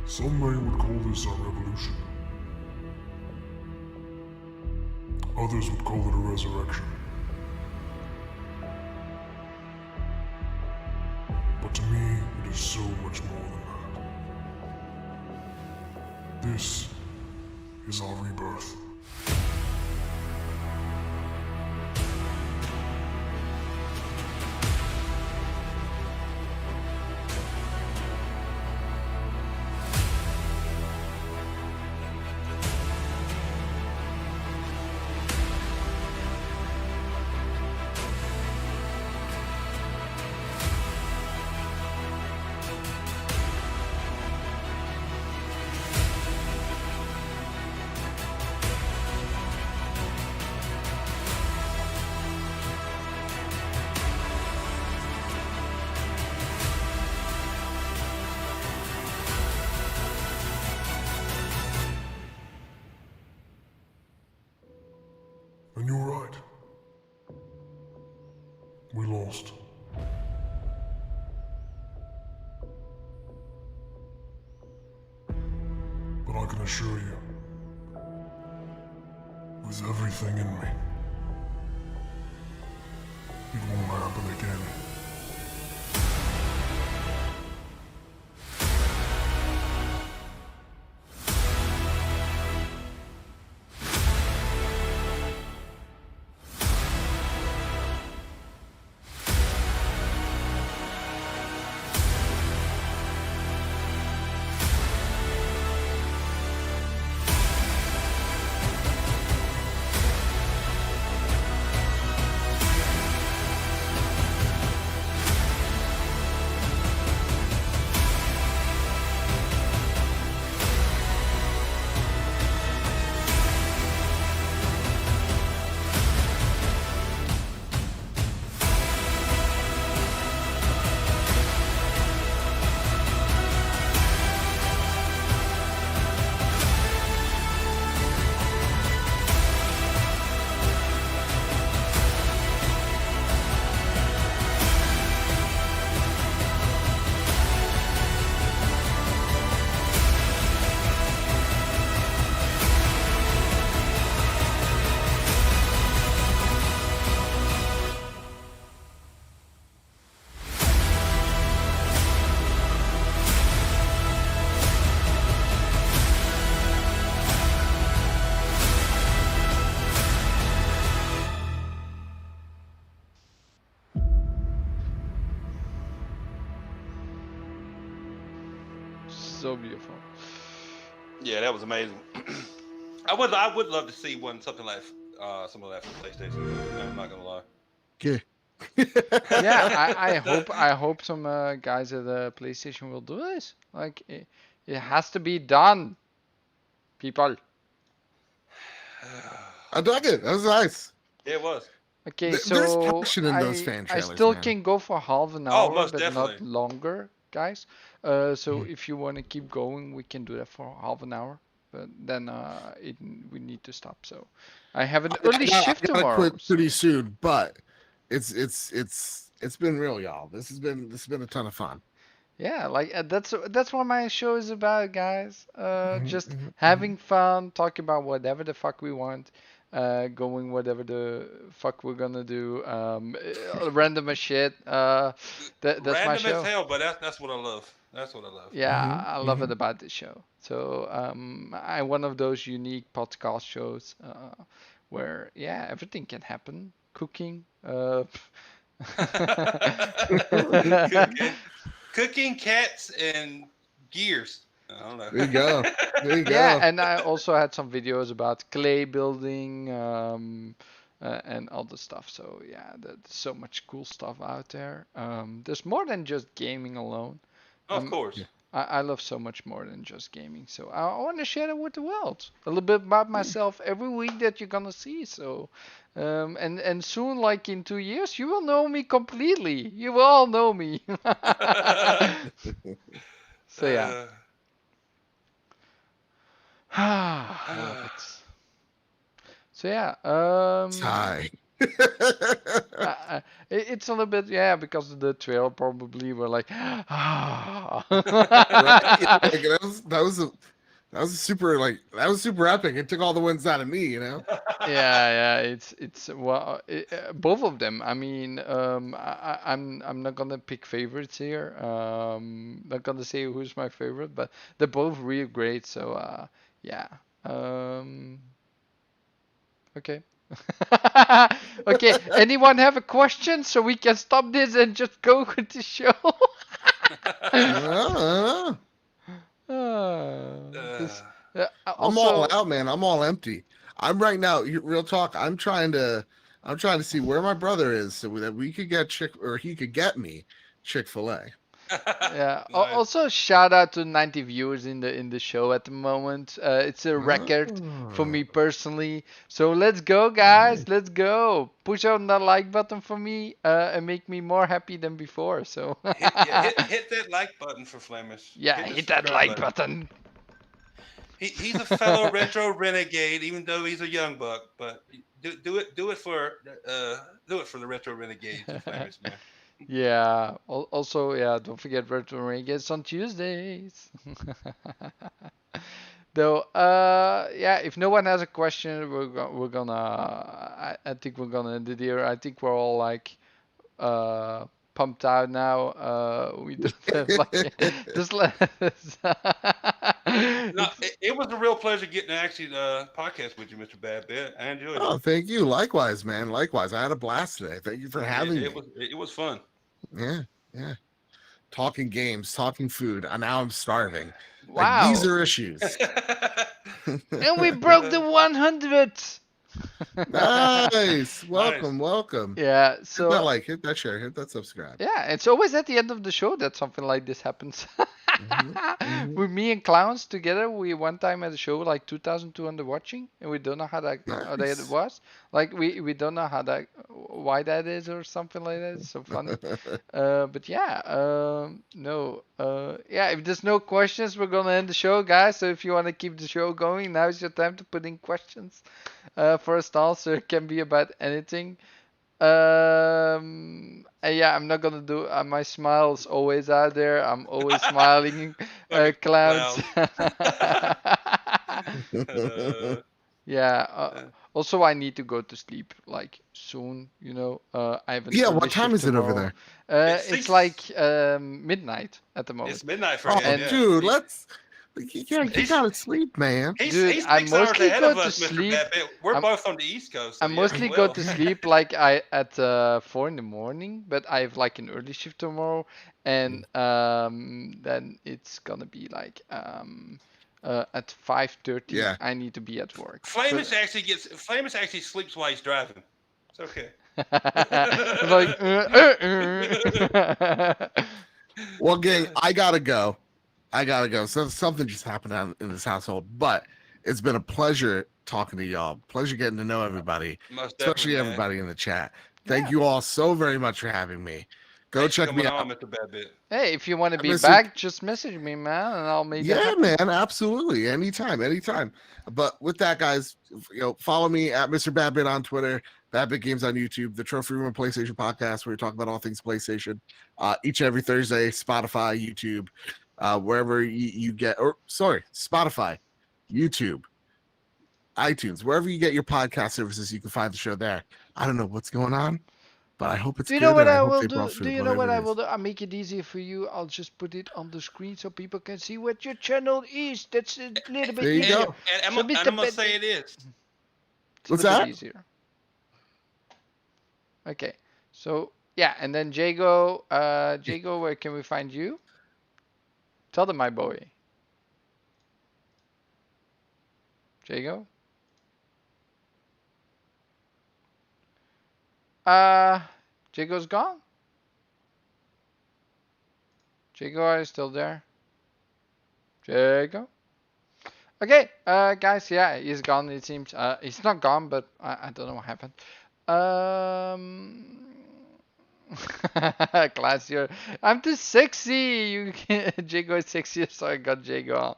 Some would call this a revolution. Others would call it a resurrection. But to me, it is so much more than that. This is our rebirth. And you're right. We lost. But I can assure you, with everything in me, it won't happen again. So beautiful. Yeah, that was amazing. I would love to see something like some of that for PlayStation. I'm not gonna lie. Okay. Yeah, I hope some guys at PlayStation will do this. Like it has to be done, people. I dug it. That was nice. Yeah, it was. Okay, There's so passion in those fan I trailers, still man. can go for half an hour, most but definitely. not longer, guys. So if you want to keep going, we can do that for half an hour. But then we need to stop. So I have an early shift I gotta tomorrow. quit pretty soon, but it's been real, y'all. This has been a ton of fun. Yeah, like that's what my show is about, guys. Just having fun, talking about whatever the fuck we want. going whatever the fuck we're gonna do. Random as shit. That's my Random as show. hell, but that's what I love. That's what I love. Yeah, Mm-hmm. I love it about this show. So I'm one of those unique podcast shows where yeah everything can happen. Cooking. Cooking, cooking cats and gears. I don't know. There you go. There you Yeah, go. and I also had some videos about clay building and all the stuff. So yeah, there's so much cool stuff out there. There's more than just gaming alone. Of Um, course. I love so much more than just gaming. So I want to share it with the world. A little bit about myself every week that you're gonna see. So, and soon, like in 2 years, you will know me completely. You will all know me. So yeah. Uh, I love it. So yeah, Sigh. it's a little bit yeah because of the trail probably we're like ah. Right? Yeah, like, that was a super epic. It took all the wins out of me, you know. Yeah, it's well both of them. I mean, I'm not gonna pick favorites here. Not gonna say who's my favorite, but they're both really great. So yeah. Um, okay. Okay. Anyone have a question so we can stop this and just go with the show? Uh, This, I'm all also, out, man. I'm all empty. I'm right now. Real talk. I'm trying to see where my brother is so that we could get he could get me Chick-fil-A. yeah. Nice. Also, shout out to 90 viewers in the show at the moment. It's a record for me personally. So let's go, guys. Let's go. Push on that like button for me and make me more happy than before. So hit that like button for Flamish. yeah, the hit that subscribe like button. He's a fellow retro renegade, even though he's a young buck. But do it for the retro renegades, Flamish man. Yeah. Also, yeah. Don't forget Retro Renegades on Tuesdays. Though, yeah. If no one has a question, we're gonna. I think we're gonna end it here. I think we're all like, pumped out now. We don't have like just let. No, it was a real pleasure getting to actually podcast with you, Mr. Badbit. I enjoyed Oh, it. thank you. Likewise, man. Likewise. I had a blast today. Thank you for having me. It was fun. Yeah. Talking games, talking food. And now I'm starving. Like, Wow. these are issues. And we broke the 100. Nice. Welcome. Yeah. Hit So that like, hit that share, hit that subscribe. yeah, it's always at the end of the show that something like this happens. With me and clowns together, we one time had a show like 2,200 watching, and we don't know how that Nice. was. Like we don't know why that is or something like that. It's so funny. But yeah, no, yeah. If there's no questions, we're gonna end the show, guys. So if you want to keep the show going, now is your time to put in questions. For a stall, so it can be about anything. Yeah, I'm not gonna do. My smile is always out there. I'm always smiling, clowns. Yeah. Also, I need to go to sleep like soon. You know, I have an Yeah, early what time shift is it over tomorrow. there? It's like midnight at the moment. It's midnight for Oh, him. Yeah. dude, you gotta sleep, man. Dude, He's I 6 hours mostly ahead go of to us, Mr. sleep. Badbit. We're I'm- both on the East Coast. So I mostly go to sleep like at 4 in the morning, but I have like an early shift tomorrow, and then it's gonna be like at 5:30. Yeah. I need to be at work. Flamish actually sleeps while he's driving. It's okay. Like, Well, gang, I gotta go. So something just happened out in this household, but it's been a pleasure talking to y'all. Pleasure getting to know everybody, Most especially definitely, man. everybody in the chat. Thank you all so very much for having me. Go Thanks for check me coming out. on, Mr. Badbit. Hey, if you want to be miss back, just message me, man, and I'll make that Yeah, happen. man, absolutely. Anytime. But with that, guys, follow me at Mr. Badbit on Twitter, Badbit Games on YouTube, the Trophy Room PlayStation podcast, where we talk about all things PlayStation. Each and every Thursday, Spotify, YouTube, wherever you get, or sorry, Spotify, YouTube, iTunes, wherever you get your podcast services, you can find the show there. I don't know what's going on, but I hope it's Do you know good, what and I I hope will they brought do? Do food, you know what whatever I it will is. do? I'll make it easier for you. I'll just put it on the screen so people can see what your channel is. That's a little bit There you easier. go. And So I'm gonna say it is. It's a What's little bit that? easier. Okay. So yeah, and then Jago, Jago, where can we find you? Tell them, my boy. Jago. Uh, Jago's gone. Jago, are you still there? Jago. Okay, guys, yeah, he's gone. It seems. He's not gone, but I don't know what happened. Um, Class, I'm too sexy. You can Jago is sexy, so I got Jago on.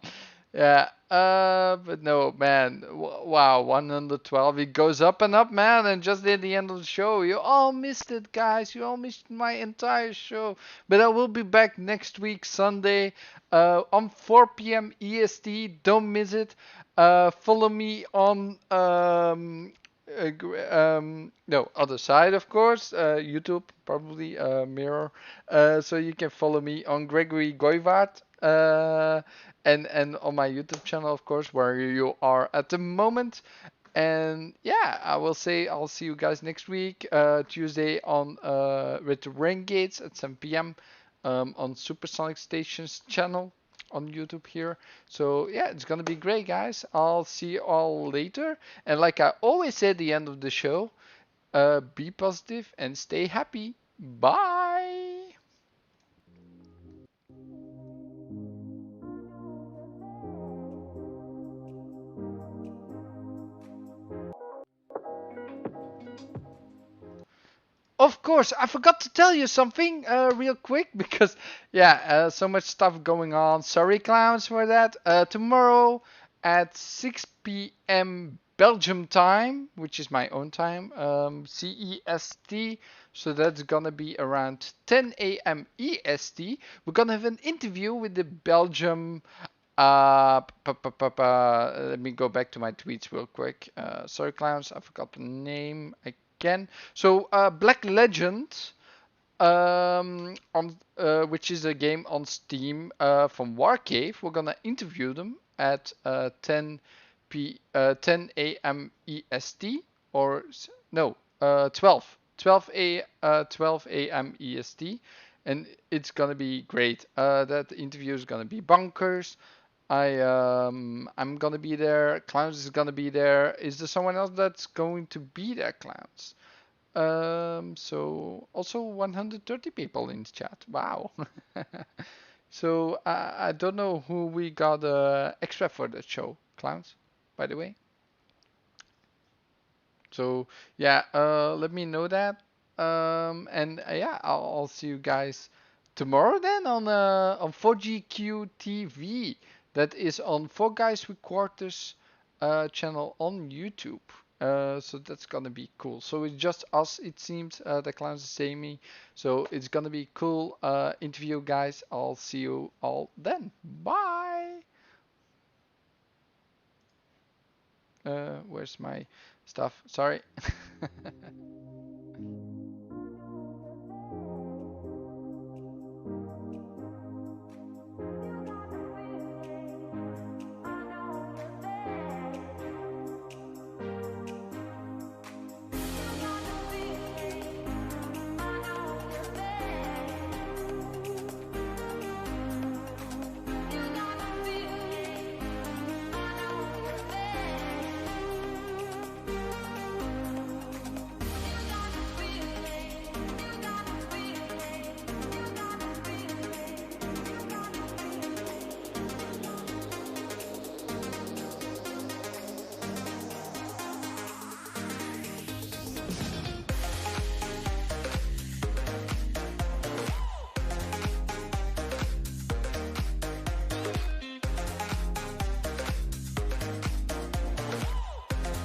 Yeah. But no, man. Wow, 112. It goes up and up, man. And just at the end of the show, you all missed it, guys. You all missed my entire show. But I will be back next week, Sunday, on 4 p.m. EST. Don't miss it. Follow me on no, other side, of course, YouTube, probably Mirror. So you can follow me on Gregory Goivart, and on my YouTube channel, of course, where you are at the moment. And yeah, I will say I'll see you guys next week, Tuesday on with the Rain Gates at 7 p.m. On Supersonic Stations channel on YouTube here. So yeah, it's gonna be great, guys. I'll see you all later. And like I always say at the end of the show, be positive and stay happy. Bye. Of course, I forgot to tell you something real quick because, yeah, so much stuff going on. Sorry, clowns, for that. Tomorrow at 6 p.m. Belgium time, which is my own time, CEST. So that's gonna be around 10 a.m. EST. We're gonna have an interview with the Belgium. Let me go back to my tweets real quick. Sorry, clowns, I forgot the name again. So Black Legend, on which is a game on Steam from Warcave. We're gonna interview them at 10 a.m. EST, or no, 12 a.m. EST, and it's gonna be great. That interview is gonna be bonkers. I'm gonna be there. Clowns is gonna be there. Is there someone else that's going to be there, Clowns? So also 130 people in the chat. Wow. So I don't know who we got extra for the show, Clowns, by the way. So yeah, let me know that. And yeah, I'll see you guys tomorrow then on 4GQ TV. That is on 4 Guys with Quarters channel on YouTube. So that's gonna be cool. So it's just us, it seems. The clowns are saying me. So it's gonna be cool interview, guys. I'll see you all then. Bye. Where's my stuff? Sorry.